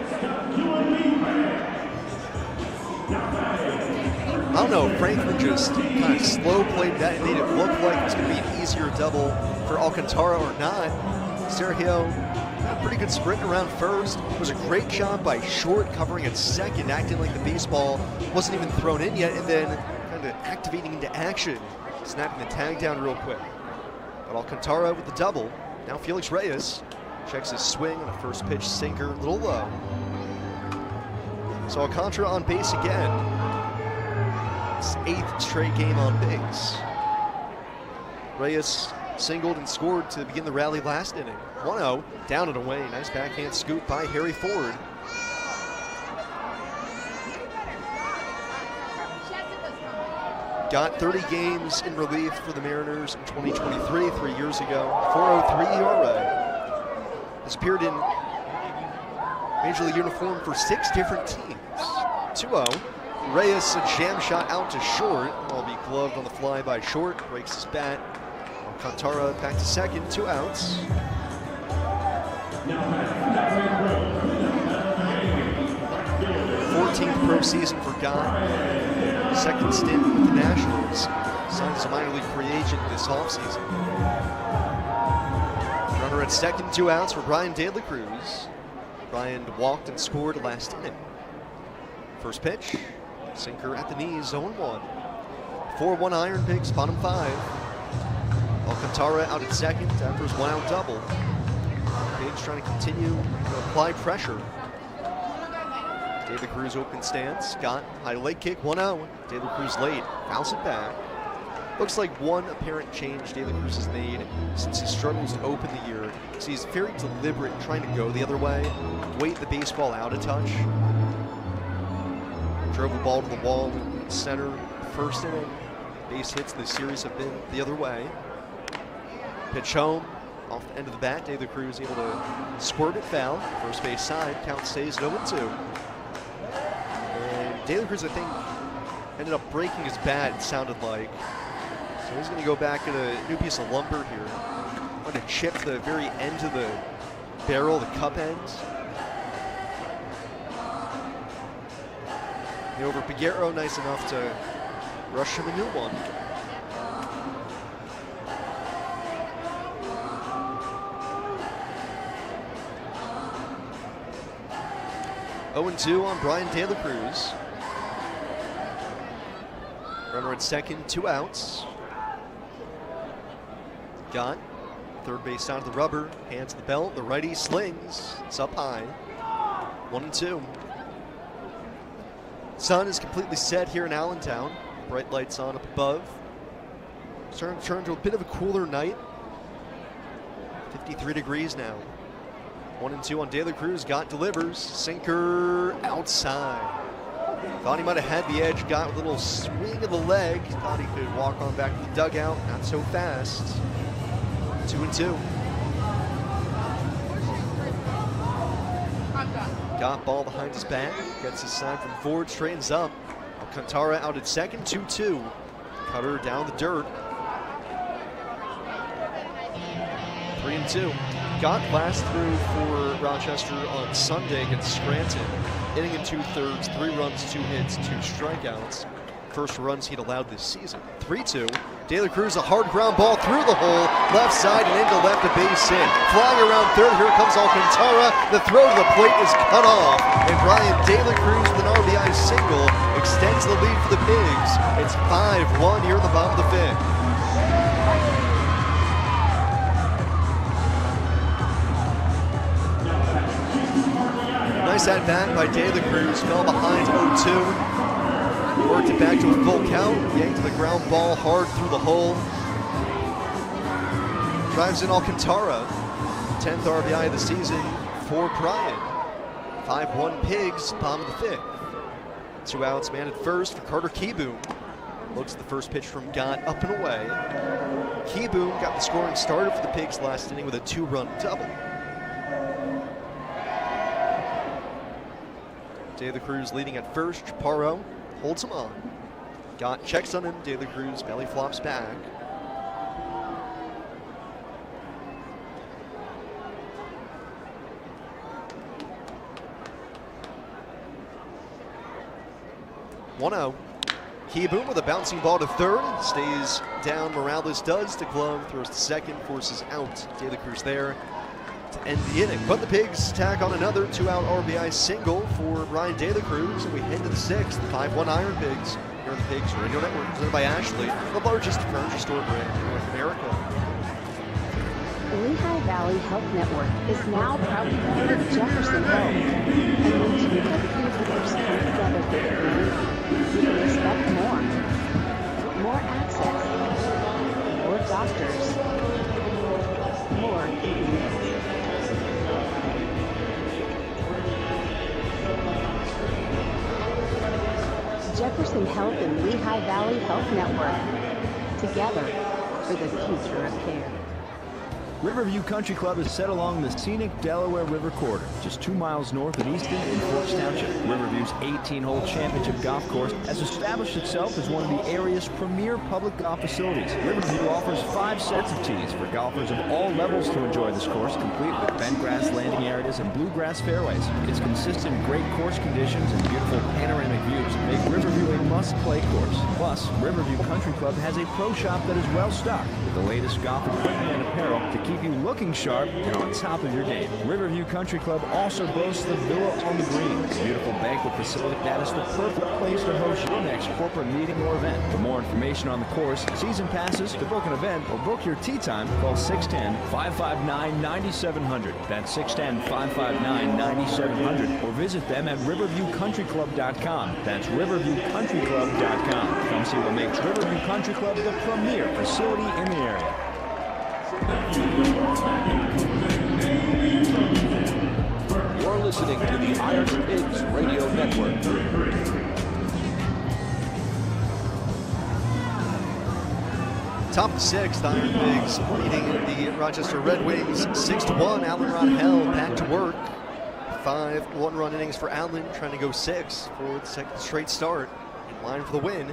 I don't know, Franklin just kind of slow played that and made it look like it's going to be an easier double for Alcantara or not. Sergio, a pretty good sprint around first. It was a great job by Short covering at second, acting like the baseball wasn't even thrown in yet, and then kind of activating into action, snapping the tag down real quick. But Alcantara with the double. Now Felix Reyes checks his swing on a first pitch sinker, a little low. So Alcantara on base again. His 8th straight game on base. Reyes singled and scored to begin the rally last inning. 1-0, down and away. Nice backhand scoop by Harry Ford. Got 30 games in relief for the Mariners in 2023, 3 years ago. 4.03 ERA. Has appeared in Major League uniform for 6 different teams. 2-0. Reyes, a jam shot out to Short. Will be gloved on the fly by Short. Breaks his bat. Alcantara back to second, 2 outs. 14th pro season for Gott. Second stint with the Nationals. Signed as a minor league free agent this offseason. Runner at second, 2 outs for Brian De La Cruz. Brian walked and scored last inning. First pitch, sinker at the knees, 0-1. 4-1 Iron Pigs, bottom 5. Alcantara out at second after his 1-out double. Pigs trying to continue to apply pressure. De La Cruz open stance, got high leg kick, 1-0. De La Cruz late, fouls it back. Looks like one apparent change De La Cruz has made since his struggles to open the year. So he's very deliberate trying to go the other way, wait the baseball out a touch. Drove the ball to the wall in center first inning. Base hits this series have been the other way. Pitch home, off the end of the bat. De La Cruz able to squirt it foul. First base side, count stays 0-2. And De La Cruz, I think, ended up breaking his bat, it sounded like. So he's going to go back at a new piece of lumber here. Going to chip the very end of the barrel, the cup end. Over Piguero, nice enough to rush him a new one. (0-2) on Brian De La Cruz. Runner at second, 2 outs. Got third base side of the rubber, hands the belt, the righty slings. It's up high. 1-2. Sun is completely set here in Allentown. Bright lights on up above. Starting to turn to a bit of a cooler night. 53 degrees now. 1-2 on De La Cruz. Gott delivers. Sinker outside. Thought he might have had the edge. Got a little swing of the leg. Thought he could walk on back to the dugout. Not so fast. 2-2. Got ball behind his back, gets his sign from Ford, straightens up. Alcantara out at second, 2-2. Cutter down the dirt. 3-2. Got last through for Rochester on Sunday against Scranton. Inning and 2/3, 3 runs, 2 hits, 2 strikeouts. First runs he'd allowed this season. 3-2. De La Cruz, a hard ground ball through the hole, left side and into left, a base hit. Flying around third, here comes Alcantara. The throw to the plate is cut off, and Brian De La Cruz with an RBI single extends the lead for the Pigs. It's 5-1 here in the bottom of the 5th. Nice at bat by De La Cruz, fell behind 0-2. Worked it back to a full count, yanked the ground ball hard through the hole. Drives in Alcantara, 10th RBI of the season for Brian. 5-1 Pigs, bottom of the 5th. 2 outs, man at first for Carter Kieboom. Looks at the first pitch from Gott, up and away. Keyboom got the scoring started for the Pigs last inning with a 2-run double. De La Cruz leading at first. Chaparro holds him on. Gott checks on him. De La Cruz belly flops back. One-0. Keyboom with a bouncing ball to third. Stays down. Morales does to glove. Throws to second. Forces out De La Cruz there to end the inning. But the Pigs tack on another 2-out RBI single for Brian De La Cruz. And we head to the sixth. 5-1 Iron Pigs. Here on the Pigs Radio Network, presented by Ashley, the largest furniture store brand in North America. Lehigh Valley Health Network is now proudly part of Jefferson Health. And when two dedicated leaders come together for the community, you can expect more. More access. More doctors. More convenience. Jefferson Health and Lehigh Valley Health Network. Together for the future of care. Riverview Country Club is set along the scenic Delaware River corridor, just 2 miles north of Easton in Forks Township. Riverview's 18-hole championship golf course has established itself as one of the area's premier public golf facilities. Riverview offers 5 sets of tees for golfers of all levels to enjoy this course, complete with bent grass landing areas and bluegrass fairways. Its consistent great course conditions and beautiful panoramic views make Riverview a must-play course. Plus, Riverview Country Club has a pro shop that is well-stocked with the latest golf equipment and apparel to keep you looking sharp and on top of your game. Riverview Country Club also boasts the Villa on the Green, a beautiful banquet facility that is the perfect place to host your next corporate meeting or event. For more information on the course, season passes, to book an event, or book your tee time, call 610-559-9700. That's 610-559-9700. Or visit them at riverviewcountryclub.com. That's riverviewcountryclub.com. Come see what makes Riverview Country Club the premier facility in the area. You're listening to the IronPigs Radio Network. Top of the sixth, Iron Pigs leading the Rochester Red Wings 6-1. Alan Ronhell back to work. 5 one-run innings for Allen, trying to go 6 for the second straight start. In line for the win.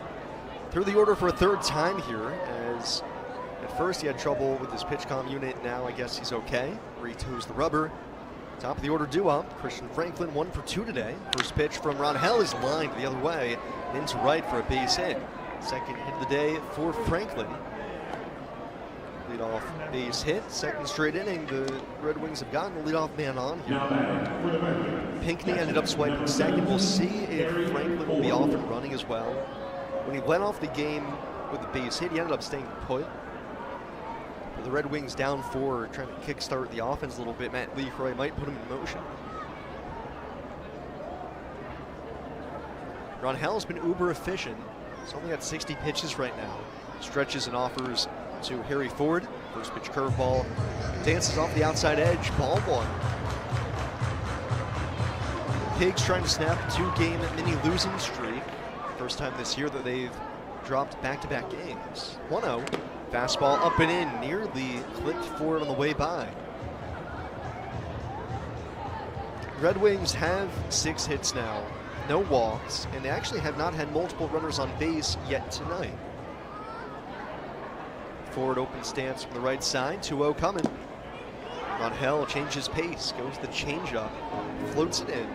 Through the order for a third time here, as at first he had trouble with his pitch comm unit. Now I guess he's okay. Retoes the rubber. Top of the order due-up. Christian Franklin 1 for 2 today. First pitch from Ronhell is lined the other way and into right for a base hit. Second hit of the day for Franklin. Leadoff base hit. Second straight inning. The Red Wings have gotten the leadoff man on here. Pinckney ended up swiping second. We'll see if Franklin will be off and running as well. When he went off the game with the base hit, he ended up staying put. The Red Wings down 4, trying to kickstart the offense a little bit. Matt Lehigh might put him in motion. Ronhell's been uber efficient. He's only got 60 pitches right now. Stretches and offers to Harry Ford. First pitch curveball. Dances off the outside edge. Ball 1. Pigs trying to snap a 2-game mini losing streak. First time this year that they've dropped back-to-back games. 1-0. Fastball up and in, nearly clipped forward on the way by. Red Wings have 6 hits now, no walks, and they actually have not had multiple runners on base yet tonight. Forward open stance from the right side, 2-0 coming. Ronhell changes pace, goes the changeup, floats it in.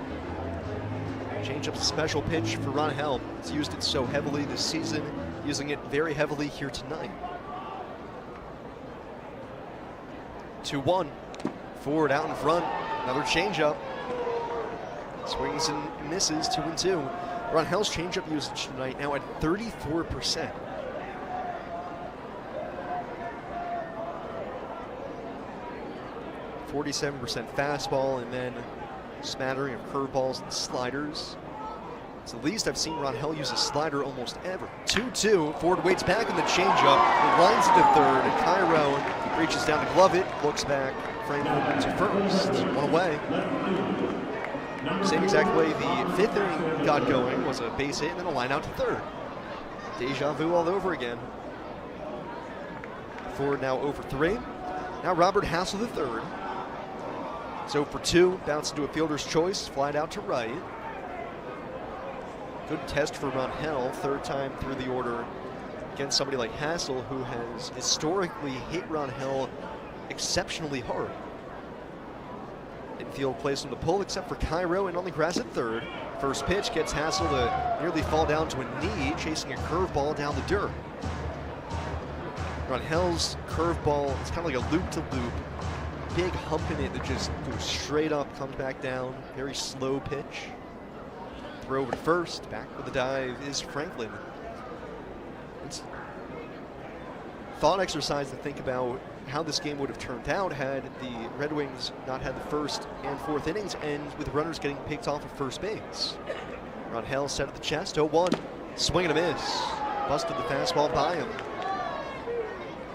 Changeup's a special pitch for Ronhell. He's used it so heavily this season, using it very heavily here tonight. 2-1. Ford out in front. Another changeup. Swings and misses. 2-2. Ronhell's changeup usage tonight now at 34%. .47% fastball, and then a smattering of curveballs and sliders. It's the least I've seen Ronhell use a slider almost ever. 2-2. Ford waits back on the changeup. It lines it to third, and Cairo reaches down to glove it, looks back, Franklin to first. 1 away. Same exact way the 5th inning got going was a base hit and then a line out to third. Deja vu all over again. Ford now 0 for 3. Now Robert Hassel III. It's 0 for 2. Bounce into a fielder's choice. Flied out to right. Good test for Ronhell. Third time through the order against somebody like Hassel, who has historically hit Ronhell exceptionally hard. Infield plays him to pull, except for Cairo, and on the grass at third. First pitch gets Hassel to nearly fall down to a knee, chasing a curveball down the dirt. Ronhell's curveball, it's kind of like a loop-to-loop, big hump in it that just goes straight up, comes back down, very slow pitch. Throw over to first, back with the dive is Franklin. It's a thought exercise to think about how this game would have turned out had the Red Wings not had the first and fourth innings end with runners getting picked off at first base. Ronhell set at the chest, 0-1, swing and a miss. Busted the fastball by him.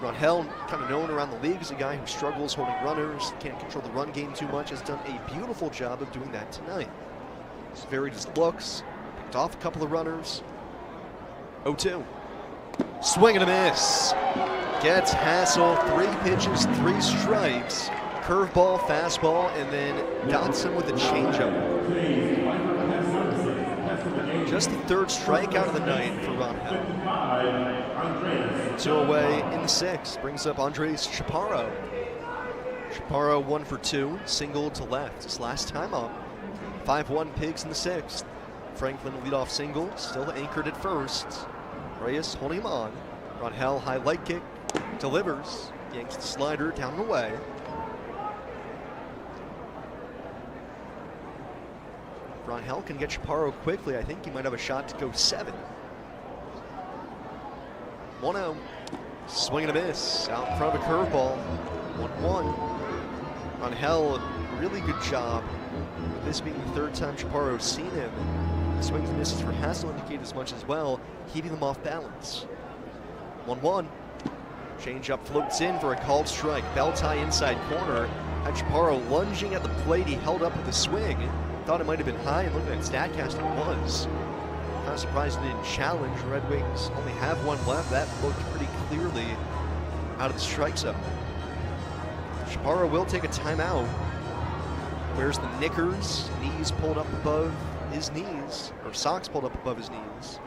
Ronhell, kind of known around the league as a guy who struggles holding runners, can't control the run game too much, has done a beautiful job of doing that tonight. He's varied his looks, picked off a couple of runners. 0-2. Swing and a miss. Gets Hassel, 3 pitches, 3 strikes. Curveball, fastball, and then dots him with a changeup. Just the third strikeout of the night for Ronhell. 2 away in the 6th. Brings up Andres Chaparro. Chaparro 1 for 2, single to left. His last time up. 5-1 Pigs in the 6th. Franklin leadoff single, still anchored at first. Reyes holding him on. Ronhell high leg kick, delivers. Yanks the slider down and away. Ronhell can get Chaparro quickly. I think he might have a shot to go 7. 1-0. Swing and a miss. Out in front of a curveball. 1-1. Ronhell, really good job. With this being the 3rd time Chaparro's seen him. The swings and misses for Hassel indicate as much as well, keeping them off balance. 1-1. Changeup floats in for a called strike. Bell tie inside corner. Had Chaparro lunging at the plate. He held up with a swing. Thought it might have been high, and looking at StatCast, it was. Kind of surprised it didn't challenge. Red Wings only have 1 left. That looked pretty clearly out of the strike zone. Chaparro will take a timeout. Wears the knickers, knees pulled up above his knees, or socks pulled up above his knees.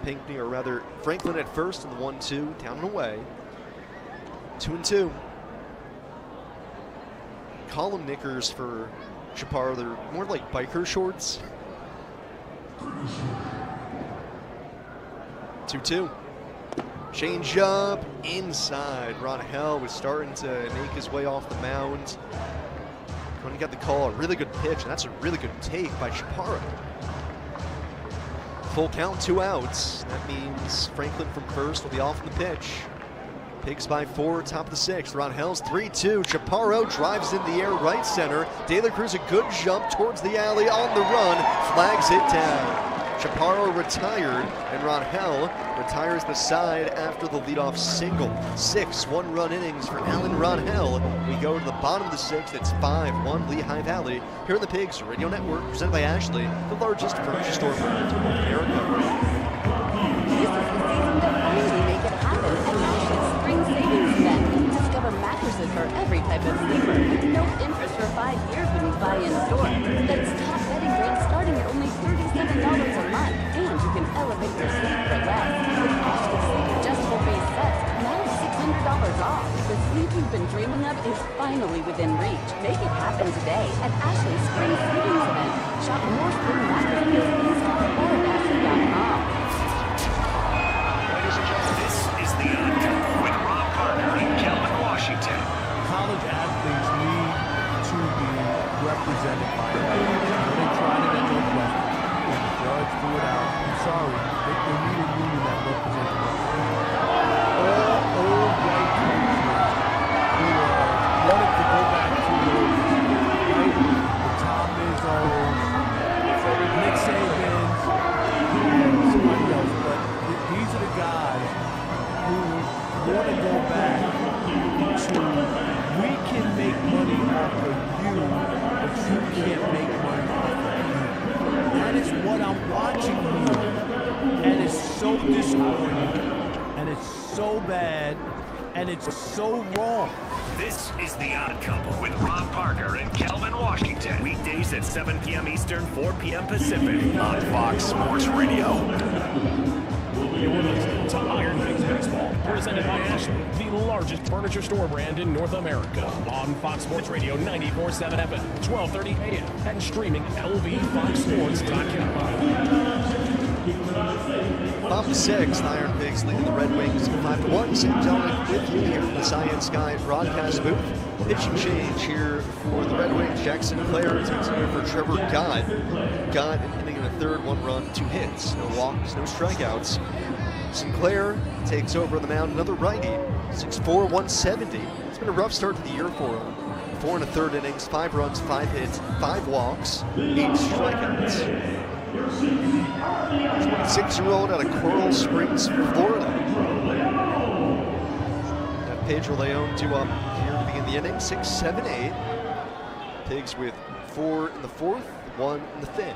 Pinkney, or rather Franklin at first in the 1-2, down and away. 2-2. Call them knickers for Chaparro. They're more like biker shorts. 2-2. Change up inside. Ronhell was starting to make his way off the mound. When he got the call, a really good pitch, and that's a really good take by Chaparro. Full count, 2 outs. That means Franklin from first will be off in the pitch. Pigs by 4, top of the 6th. Ronhell's 3-2. Chaparro drives in the air right center. De La Cruz a good jump towards the alley on the run. Flags it down. Chaparro retired, and Ronhell retires the side after the leadoff single. 6 one-run innings for Alan Ronhell. We go to the bottom of the 6th. It's 5-1 Lehigh Valley. Here in the Pigs Radio Network, presented by Ashley, the largest furniture store brand in America. This is the season to finally make it happen at Ashley's Spring Savings Event. Discover mattresses for every type of sleeper with no interest for 5 years when you buy in store. That's top bedding brands starting at only $37 a month, and you can elevate your sleep for less. With Ashley Sleep adjustable base sets, now $600 off. The sleep you've been dreaming of is finally within reach. Make it happen today at Ashley's Spring Savings Event. Shop more spring mattresses in-store or at Ashley.com. This is the Encore with Rob Parker in Kelvin, Washington. College athletes need to be represented by they tried it at Northwestern. And the judge threw it out. I'm sorry. They need a union that represents them. All old white coaches who wanted to go back to the Tom Izzo, Nick Saban, this for you. And it's so bad, and it's so wrong. This is The Odd Couple with Rob Parker and Calvin Washington. Weekdays at 7 p.m. Eastern, 4 p.m. Pacific on Fox Sports Radio. You're listening to Iron Pigs Baseball, presented by Ashley, the largest furniture store brand in North America. On Fox Sports Radio 94.7 FM, 12:30 a.m. and streaming lvfoxsports.com. Top 6, the Iron Pigs leading the Red Wings 5-1. Sam Jellick with you here from the Science Sky broadcast booth. Pitching change here for the Red Wings. Jack Sinclair takes over for Trevor Gott. Gott hitting in the third, 1 run, 2 hits. No walks, no strikeouts. Sinclair takes over on the mound, another righty. 6'4", 170. It's been a rough start to the year for him. 4 1/3 innings, 5 runs, 5 hits, 5 walks, 8 strikeouts. 26-year-old out of Coral Springs, Florida. Got Pedro Leon due up here to begin the inning. 6, 7, 8. Pigs with 4 in the 4th, 1 in the 5th.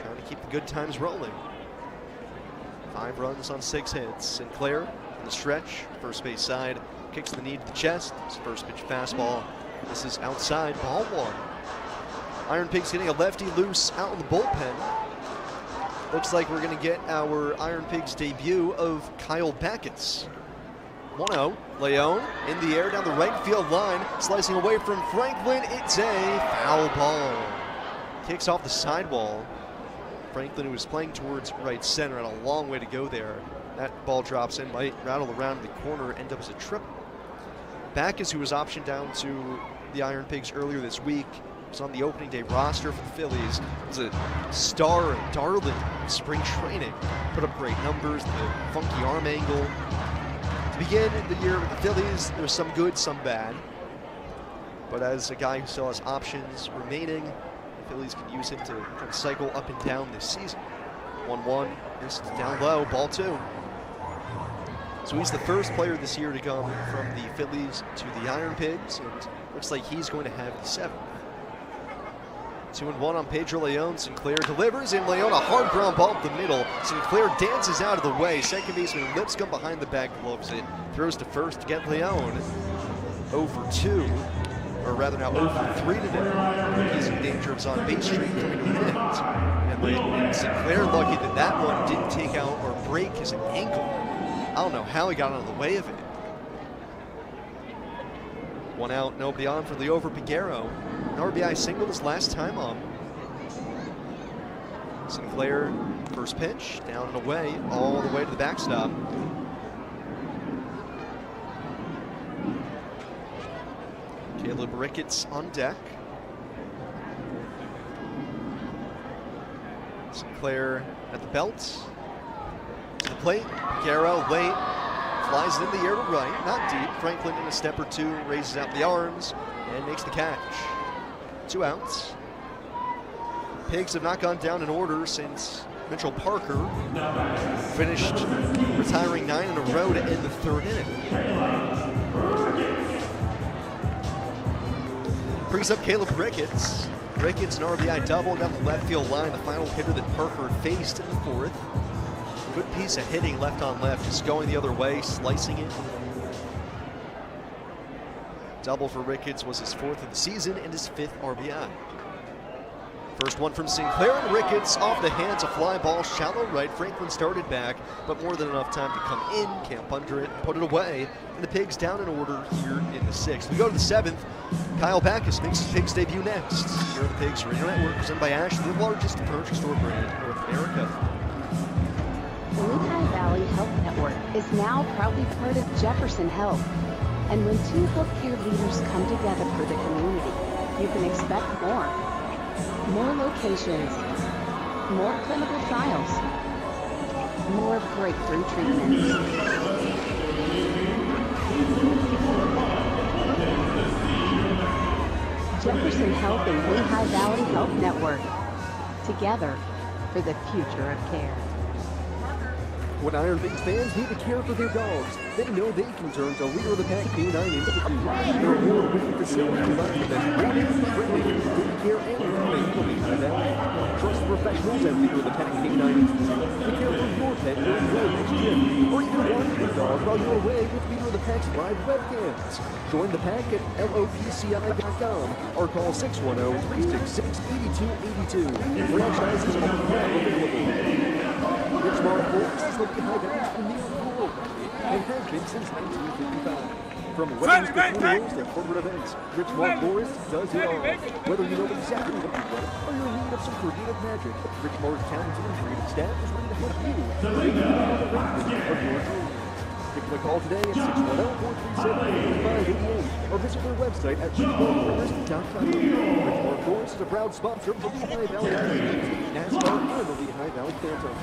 Trying to keep the good times rolling. 5 runs on 6 hits. Sinclair in the stretch, first base side, kicks the knee to the chest. His first pitch fastball. This is outside, ball 1. Iron Pigs getting a lefty loose out in the bullpen. Looks like we're going to get our Iron Pigs debut of Kyle Backus. 1-0. Leon in the air down the right field line, slicing away from Franklin. It's a foul ball. Kicks off the sidewall. Franklin, who was playing towards right center, had a long way to go there. That ball drops in, might rattle around the corner, end up as a triple. Backus, who was optioned down to the Iron Pigs earlier this week, was on the opening day roster for the Phillies. Was a star and darling in spring training. Put up great numbers, the funky arm angle. To begin the year with the Phillies, there was some good, some bad. But as a guy who still has options remaining, the Phillies can use him to kind of cycle up and down this season. 1-1, is down low, ball 2. So he's the first player this year to come from the Phillies to the Iron Pigs, and looks like he's going to have the 7th. 2-1 on Pedro Leon. Sinclair delivers, and Leon a hard ground ball up the middle. Sinclair dances out of the way. Second baseman Lipscomb behind the back gloves it. Throws to first to get Leon. 0-2, or rather now 0-3 today. He's in danger of his on-base streak coming to an end. And Sinclair lucky that that one didn't take out or break his ankle. I don't know how he got out of the way of it. 1 out, nobody on for Liover Peguero. An RBI single his last time on. Sinclair, first pitch, down and away, all the way to the backstop. Caleb Ricketts on deck. Sinclair at the belt. To the plate, Peguero late. Flies it in the air to right, not deep. Franklin in a step or 2, raises out the arms, and makes the catch. 2 outs. Pigs have not gone down in order since Mitchell Parker finished retiring 9 in a row to end the 3rd inning. Brings up Caleb Ricketts. Ricketts an RBI double down the left field line, the final hitter that Parker faced in the 4th. Good piece of hitting left on left, just going the other way, slicing it. Double for Ricketts was his 4th of the season and his 5th RBI. First one from Sinclair, and Ricketts off the hands, a fly ball, shallow right. Franklin started back, but more than enough time to come in, camp under it, put it away. And the Pigs down in order here in the 6th. We go to the 7th. Kyle Backus makes his Pigs debut next. Here are the Pigs Radio Network, presented by Ashley, the largest furniture store brand in North America. The Lehigh Valley Health Network is now proudly part of Jefferson Health. And when 2 healthcare leaders come together for the community, you can expect more. More locations, more clinical trials, more breakthrough treatments. Jefferson Health and Lehigh Valley Health Network, together for the future of care. When IronPigs fans need to care for their dogs, they know they can turn to leader of the pack K9 Institute. Their award-winning facility provides the best boarding, training, daycare, and grooming for Lehigh Valley. Trust professionals at leader of the pack K9 Institute to care for your pet during your next trip, or even watch your dog while you're away with leader of the pack's live webcams. Join the pack at lopci.com or call 610-366-8282. Franchises are now available. Richmond Forks is the Lehigh Valley's premier rural company and has been since 1955. From weddings to funerals to corporate events, Richmond Forest does it all. Whether you know exactly what you want or you're in need of some creative magic, Richmond's talented and creative staff is ready to help you make the arrangement of your dreams. Give them a call today at 610-437-8588 or visit their website at richmondforest.com. Richmond Forest is a proud sponsor of the Lehigh Valley IronPigs, NASCAR, and the Lehigh Valley Phantom.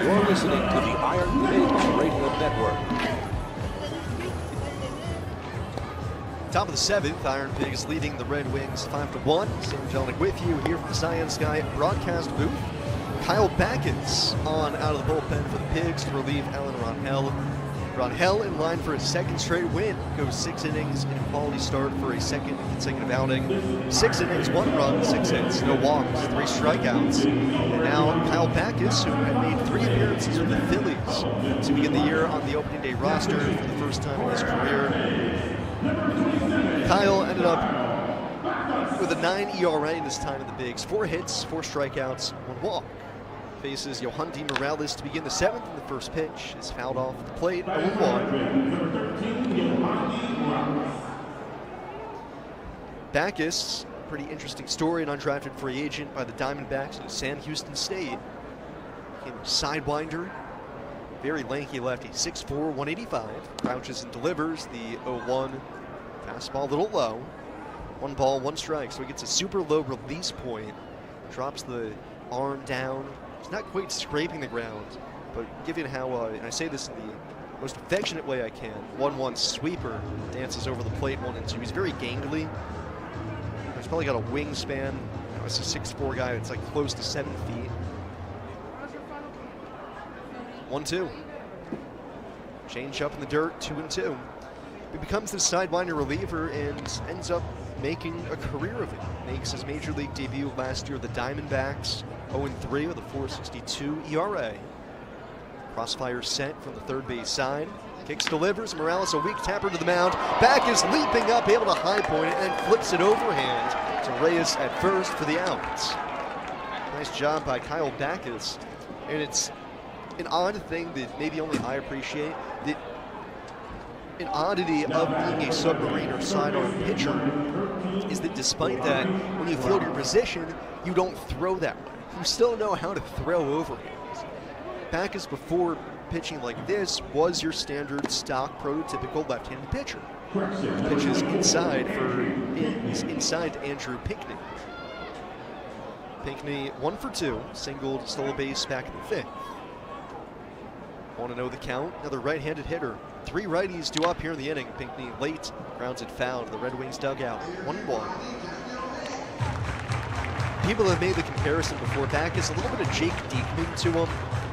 You're listening to the IronPigs Radio Network. Top of the 7th, IronPigs leading the Red Wings 5-1. Sam Jelinek with you here from the Cyan Sky broadcast booth. Kyle Backus on out of the bullpen for the Pigs to relieve Alan Ronhell. Ronhell in line for a second straight win. Goes 6 innings in a quality start for a second consecutive outing. 6 innings, 1 run, 6 hits, no walks, 3 strikeouts. And now Kyle Backus, who had made 3 appearances with the Phillies to begin the year on the opening day roster for the first time in his career. Kyle ended up with a 9 ERA in his time in the Bigs. 4 hits, 4 strikeouts, 1 walk. Faces Yohandy Morales to begin the 7th, and the first pitch is fouled off the plate, 0-1. Backus, pretty interesting story, an undrafted free agent by the Diamondbacks in Sam Houston State. Became a sidewinder, very lanky lefty, 6'4", 185. Crouches and delivers the 0-1 fastball, a little low. 1 ball, 1 strike, so he gets a super low release point. Drops the arm down. He's not quite scraping the ground, but given how, and I say this in the most affectionate way I can, 1-1 sweeper dances over the plate 1 and 2. He's very gangly. He's probably got a wingspan. It's a 6'4" guy that's like close to 7 feet. 1-2. Change up in the dirt, 2-2. He becomes the sidewinder reliever and ends up making a career of it. Makes his major league debut last year with the Diamondbacks, 0-3 with a 4.62 ERA. Crossfire set from the third base side. Kicks, delivers. Morales a weak tapper to the mound. Backus leaping up, able to high point it, and then flips it overhand to Reyes at first for the outs. Nice job by Kyle Backus. And it's an odd thing that maybe only I appreciate, that an oddity of being a submarine or sidearm pitcher is that despite that, when you field your position, you don't throw that way. You still know how to throw overhands. Backus, before pitching like this, was your standard stock prototypical left-handed pitcher. Pitches inside inside to Andrew Pinckney. Pinckney 1 for 2, singled, stole a base back in the 5th. Want to know the count? Another right-handed hitter. 3 righties due up here in the inning. Pinckney late, grounds it foul to the Red Wings dugout. 1-1. People have made the comparison before. Backus, a little bit of Jake Diekman to him.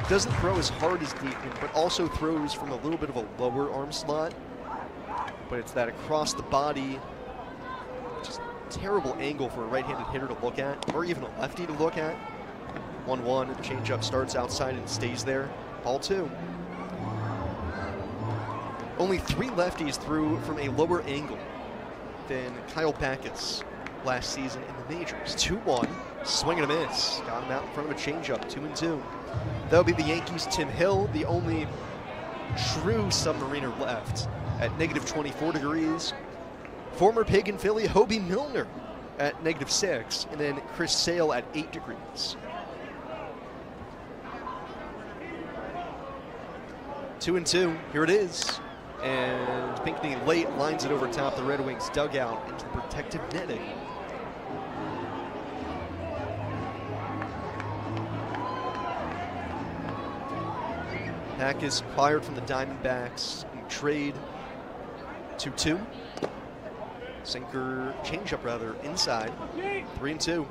Doesn't throw as hard as Diekman, but also throws from a little bit of a lower arm slot. But it's that across the body, just terrible angle for a right-handed hitter to look at, or even a lefty to look at. 1-1, changeup starts outside and stays there. Ball 2. Only 3 lefties threw from a lower angle than Kyle Backus last season in the majors. 2-1, swing and a miss. Got him out in front of a changeup, 2-2. That'll be the Yankees' Tim Hill, the only true submariner left at -24 degrees. Former Pig in Philly, Hobie Milner at -6, and then Chris Sale at 8 degrees. 2-2, here it is. And Pinckney late lines it over top the Red Wings dugout into the protective netting. Backus acquired from the Diamondbacks in trade. 2-2. Sinker, changeup rather, inside. 3-2.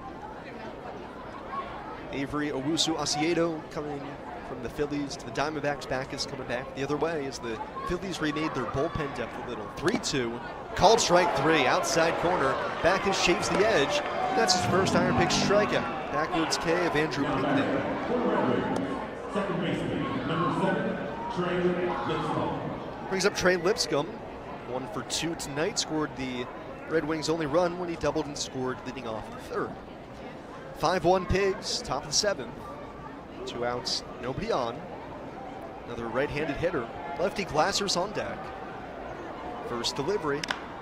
Avery Owusu-Osiedo coming from the Phillies to the Diamondbacks. Back is coming back the other way as the Phillies remade their bullpen depth a little. 3-2, called strike 3, outside corner. Backus shaves the edge. That's his first IronPigs strikeout. Backwards K of Andrew Pinckney. Second baseman, number 7, Trey Lipscomb. Brings up Trey Lipscomb. 1 for 2 tonight. Scored the Red Wings' only run when he doubled and scored leading off the third. 5-1 Pigs, top of the 7th. 2 outs, nobody on. Another right-handed hitter. Lefty Glasser's on deck. First delivery.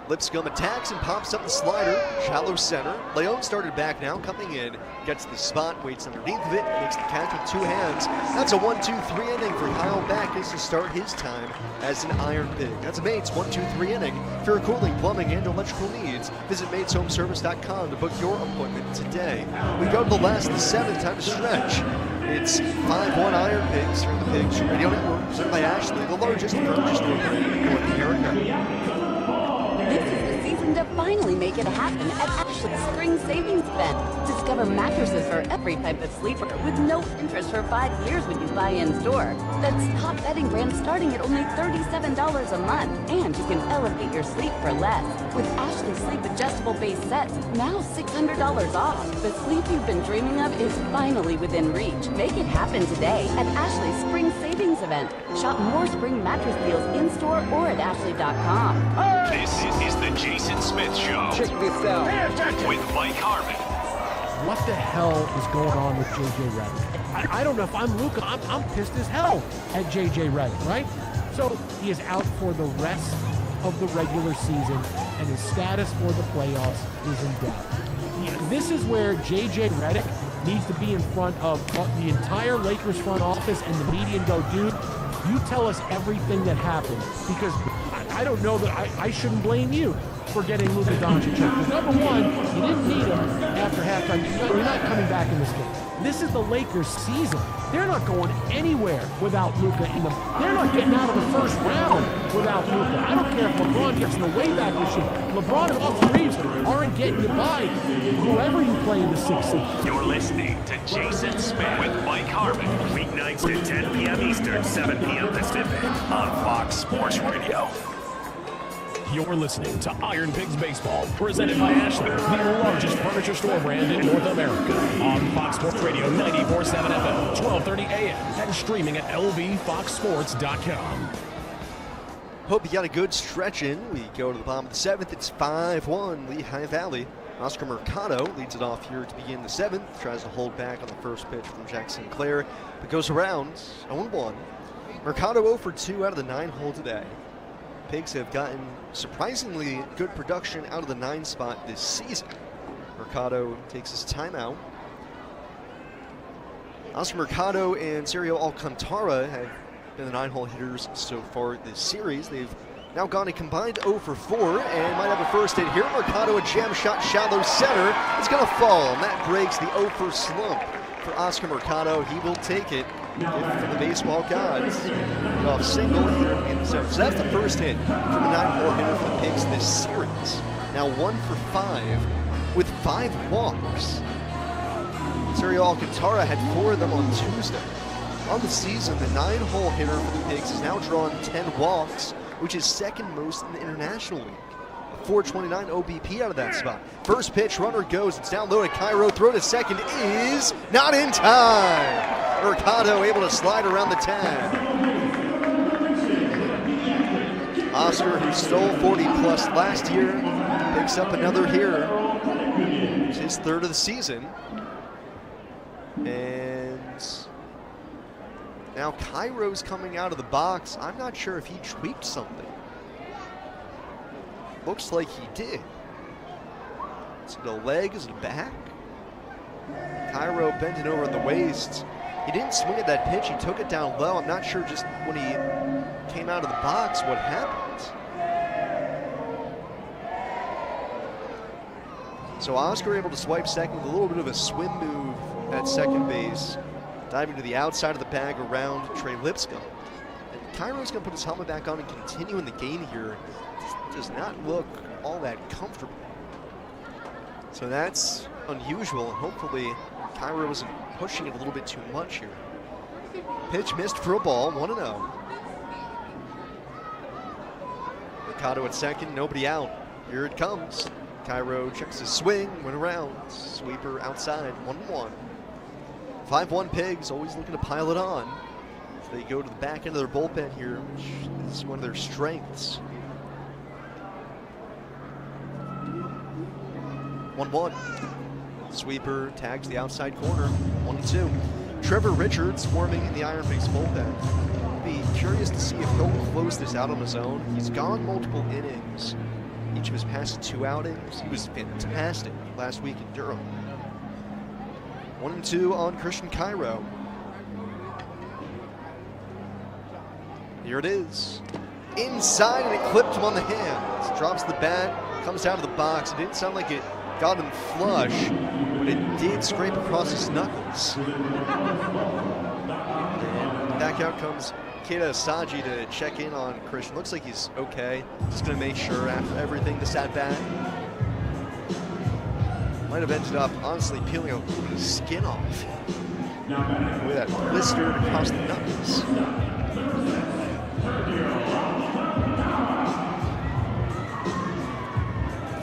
Lipscomb attacks and pops up the slider. Shallow center. Leon started back now, coming in. Gets the spot, waits underneath of it, makes the catch with 2 hands. That's a 1-2-3 inning for Kyle Backus to start his time as an IronPig. That's a Mates 1-2-3 inning. For your cooling, plumbing, and electrical needs, visit MatesHomeservice.com to book your appointment today. We go to the last of the 7th, time to stretch. It's 5-1 IronPigs here in the Pigs Radio Network, presented by Ashley, the largest furniture store brand in North America. This is the season to finally make it happen at Ashley's Spring Savings Event. Discover mattresses for every type of sleeper with no interest for 5 years when you buy in store. That's top bedding brands starting at only $37 a month. And you can elevate your sleep for less. With Ashley Sleep Adjustable Base Sets, now $600 off. The sleep you've been dreaming of is finally within reach. Make it happen today at Ashley's Spring Savings Event. Shop more spring mattress deals in-store or at ashley.com. This is the Jason Smith Show. Check this out. With Mike Harmon. What the hell is going on with J.J. Redick? I don't know if I'm Luka. I'm pissed as hell at J.J. Redick, right? So he is out for the rest of the regular season, and his status for the playoffs is in doubt. This is where J.J. Redick needs to be in front of the entire Lakers front office and the media and go, dude, you tell us everything that happened, because I don't know that I shouldn't blame you for getting Luka Doncic. Because number one, you didn't need him after halftime. You're not coming back in this game. This is the Lakers' season. They're not going anywhere without Luka in them. They're not getting out of the first round without Luka. I don't care if LeBron gets in the way back machine. LeBron and Austin Reeves aren't getting you by whoever you play in the 6th seed. You're listening to Jason Smith with Mike Harmon. Weeknights at 10 p.m. Eastern, 7 p.m. Pacific on Fox Sports Radio. You're listening to IronPigs Baseball, presented by Ashley, the largest furniture store brand in North America. On Fox Sports Radio 94.7 FM, 12:30 a.m. and streaming at lvfoxsports.com. Hope you got a good stretch in. We go to the bottom of the 7th. It's 5-1 Lehigh Valley. Oscar Mercado leads it off here to begin the 7th. Tries to hold back on the first pitch from Jack Sinclair, but goes around 0-1. Mercado 0 for 2 out of the 9 hole today. Pigs have gotten surprisingly good production out of the 9 spot this season. Mercado takes his timeout. Oscar Mercado and Sergio Alcantara have been the 9-hole hitters so far this series. They've now gone a combined 0 for 4 and might have a first hit here. Mercado, a jam shot, shallow center. It's going to fall, and that breaks the 0 for slump for Oscar Mercado. He will take it. For the baseball gods, off single here in the 7th. So that's the first hit from the 9-hole hitter for the Pigs this series. Now 1 for 5 with 5 walks. Sergio Alcantara had 4 of them on Tuesday. On the season, the 9-hole hitter for the Pigs has now drawn 10 walks, which is second most in the International League. 429 OBP out of that spot. First pitch, runner goes. It's down low to Cairo. Throw to second is not in time. Mercado able to slide around the tag. Oscar, who stole 40 plus last year, picks up another here. It's his 3rd of the season. And now Cairo's coming out of the box. I'm not sure if he tweaked something. Looks like he did. Is it a leg? Is it a back? Cairo bending over at the waist. He didn't swing at that pitch. He took it down low. I'm not sure just when he came out of the box what happened. So Oscar able to swipe second with a little bit of a swim move at second base. Diving to the outside of the bag around Trey Lipscomb. And Cairo's going to put his helmet back on and continue in the game here. Does not look all that comfortable. So that's unusual, and hopefully Cairo isn't pushing it a little bit too much here. Pitch missed for a ball, 1-0. Mikado at second, nobody out. Here it comes. Cairo checks his swing, went around. Sweeper outside, 1-1. 5-1 Pigs, always looking to pile it on. They go to the back end of their bullpen here, which is one of their strengths. 1-1. Sweeper tags the outside corner, 1-2. Trevor Richards warming in the IronPigs bullpen. I'll be curious to see if he'll close this out on his own. He's gone multiple innings. Each of his past 2 outings. He was fantastic last week in Durham. 1-2 on Christian Cairo. Here it is. Inside, and it clipped him on the hands. Drops the bat, comes out of the box. It didn't sound like it got him flush, but it did scrape across his knuckles. And back out comes Keita Asaji to check in on Christian. Looks like he's okay. Just going to make sure after everything, this at-bat might have ended up, honestly, peeling a little bit of skin off. With that blister across the knuckles.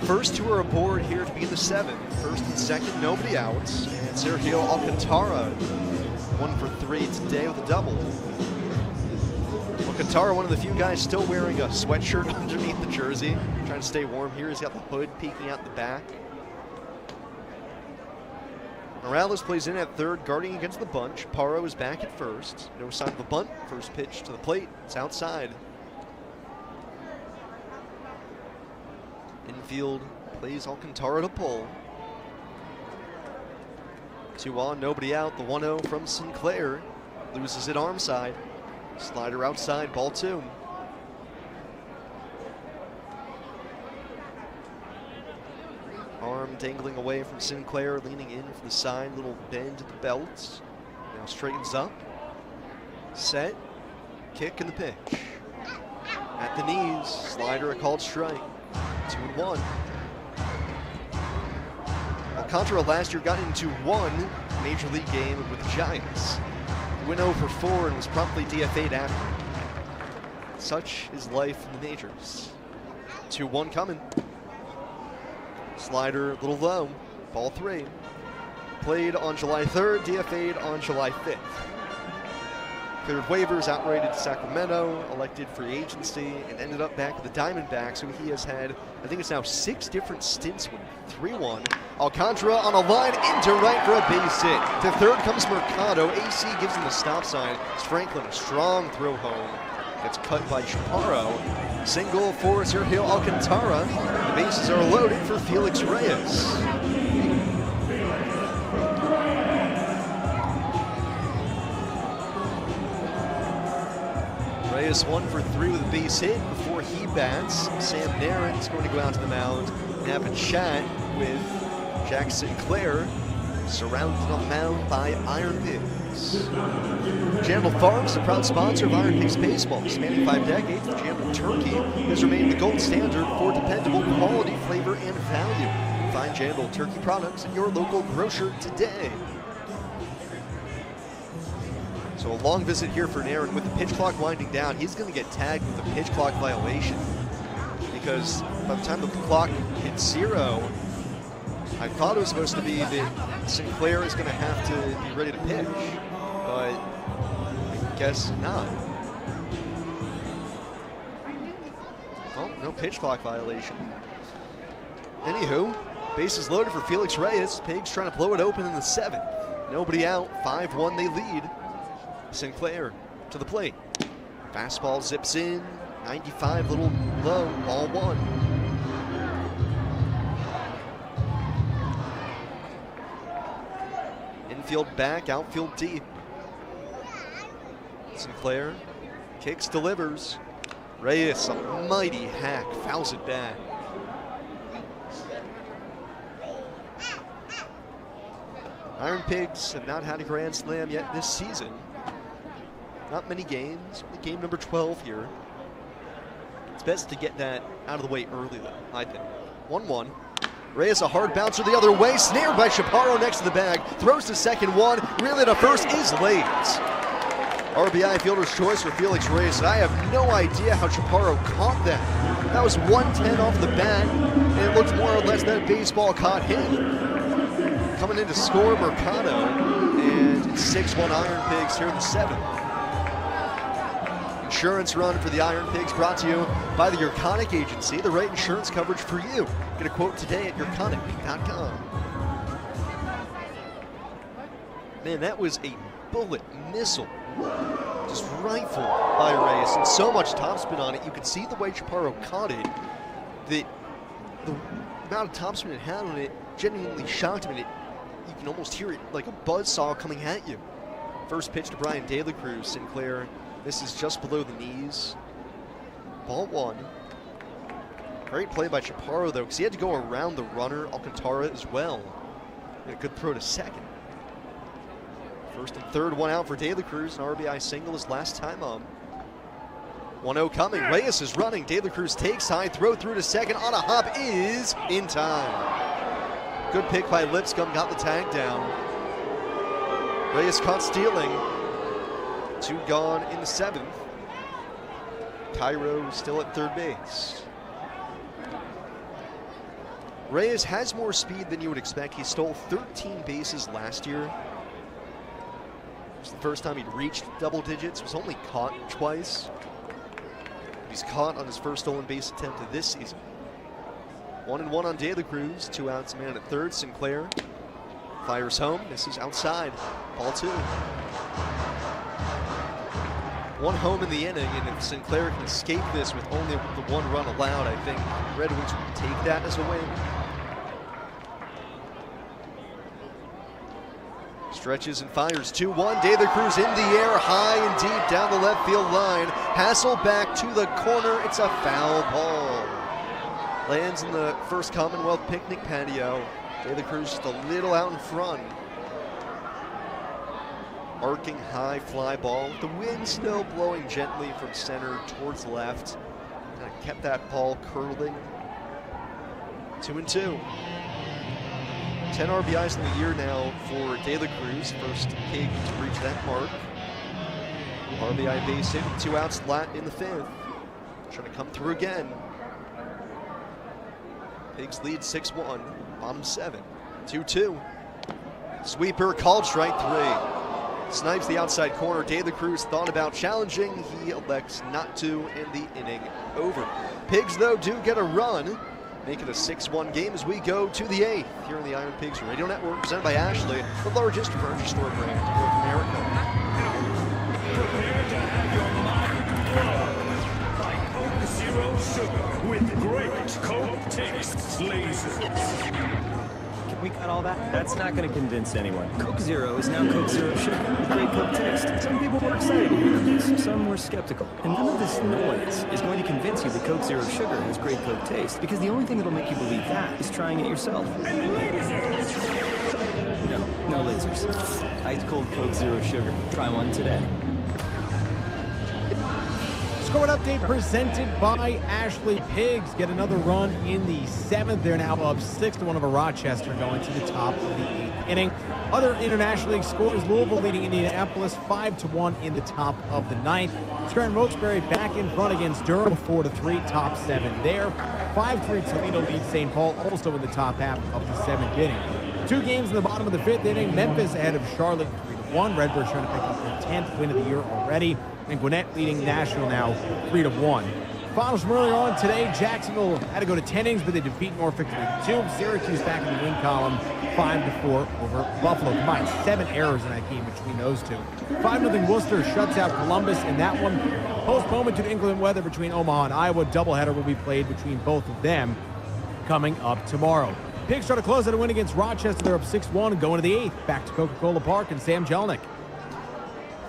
First 2 are aboard here to begin the 7th. First and second, nobody out. And Sergio Alcantara, 1 for 3 today with a double. Alcantara, one of the few guys still wearing a sweatshirt underneath the jersey. Trying to stay warm here. He's got the hood peeking out the back. Morales plays in at third, guarding against the bunch. Paro is back at first. No sign of a bunt. First pitch to the plate. It's outside. Infield plays Alcantara to pull. 2 on, nobody out. The 1-0 from Sinclair. Loses it arm side. Slider outside, ball 2. Arm dangling away from Sinclair, leaning in for the side. Little bend at the belt. Now straightens up. Set. Kick and the pitch. At the knees. Slider, a called strike. 2-1. Alcantara last year got into 1 Major League game with the Giants. Went 0 for 4 and was promptly DFA'd after. Such is life in the majors. 2-1 coming. Slider a little low. Ball 3. Played on July 3rd, DFA'd on July 5th. Cleared waivers, outrighted to Sacramento, elected free agency, and ended up back with the Diamondbacks, who he has had, I think it's now 6 different stints with. 3-1. Alcantara on a line into right for a base hit. To third comes Mercado. AC gives him the stop sign. It's Franklin, a strong throw home. Gets cut by Chaparro. Single for Sergio Alcantara. The bases are loaded for Felix Reyes. Reyes 1 for 3 with a base hit before he bats. Sam Naren's going to go out to the mound and have a chat with Jack Sinclair, surrounded on the mound by IronPigs. Jandal Farms, a proud sponsor of IronPigs baseball. Spanning 5 decades, the Jandal Turkey has remained the gold standard for dependable quality, flavor, and value. Find Jandal Turkey products at your local grocer today. So a long visit here for Naren. With the pitch clock winding down, he's going to get tagged with a pitch clock violation. Because by the time the clock hits 0, I thought it was supposed to be that Sinclair is going to have to be ready to pitch, but I guess not. Well, no pitch clock violation. Anywho, bases loaded for Felix Reyes. Pigs trying to blow it open in the 7th. Nobody out, 5-1 they lead. Sinclair to the plate. Fastball zips in, 95, little low, ball 1. Infield back, outfield deep. Sinclair kicks, delivers. Reyes, a mighty hack, fouls it back. IronPigs have not had a grand slam yet this season. Not many games, game number 12 here. It's best to get that out of the way early though, I think. 1-1. Reyes a hard bouncer the other way, snared by Chaparro next to the bag, throws to second one, really to first is late. RBI fielder's choice for Felix Reyes. I have no idea how Chaparro caught that. That was 110 off the bat, and it looked more or less that baseball caught him. Coming in to score Mercado, and it's 6-1 Iron Pigs here in the 7th. Insurance run for the Iron Pigs brought to you by the Urconic Agency, the right insurance coverage for you. Get a quote today at urconic.com. Man, that was a bullet missile, just rifled by Reyes, and so much topspin on it. You could see the way Chaparro caught it. The amount of topspin it had on it genuinely shocked him, and you can almost hear it like a buzzsaw coming at you. First pitch to Brian De La Cruz. Sinclair misses just below the knees. Ball one. Great play by Chaparro, though, because he had to go around the runner, Alcantara, as well. And a good throw to second. First and third, one out for De La Cruz. An RBI single his last time up. 1-0 coming. Reyes is running. De La Cruz takes high, throw through to second. On a hop is in time. Good pick by Lipscomb, got the tag down. Reyes caught stealing. 2 gone in the 7th. Cairo still at third base. Reyes has more speed than you would expect. He stole 13 bases last year. It was the first time he'd reached double digits. Was only caught twice. He's caught on his first stolen base attempt of this season. 1-1 on De La Cruz. 2 outs, man at third. Sinclair fires home. This is outside. Ball 2. 1 home in the inning, and if Sinclair can escape this with only the 1 run allowed, I think Red Wings will take that as a win. Stretches and fires 2-1. De La Cruz in the air, high and deep down the left field line. Hasselback to the corner. It's a foul ball. Lands in the first Commonwealth picnic patio. De La Cruz just a little out in front. Arcing high fly ball. The wind still blowing gently from center towards left. Kind of kept that ball curling. 2-2. 10 RBIs in the year now for De La Cruz. First Pig to reach that mark. RBI base hit, 2 outs in the 5th. Trying to come through again. Pigs lead 6-1, bottom 7. 2-2. Sweeper called strike 3. Snipes the outside corner. De La Cruz thought about challenging. He elects not to, and the inning over. Pigs, though, do get a run. Make it a 6-1 game as we go to the 8th here on the Iron Pigs Radio Network, presented by Ashley, the largest furniture store brand in North America. Prepare to have your mind blown by Coke Zero Sugar with great Coke taste lasers. Can we cut all that? That's not going to convince anyone. Coke Zero is now Coke Zero Sugar with great Coke taste. Some people were excited to hear this, some were skeptical. And none of this noise is going to convince you that Coke Zero Sugar has great Coke taste, because the only thing that'll make you believe that is trying it yourself. No lasers. Ice cold Coke Zero Sugar. Try one today. Score update presented by Ashley Pigs. Get another run in the 7th. They're now up 6-1 over Rochester, going to the top of the 8th inning. Other International League scores: Louisville leading Indianapolis 5-1 in the top of the 9th. Scranton Wilkes-Barre back in front against Durham 4-3, top 7 there. 5-3 Toledo leads St. Paul, also in the top half of the 7th inning. 2 games in the bottom of the 5th inning. Memphis ahead of Charlotte 3-1. Redbirds trying to pick up their 10th win of the year already. And Gwinnett leading Nashville now 3-1. Finals from earlier on today: Jacksonville had to go to 10 innings, but they defeat Norfolk 3-2. Syracuse back in the win column 5-4 over Buffalo. Combined 7 errors in that game between those two. 5-0 Worcester shuts out Columbus in that one. Postponement to inclement weather between Omaha and Iowa. Doubleheader will be played between both of them coming up tomorrow. Pigs try to close out a win against Rochester. They're up 6-1 going to the 8th. Back to Coca-Cola Park and Sam Jelnick.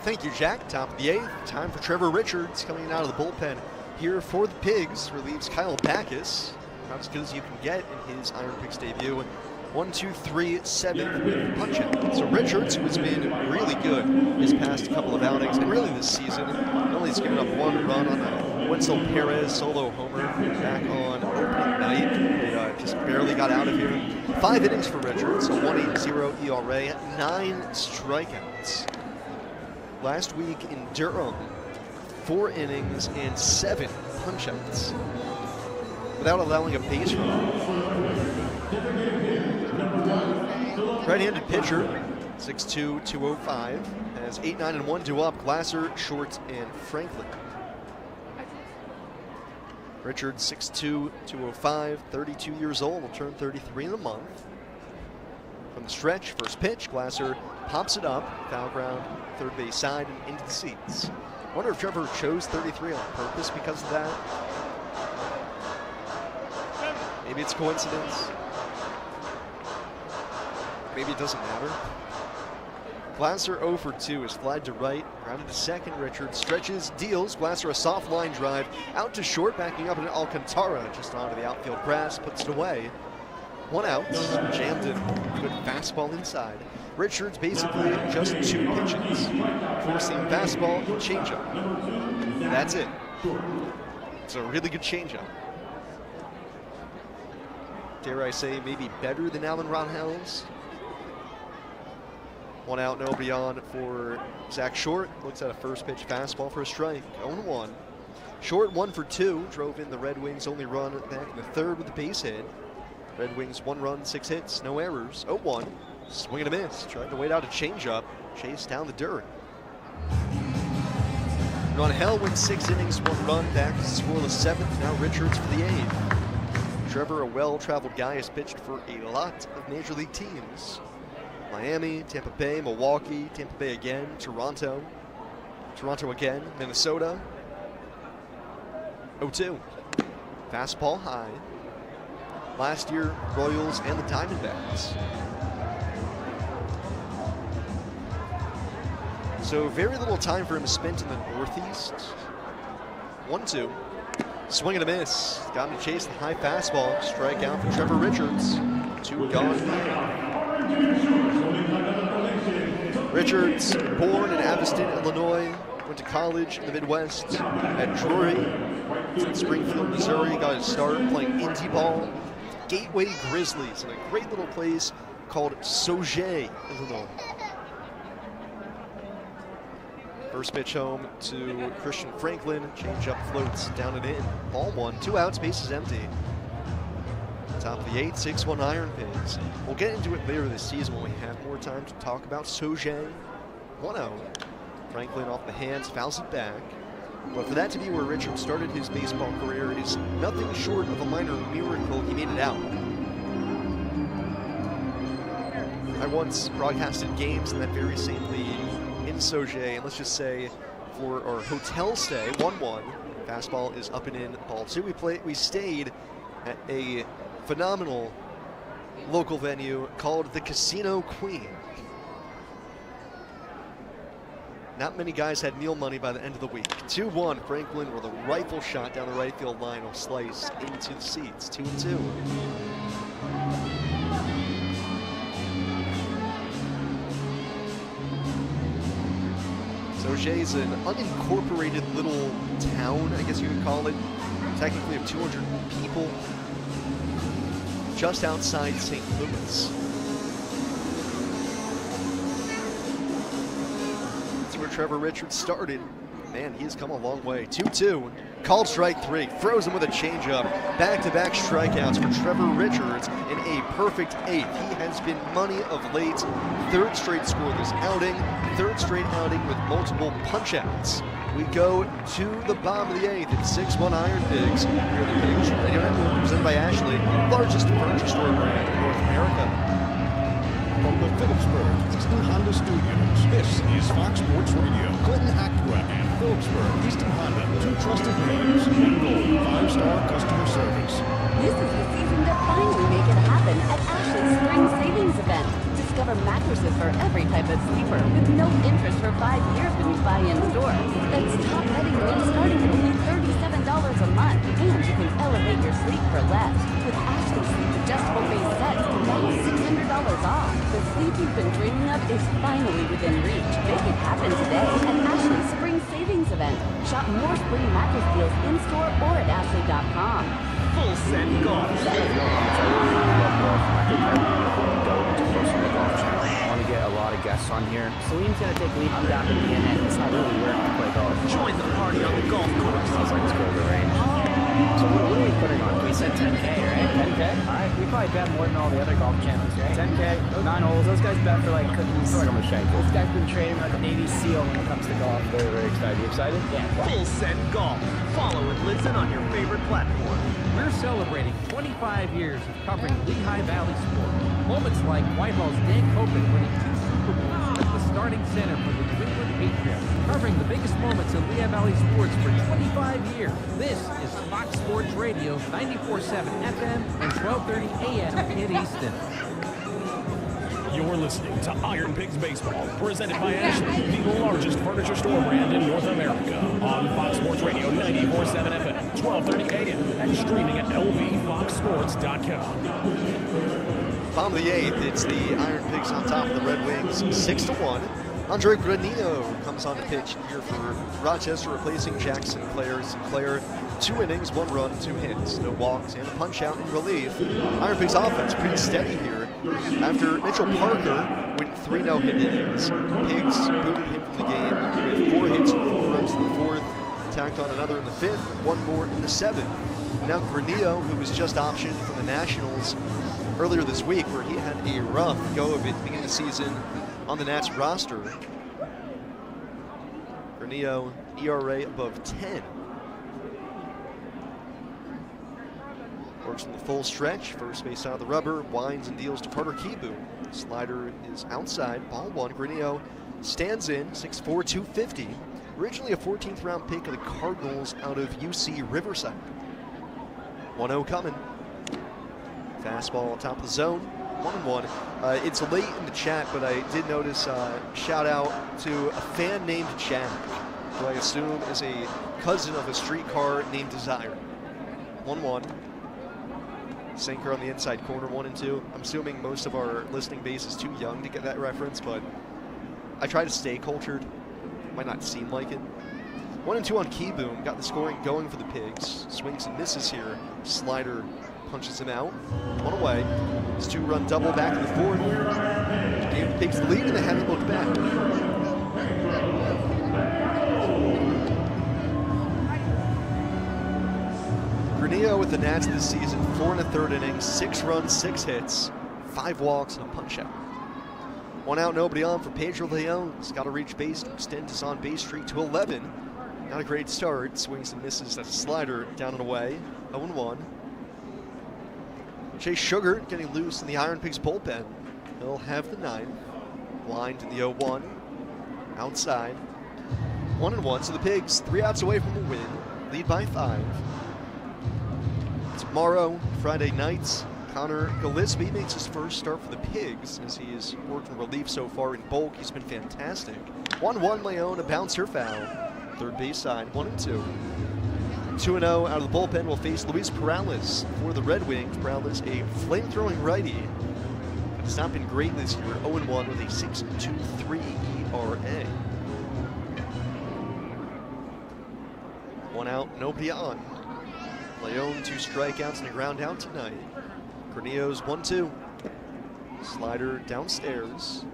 Thank you, Jack. Top of the 8th. Time for Trevor Richards coming out of the bullpen here for the Pigs. Relieves Kyle Backus. Not as good as you can get in his Iron Pigs debut. 1, 2, 3, 7 with punch-out. So Richards, who has been really good his past couple of outings, and really this season, only has given up 1 run on a Wenzel Perez solo homer back on opening night. just barely got out of here. 5 innings for Richards, a 1.80 ERA, 9 strikeouts. Last week in Durham, 4 innings and 7 punch-outs without allowing a base run. Right-handed pitcher, 6'2", 205, has 8, 9, and 1 due up. Glasser, Short, and Franklin. Richards, 6'2", 205, 32 years old, will turn 33 in a month. From the stretch, first pitch, Glasser pops it up, foul ground, third base side, and into the seats. I wonder if Trevor chose 33 on purpose because of that. Maybe it's coincidence. Maybe it doesn't matter. Glasser 0 for 2 is flied to right, grounded to second. Richards stretches, deals. Glasser a soft line drive out to short, backing up, and Alcantara just onto the outfield grass, puts it away. 1 out, jammed in, good fastball inside. Richards basically just 2 pitches, forcing fastball, changeup. That's it. It's a really good changeup. Dare I say, maybe better than Alan Ronhell's. 1 out, nobody on for Zach Short. Looks at a first pitch fastball for a strike. 0-1. Short 1 for 2. Drove in the Red Wings' only run back in the third with a base hit. Red Wings 1 run, 6 hits, no errors. 0-1. Swing and a miss. Tried to wait out a changeup. Chased down the dirt. Ronhell wins 6 innings, 1 run, back to scoreless 7th. Now Richards for the 8th. Trevor, a well-traveled guy, has pitched for a lot of major league teams. Miami, Tampa Bay, Milwaukee, Tampa Bay again, Toronto again, Minnesota. 0-2. Fastball high. Last year, Royals and the Diamondbacks. So very little time for him spent in the Northeast. 1-2. Swing and a miss. Got him to chase the high fastball. Strikeout for Trevor Richards. 2 gone. Richards, born in Evanston, Illinois, went to college in the Midwest at Drury, in Springfield, Missouri. Got his start playing indie ball. Gateway Grizzlies in a great little place called Sauget, Illinois. First pitch home to Christian Franklin. Changeup floats down and in. Ball 1, 2 outs, bases empty. Top of the 8th, 6-1 IronPigs. We'll get into it later this season when we have more time to talk about Sauget. 1-0. Franklin off the hands, fouls it back. But for that to be where Richard started his baseball career is nothing short of a minor miracle. He made it out. I once broadcasted games in that very same league in Sauget, and let's just say for our hotel stay, 1-1. Fastball is up and in, ball 2. We stayed at a phenomenal local venue called the Casino Queen. Not many guys had meal money by the end of the week. 2-1, Franklin with a rifle shot down the right field line will slice into the seats. 2-2. Sauget's an unincorporated little town, I guess you could call it. Technically of 200 people. Just outside St. Louis. That's where Trevor Richards started. Man, he has come a long way. 2-2. Called strike 3. Frozen with a changeup. Back-to-back strikeouts for Trevor Richards in a perfect 8th. He has been money of late. 3rd straight scoreless outing. 3rd straight outing with multiple punch-outs. We go to the bottom of the 8th. It's 6-1 IronPigs. Here at the Pigs Radio Network, presented by Ashley, largest furniture store brand in North America. From the Phillipsburg Easton Honda Studios, this is Fox Sports Radio. Clinton Acura and Phillipsburg Easton Honda, 2 trusted names, 1 goal, 5-star customer service. This is the season to finally make it happen at Ashley's Spring Savings Event. Discover mattresses for every type of sleeper with no interest for 5 years when you buy in store. That's top bedding rates starting at only $37 a month, and you can elevate your sleep for less with Ashley Sleep adjustable base sets now $600 off. The sleep you've been dreaming of is finally within reach. Make it happen today at Ashley's Spring Savings Event. Shop more spring mattress deals in store or at ashley.com. Full Send Golf. I want to get a lot of guests on here. Salim's going to take lead. I'm down to be in it. It's not really where to play golf. Join the party on the golf course. Sounds like it's going to range. So what are we putting on? We said 10K, right? 10K? All right. We probably bet more than all the other golf channels, right? 10K, 9 holes. Those guys bet for like cookies. I feel like I'm a shank. This guy's been training like a Navy SEAL when it comes to golf. Very, very excited. You excited? Yeah. Full Send Golf. Follow and listen on your favorite platform. We're celebrating 25 years of covering Lehigh Valley sports. Moments like Whitehall's Dan Copeland winning 2 Super Bowls as the starting center for the New England Patriots, covering the biggest moments in Lehigh Valley sports for 25 years. This is Fox Sports Radio, 94.7 FM and 12:30 a.m. in Easton. You're listening to Iron Pigs Baseball, presented by Ashley, the largest furniture store brand in North America, on Fox Sports Radio 94.7 FM, 12:30 a.m., and streaming at lvfoxsports.com. Bottom of the 8th, it's the Iron Pigs on top of the Red Wings, 6-1. Andre Granillo comes on the pitch here for Rochester, replacing Jackson Sinclair. Sinclair, 2 innings, 1 run, 2 hits, no walks, and a punch out in relief. Iron Pigs offense pretty steady here. After Mitchell Parker went 3 no-hit innings, Pigs booted him from the game with 4 hits and 4 runs in the 4th, tacked on another in the 5th, 1 more in the 7th. Now Granillo, who was just optioned from the Nationals earlier this week, where he had a rough go of it beginning the season on the Nats roster. Granillo, ERA above 10. Works in the full stretch, first base out of the rubber, winds and deals to Carter Kibu. Slider is outside, ball 1. Granillo stands in, 6'4", 250. Originally a 14th round pick of the Cardinals out of UC Riverside. 1-0 coming. Fastball on top of the zone, 1-1. It's late in the chat, but I did notice shout out to a fan named Jack, who I assume is a cousin of a streetcar named Desire. 1-1. Sinker on the inside corner, 1-2. I'm assuming most of our listening base is too young to get that reference, but I try to stay cultured. Might not seem like it. 1-2 on Keyboom, got the scoring going for the Pigs. Swings and misses here. Slider punches him out. 1 away. It's 2-run double back in the 4th. Gave the Pigs the lead and they haven't looked back. Granillo with the Nats this season, 4 1/3 innings, 6 runs, 6 hits, 5 walks, and a punch out. 1 out, nobody on for Pedro Leon. He's got to reach base to extend his on-base streak to 11. Not a great start. Swings and misses. That's a slider down and away. 0-1. Chase Sugar getting loose in the Iron Pigs bullpen. He'll have the 9th. Blind in the 0-1. Outside. 1-1. So the Pigs 3 outs away from a win. Lead by 5. Tomorrow, Friday nights, Connor Gillespie makes his first start for the Pigs as he's worked in relief so far in bulk. He's been fantastic. 1-1 Leon, a bouncer foul. Third base side, 1-2. 2-0 out of the bullpen will face Luis Perales for the Red Wings. Perales, a flame-throwing righty. It's not been great this year. 0-1 with a 6.23 ERA. 1 out, nobody on. Leon, 2 strikeouts and a ground out tonight. Granillo's 1-2. Slider downstairs.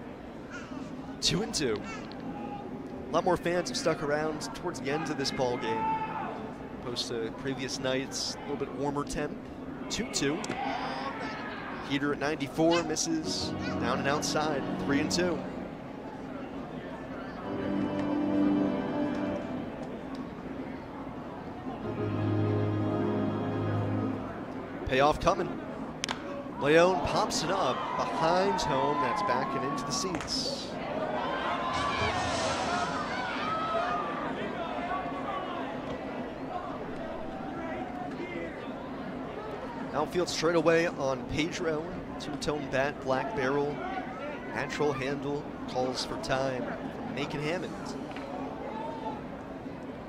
2-2. A lot more fans have stuck around towards the end of this ball game. Opposed to previous nights, a little bit warmer temp. 2-2. Heater at 94, misses. Down and outside, 3-2. Payoff coming. Leon pops it up behind home. That's backing into the seats. Outfield straight away on Pedro. Two-tone bat, black barrel, natural handle, calls for time from Macon Hammond.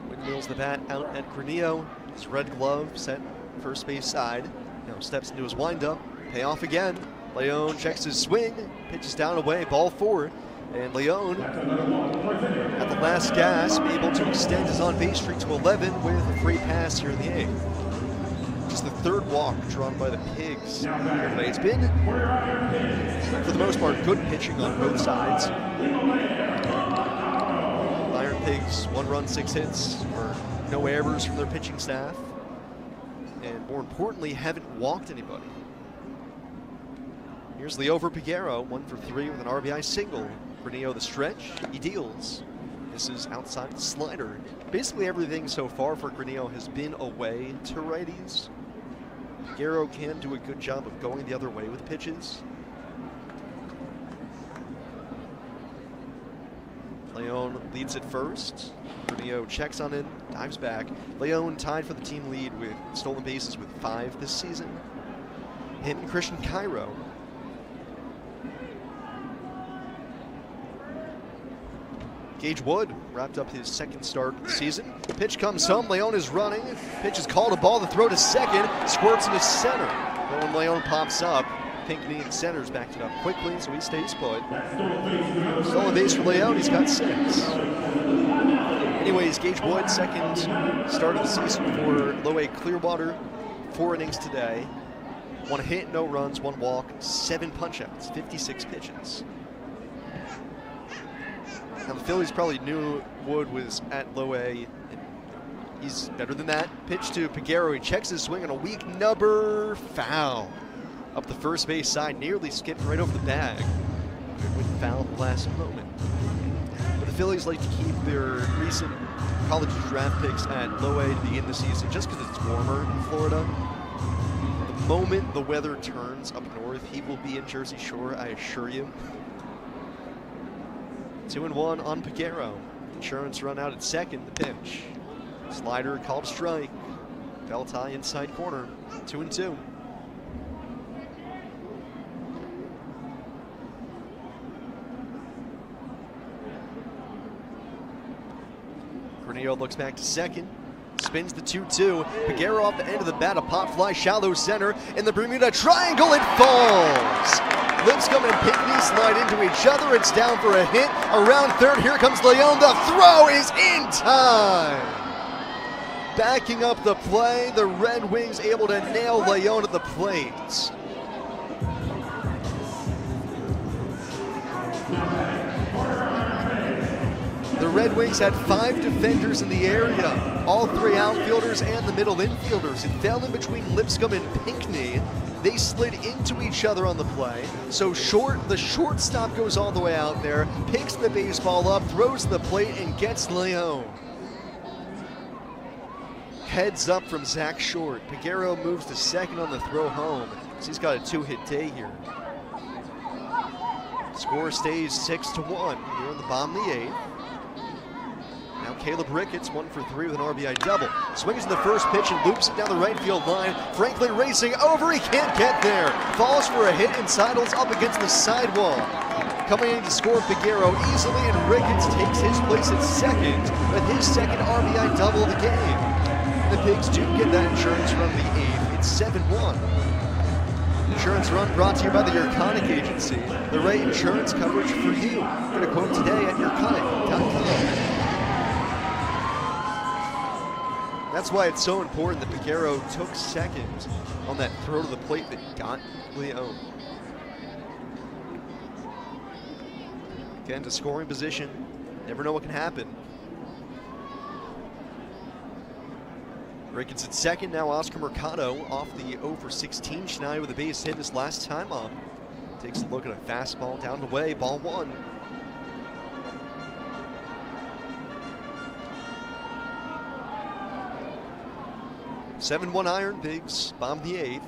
Windmills the bat out at Granillo. His red glove set first base side. Now steps into his windup. Payoff again. Leon checks his swing, pitches down away, ball 4. And Leon, at the last gasp, able to extend his on-base streak to 11 with a free pass here in the 8th. Just the third walk drawn by the Pigs here today. It's been, for the most part, good pitching on both sides. Iron Pigs, 1 run, 6 hits, or no errors from their pitching staff. And more importantly, haven't walked anybody. Here's Leo Piguero, 1 for 3 with an RBI single. Granillo the stretch, he deals. This is outside the slider. Basically everything so far for Granillo has been away to righties. Piguero can do a good job of going the other way with pitches. Leon leads at first. Granillo checks on it, dives back. Leon tied for the team lead with stolen bases with 5 this season. Him and Christian Cairo. Gage Wood wrapped up his second start of the season. Pitch comes home, Leon is running. Pitch is called a ball, the throw to second, squirts into center. But when Leon pops up, Pinckney and centers backed it up quickly, so he stays put. Stolen base for Leon, he's got 6. Anyways, Gage Wood, second start of the season for Low A Clearwater. 4 innings today. 1 hit, no runs, 1 walk, 7 punch-outs, 56 pitches. Now the Phillies probably knew Wood was at Low A, and he's better than that. Pitch to Piguero, he checks his swing on a weak nubber, foul. Up the first base side, nearly skipped right over the bag. It went foul at the last moment. But the Phillies like to keep their recent college draft picks at Low A to begin the season, just because it's warmer in Florida. The moment the weather turns up north, he will be in Jersey Shore, I assure you. 2-1 on Piguero. Insurance run out at second, the pitch. Slider called strike. Bell tie inside corner. 2-2. Granillo looks back to second. Spins the 2-2. Piguero off the end of the bat. A pop fly shallow center. In the Bermuda Triangle, it falls. Lipscomb and Pinckney slide into each other. It's down for a hit. Around third, here comes Leon. The throw is in time. Backing up the play, the Red Wings able to nail Leon at the plate. The Red Wings had 5 defenders in the area, all 3 outfielders and the middle infielders. It fell in between Lipscomb and Pinckney. They slid into each other on the play. So the shortstop goes all the way out there, picks the baseball up, throws the plate, and gets Leon. Heads up from Zach Short. Piguero moves to second on the throw home. So he's got a 2-hit day here. Score stays 6-1 here in the bottom of the 8th. Now Caleb Ricketts, 1 for 3 with an RBI double. Swings in the first pitch and loops it down the right field line. Franklin racing over, he can't get there. Falls for a hit and sidles up against the sidewall. Coming in to score Piguero easily, and Ricketts takes his place at second with his second RBI double of the game. The Pigs do get that insurance run in the 8th. It's 7-1. Insurance run brought to you by the Urconic Agency. The right insurance coverage for you. Get a quote today at urconic.com. That's why it's so important that Piguero took second on that throw to the plate that got Leon. Again, to scoring position. Never know what can happen. Ricketts at second, now Oscar Mercado off the 0 for 16 Schneider with a base hit his last time up. Takes a look at a fastball down the way, ball 1. (7-1) IronPigs, bottom of the 8th.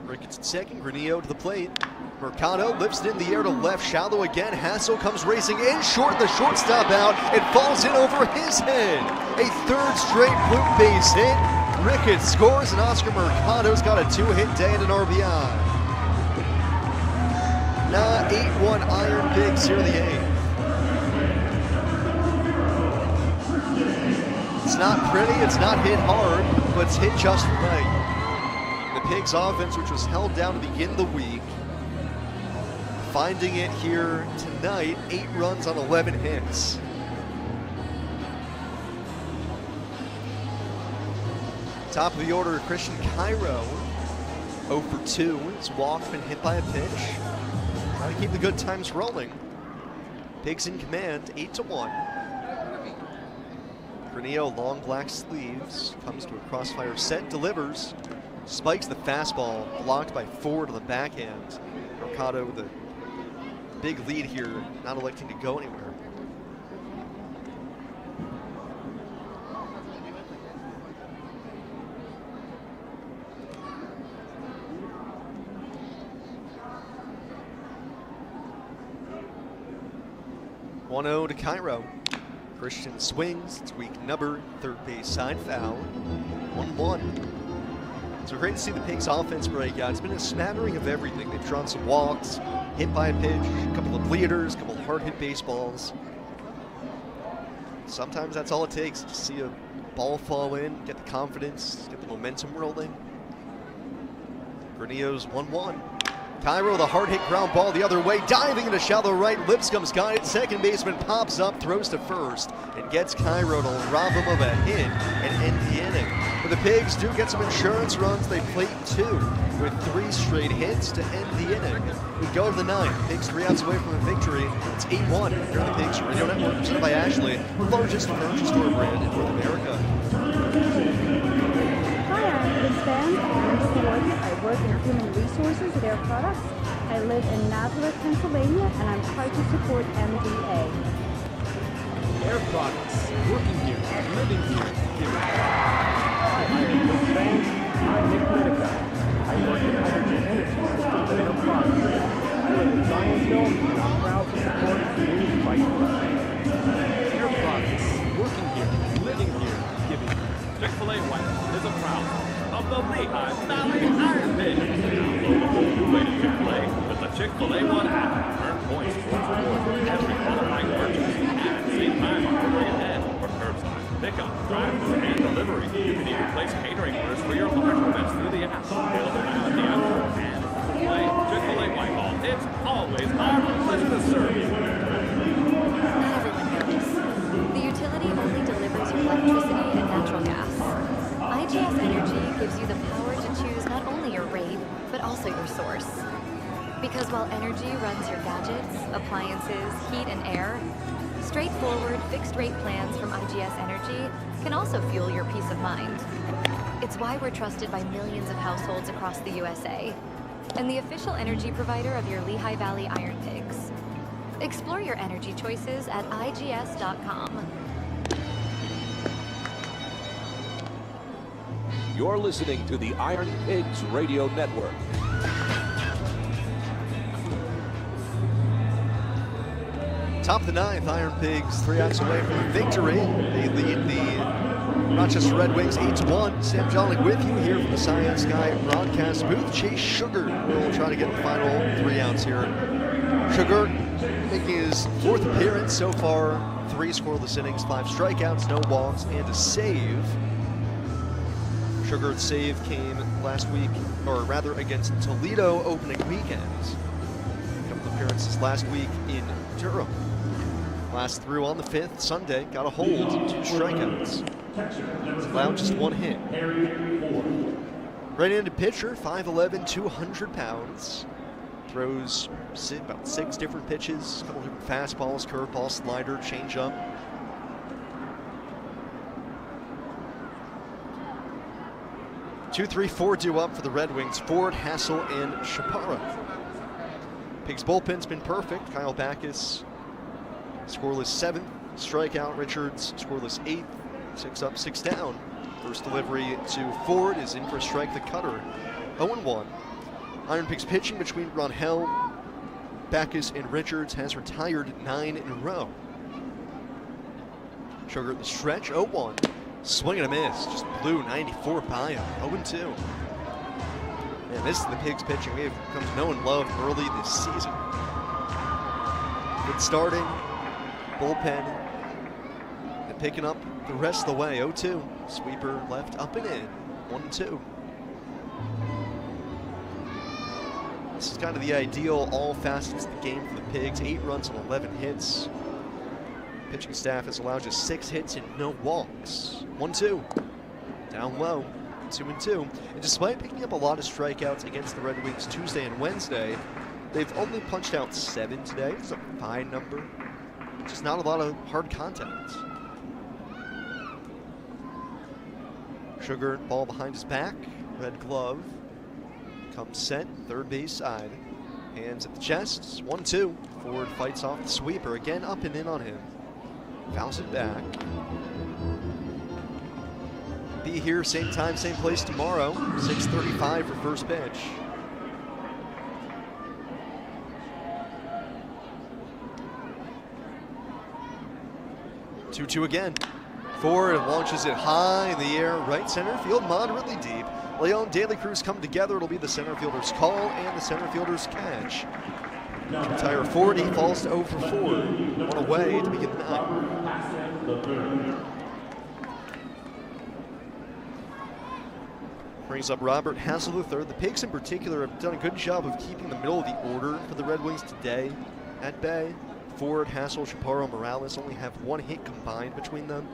Ricketts at second, Granillo to the plate. Mercado lifts it in the air to left, shallow again. Hassel comes racing in short, the shortstop out. It falls in over his head. A 3rd straight blue base hit. Ricketts scores, and Oscar Mercado's got a 2-hit day and an RBI. Now 8-1 IronPigs here in the 8th. It's not pretty, it's not hit hard, but it's hit just right. The Pigs offense, which was held down to begin the week, finding it here tonight, 8 runs on 11 hits. Top of the order, Christian Cairo. 0 for 2. His walk's been hit by a pitch. Trying to keep the good times rolling. Pigs in command, 8-1. Granillo, long black sleeves, comes to a crossfire set, delivers, spikes the fastball, blocked by Ford on the backhand. Mercado with a big lead here, not electing to go anywhere. To Cairo. Christian swings. It's weak number. Third base side foul. 1-1. So great to see the Pigs offense break out. It's been a smattering of everything. They've drawn some walks, hit by a pitch, a couple of bleeders, a couple of hard hit baseballs. Sometimes that's all it takes to see a ball fall in, get the confidence, get the momentum rolling. Granillo's 1-1. Cairo, the hard hit ground ball the other way, diving into shallow right. Lipscomb's got it. Second baseman pops up, throws to first, and gets Cairo to rob him of a hit and end the inning. But the Pigs do get some insurance runs. They plate 2 with 3 straight hits to end the inning. We go to the 9th. Pigs 3 outs away from a victory. It's 8-1 here on the Pigs Radio Network, presented by Ashley, the largest furniture store brand in North America. IronPigs fans, I'm Linda Gordon. I work in human resources at Air Products. I live in Nazareth, Pennsylvania, and I'm proud to support MDA. Air Products, working here, living here, giving Hi, IronPigs fans. I'm Nick Medica. I work in hydrogen energy systems at Air Products. I live in Zionsville, and I'm proud to support community fight. Air Products, working here, living here, giving here. Chick-fil-A White is a proud of the Lehigh Valley IronPigs. New way to Chick-fil-A with the Chick-fil-A One app. Earn points towards rewards for every qualifying purchase. And save time on delivery ahead for curbside, pickup, drive-thru, and delivery. You can even place catering orders for your large events through the app. Available now at the App Store and Chick-fil-A. Chick-fil-A Whitehall. It's always our pleasure to serve you. Not everyone knows. The utility only delivers your electricity and natural gas. IGS Energy gives you the power to choose not only your rate, but also your source. Because while energy runs your gadgets, appliances, heat, and air, straightforward, fixed-rate plans from IGS Energy can also fuel your peace of mind. It's why we're trusted by millions of households across the USA, and the official energy provider of your Lehigh Valley IronPigs. Explore your energy choices at IGS.com. You're listening to the IronPigs Radio Network. Top of the 9th, IronPigs 3 outs away from a victory. They lead the Rochester Red Wings 8-1. Sam Jolly with you here from the Science Sky broadcast booth. Chase Sugar will try to get the final 3 outs here. Sugar making his 4th appearance so far. 3 scoreless innings, 5 strikeouts, no walks, and a save. Sugar's save came last week, or rather against Toledo opening weekend. A couple appearances last week in Durham. Last through on the 5th, Sunday, got a hold, 2 strikeouts. Allowed just 1 hit. Right-handed pitcher, 5'11", 200 pounds. Throws about 6 different pitches, a couple different fastballs, curveball, slider, changeup. Two, 3, 4 due up for the Red Wings. Ford, Hassel, and Chaparro. Pigs bullpen's been perfect. Kyle Backus, scoreless 7th. Strikeout. Richards, scoreless 8th. 6 up, 6 down. First delivery to Ford is in for a strike. The cutter, 0-1. IronPigs pitching between Ronhell, Backus, and Richards has retired 9 in a row. Sugar at the stretch, 0-1. Swing and a miss, just blew 94 by him, 0-2. Man, this is the Pigs pitching we have come to know and love early this season. Good starting, bullpen, and picking up the rest of the way, 0-2. Sweeper left, up and in, 1-2. This is kind of the ideal all facets of the game for the Pigs. 8 runs and 11 hits. Pitching staff has allowed just 6 hits and no walks. 1-2. Down low. 2-2. And despite picking up a lot of strikeouts against the Red Wings Tuesday and Wednesday, they've only punched out 7 today. It's a fine number. Just not a lot of hard contact. Sugar, ball behind his back. Red glove. Comes set, third base side. Hands at the chest. 1-2. Ford fights off the sweeper. Again, up and in on him. Fouls it back. Be here, same time, same place tomorrow. 6:35 for first pitch. Two again. Ford launches it high in the air, right center field, moderately deep. Leon Daly Cruz come together. It'll be the center fielder's call and the center fielder's catch. Entire 40 falls to 0 for 4. One away to begin the night. Brings up Robert Hassel III. The Pigs in particular have done a good job of keeping the middle of the order for the Red Wings today at bay. Ford, Hassel, Chaparro, Morales only have 1 hit combined between them.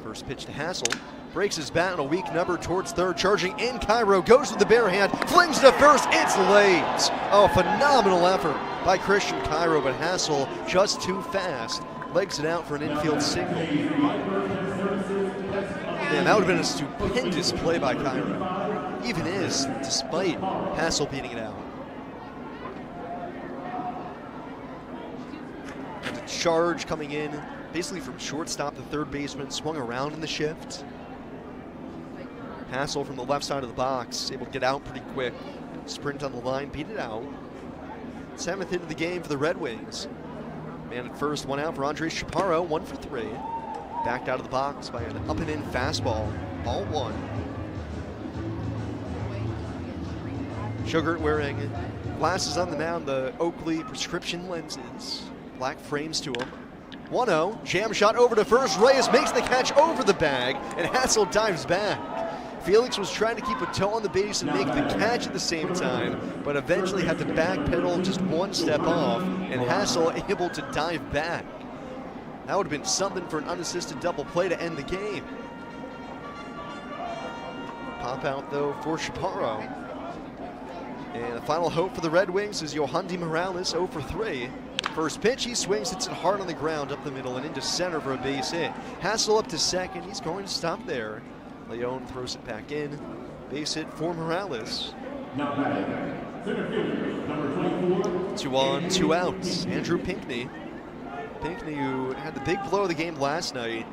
First pitch to Hassel. Breaks his bat on a weak number towards third. Charging in Cairo. Goes with the bare hand. Flings to first. It's late. Oh, phenomenal effort by Christian Cairo, but Hassel just too fast. Legs it out for an infield single. Man, that would have been a stupendous play by Cairo. Even is, despite Hassel beating it out. And a charge coming in, basically from shortstop to third baseman, swung around in the shift. Hassel from the left side of the box, able to get out pretty quick. Sprint on the line, beat it out. 7th hit of the game for the Red Wings. Man at first, 1 out for Andres Chaparro, 1 for 3. Backed out of the box by an up and in fastball, ball 1. Sugar wearing glasses on the mound, the Oakley prescription lenses. Black frames to him. 1-0, jam shot over to first. Reyes makes the catch over the bag, and Hassel dives back. Felix was trying to keep a toe on the base and make the catch at the same time, but eventually had to backpedal just 1 step off, and Hassel able to dive back. That would have been something for an unassisted double play to end the game. Pop out, though, for Chaparro. And the final hope for the Red Wings is Yohandy Morales, 0 for 3. First pitch, he swings, hits it hard on the ground up the middle and into center for a base hit. Hassel up to second, he's going to stop there. Leon throws it back in. Base hit for Morales. 2 on, 2 outs. Andrew Pinckney. Pinckney, who had the big blow of the game last night.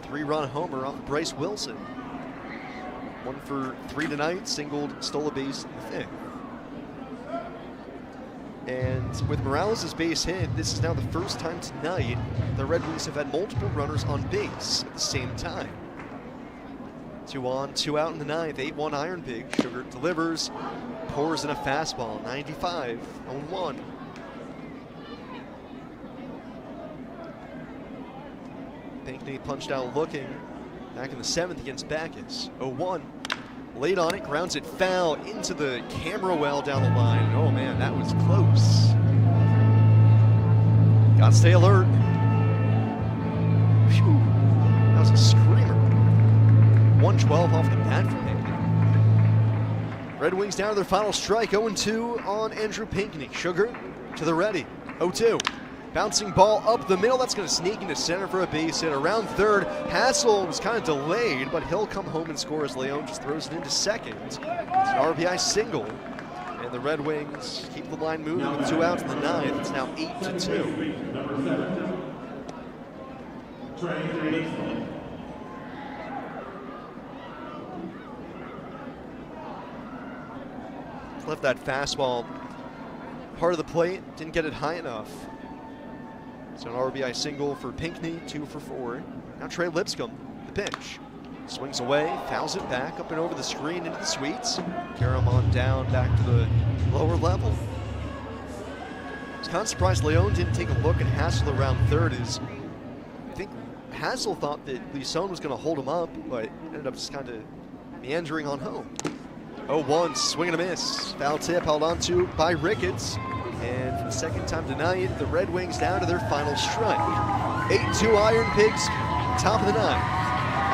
3-run homer off of Bryce Wilson. 1 for 3 tonight, singled, stole a base in the 5th. And with Morales' base hit, this is now the first time tonight the Red Wings have had multiple runners on base at the same time. 2 on, 2 out in the 9th, 8-1 IronPigs. Sugar delivers, pours in a fastball, 95, 0-1. Pinckney punched out looking, back in the 7th against Backus, 0-1. Late on it, grounds it foul into the camera well down the line. Oh man, that was close. Gotta stay alert. Phew, that was a screamer. 112 off the bat for Pinckney. Red Wings down to their final strike, 0-2 on Andrew Pinckney. Sugar to the ready, 0-2. Bouncing ball up the middle, that's going to sneak into center for a base hit. Around third, Hassel was kind of delayed, but he'll come home and score as Leon just throws it into second. It's an RBI single, and the Red Wings keep the line moving with 2 outs in the 9th. It's now 8-2. Left that fastball part of the plate, didn't get it high enough. So an RBI single for Pinckney, 2 for 4. Now Trey Lipscomb, the pitch. Swings away, fouls it back, up and over the screen into the suites. Carry him on down, back to the lower level. I was kind of surprised Leon didn't take a look at Hassel around third. I think Hassel thought that Leon was going to hold him up, but ended up just kind of meandering on home. 0-1, swing and a miss. Foul tip held on to by Ricketts. And for the second time tonight, the Red Wings down to their final strike. 8-2 IronPigs, top of the 9th.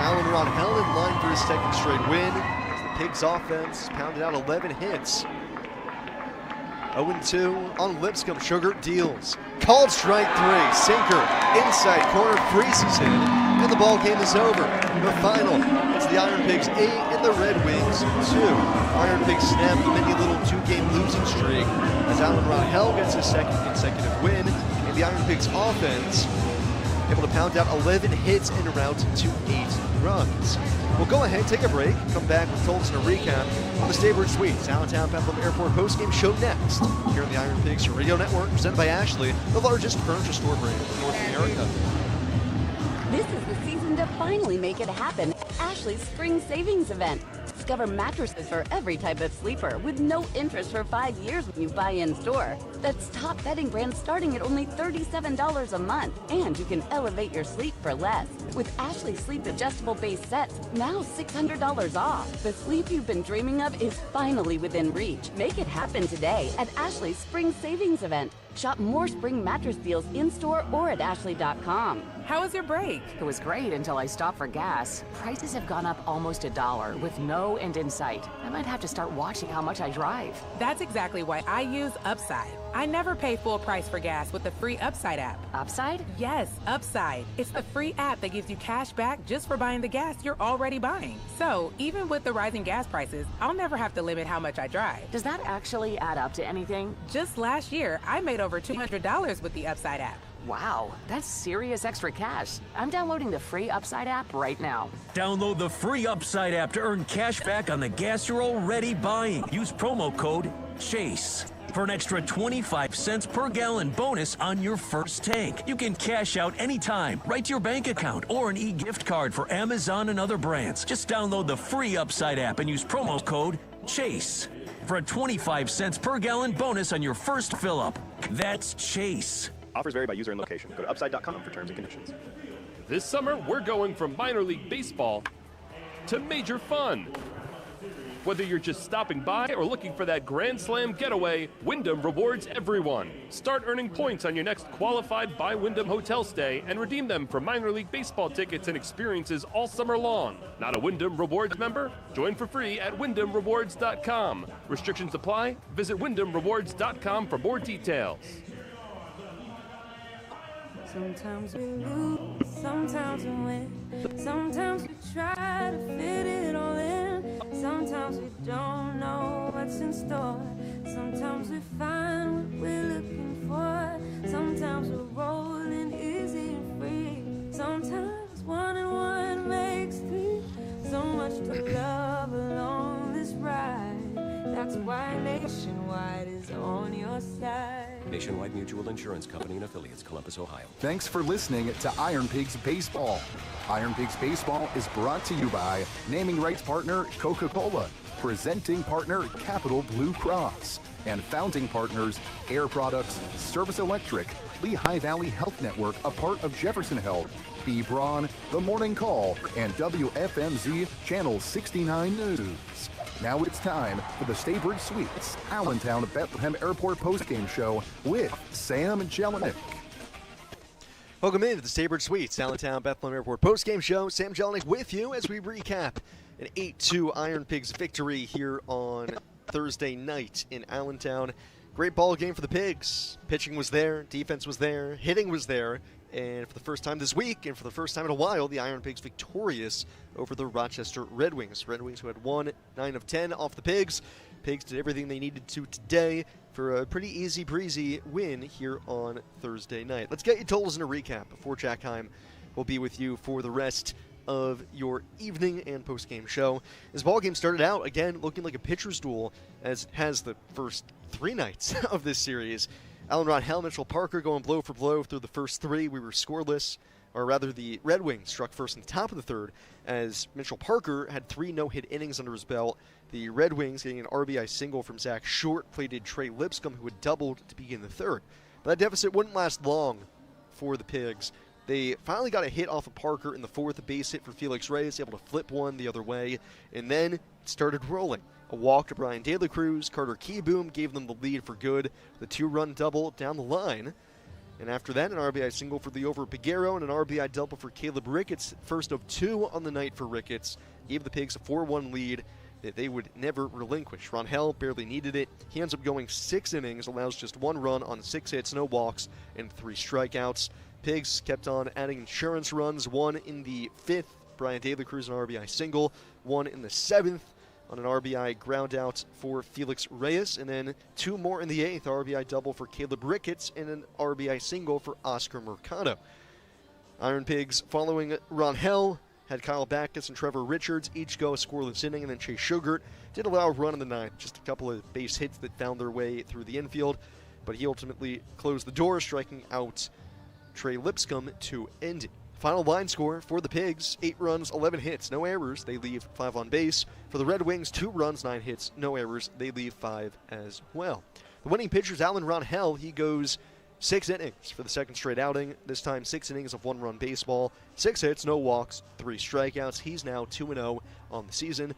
Alan Ron in line for his second straight win. As the Pigs offense pounded out 11 hits. 0-2 on Lipscomb. Sugar deals. Called strike 3. Sinker. Inside corner. Freezes him. And the ball game is over. The final. It's the Iron Pigs 8 and the Red Wings 2. Iron Pigs snap the mini little 2-game losing streak as Alan Ron gets his second consecutive win. And the Iron Pigs offense able to pound out 11 hits en route to 8 runs. We'll go ahead, take a break, come back with Tolles and a recap on the Staybridge Suites Allentown Bethlehem Airport postgame show next here on the Iron Pigs Radio Network, presented by Ashley, the largest furniture store brand in North America. This is the season to finally make it happen. Ashley's Spring Savings Event. Discover mattresses for every type of sleeper with no interest for 5 years when you buy in store. That's top bedding brands starting at only $37 a month. And you can elevate your sleep for less. With Ashley Sleep adjustable base sets, now $600 off. The sleep you've been dreaming of is finally within reach. Make it happen today at Ashley's Spring Savings Event. Shop more spring mattress deals in-store or at ashley.com. How was your break? It was great until I stopped for gas. Prices have gone up almost $1 with no end in sight. I might have to start watching how much I drive. That's exactly why I use Upside. I never pay full price for gas with the free Upside app. Upside? Yes, Upside. It's the free app that gives you cash back just for buying the gas you're already buying. So, even with the rising gas prices, I'll never have to limit how much I drive. Does that actually add up to anything? Just last year, I made over $200 with the Upside app. Wow, that's serious extra cash. I'm downloading the free Upside app right now. Download the free Upside app to earn cash back on the gas you're already buying. Use promo code CHASE for an extra 25 cents per gallon bonus on your first tank. You can cash out anytime, right to your bank account, or an e-gift card for Amazon and other brands. Just download the free Upside app and use promo code CHASE for a 25 cents per gallon bonus on your first fill-up. That's CHASE. Offers vary by user and location. Go to upside.com for terms and conditions. This summer, we're going from minor league baseball to major fun. Whether you're just stopping by or looking for that Grand Slam getaway, Wyndham rewards everyone. Start earning points on your next qualified by Wyndham hotel stay and redeem them for minor league baseball tickets and experiences all summer long. Not a Wyndham Rewards member? Join for free at WyndhamRewards.com. Restrictions apply. Visit WyndhamRewards.com for more details. Sometimes we lose, sometimes we win. Sometimes we try to fit it all in. Sometimes we don't know what's in store. Sometimes we find what we're looking for. Sometimes we're rolling easy and free. Sometimes 1 and 1 makes 3. So much to love along this ride. That's why Nationwide is on your side. Nationwide Mutual Insurance Company and affiliates, Columbus, Ohio. Thanks for listening to Iron Pigs Baseball. Iron Pigs Baseball is brought to you by naming rights partner Coca-Cola, presenting partner Capital Blue Cross, and founding partners Air Products, Service Electric, Lehigh Valley Health Network, a part of Jefferson Health, B. Braun, The Morning Call, and WFMZ Channel 69 News. Now it's time for the Staybridge Suites Allentown Bethlehem Airport postgame show with Sam Jelinek. Welcome into the Staybridge Suites Allentown Bethlehem Airport postgame show. Sam Jelinek with you as we recap an 8-2 Iron Pigs victory here on Thursday night in Allentown. Great ball game for the Pigs. Pitching was there, defense was there, hitting was there. And for the first time this week, and for the first time in a while, the Iron Pigs victorious over the Rochester Red Wings. Red Wings who had won 9 of 10 off the Pigs. Pigs did everything they needed to today for a pretty easy breezy win here on Thursday night. Let's get you totals in a recap before Jack Heim will be with you for the rest of your evening and post-game show. This ball game started out, again, looking like a pitcher's duel, as has the first 3 nights of this series. Alan Ron, Mitchell Parker going blow for blow through the first 3. We were scoreless, or rather the Red Wings struck first in the top of the third, as Mitchell Parker had 3 no-hit innings under his belt. The Red Wings getting an RBI single from Zach Short, plated Trey Lipscomb, who had doubled to begin the third. But that deficit wouldn't last long for the Pigs. They finally got a hit off of Parker in the 4th, a base hit for Felix Reyes, able to flip one the other way, and then it started rolling. A walk to Brian De La Cruz, Carter Keyboom gave them the lead for good. The 2-run double down the line. And after that, an RBI single for Liover Peguero and an RBI double for Caleb Ricketts. First of 2 on the night for Ricketts. Gave the Pigs a 4-1 lead that they would never relinquish. Rangel barely needed it. He ends up going 6 innings, allows just 1 run on 6 hits, no walks, and 3 strikeouts. Pigs kept on adding insurance runs, 1 in the 5th. Brian De La Cruz an RBI single, 1 in the 7th on an RBI ground out for Felix Reyes, and then 2 more in the 8th, RBI double for Caleb Ricketts and an RBI single for Oscar Mercado. Iron Pigs following Rangel had Kyle Backus and Trevor Richards each go a scoreless inning, and then Chase Sugart did allow a run in the 9th, just a couple of base hits that found their way through the infield, but he ultimately closed the door, striking out Trey Lipscomb to end it. Final line score for the Pigs, 8 runs, 11 hits, no errors. They leave 5 on base. For the Red Wings, 2 runs, 9 hits, no errors. They leave 5 as well. The winning pitcher is Alan Rangel. He goes 6 innings for the second straight outing. This time 6 innings of 1-run baseball, 6 hits, no walks, 3 strikeouts. He's now 2-0 on the season.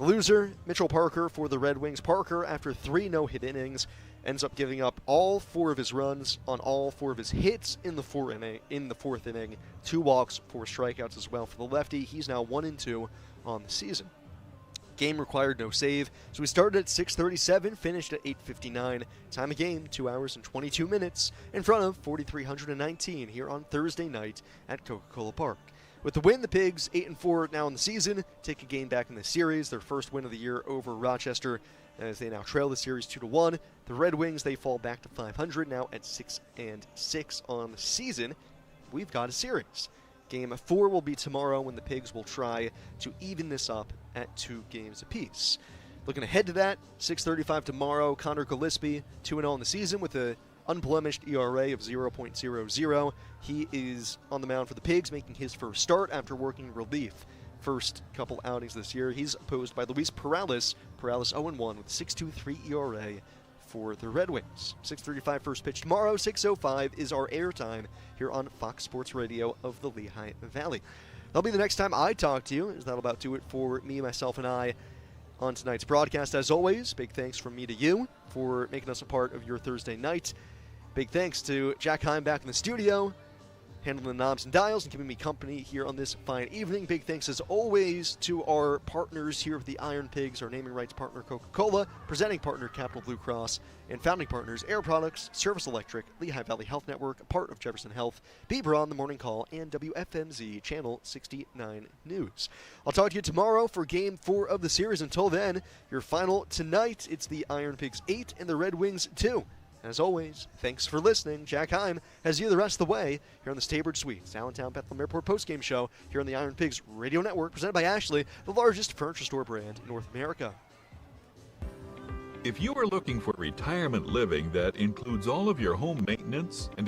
The loser, Mitchell Parker for the Red Wings. Parker, after 3 no-hit innings, ends up giving up all 4 of his runs on all 4 of his hits in the 4th inning. 2 walks, 4 strikeouts as well for the lefty. He's now 1-2 on the season. Game required no save, so we started at 6:37, finished at 8:59. Time of game, 2 hours and 22 minutes, in front of 4,319 here on Thursday night at Coca-Cola Park. With the win, the Pigs, 8-4 now in the season, take a game back in the series, their first win of the year over Rochester, as they now trail the series 2-1. The Red Wings, they fall back to 500, now at 6-6 on the season. We've got a series. Game 4 will be tomorrow when the Pigs will try to even this up at 2 games apiece. Looking ahead to that, 6:35 tomorrow, Connor Gillespie, 2-0 in the season with an unblemished ERA of 0.00. He is on the mound for the Pigs, making his first start after working relief. First couple outings this year. He's opposed by Luis Perales. Perales 0-1 with 6.23 ERA for the Red Wings. 6:35 first pitch tomorrow. 6:05 is our airtime here on Fox Sports Radio of the Lehigh Valley. That'll be the next time I talk to you, as that'll about do it for me, myself, and I on tonight's broadcast. As always, big thanks from me to you for making us a part of your Thursday night. Big thanks to Jack Heim back in the studio, handling the knobs and dials and keeping me company here on this fine evening. Big thanks, as always, to our partners here at the Iron Pigs, our naming rights partner Coca-Cola, presenting partner Capital Blue Cross, and founding partners Air Products, Service Electric, Lehigh Valley Health Network, a part of Jefferson Health, Beaver on the Morning Call, and WFMZ Channel 69 News. I'll talk to you tomorrow for Game 4 of the series. Until then, your final tonight, it's the Iron Pigs 8 and the Red Wings 2. As always, thanks for listening. Jack Heim has you the rest of the way here on the Staybridge Suites, Allentown Bethlehem Airport postgame show here on the Iron Pigs Radio Network, presented by Ashley, the largest furniture store brand in North America. If you are looking for retirement living that includes all of your home maintenance and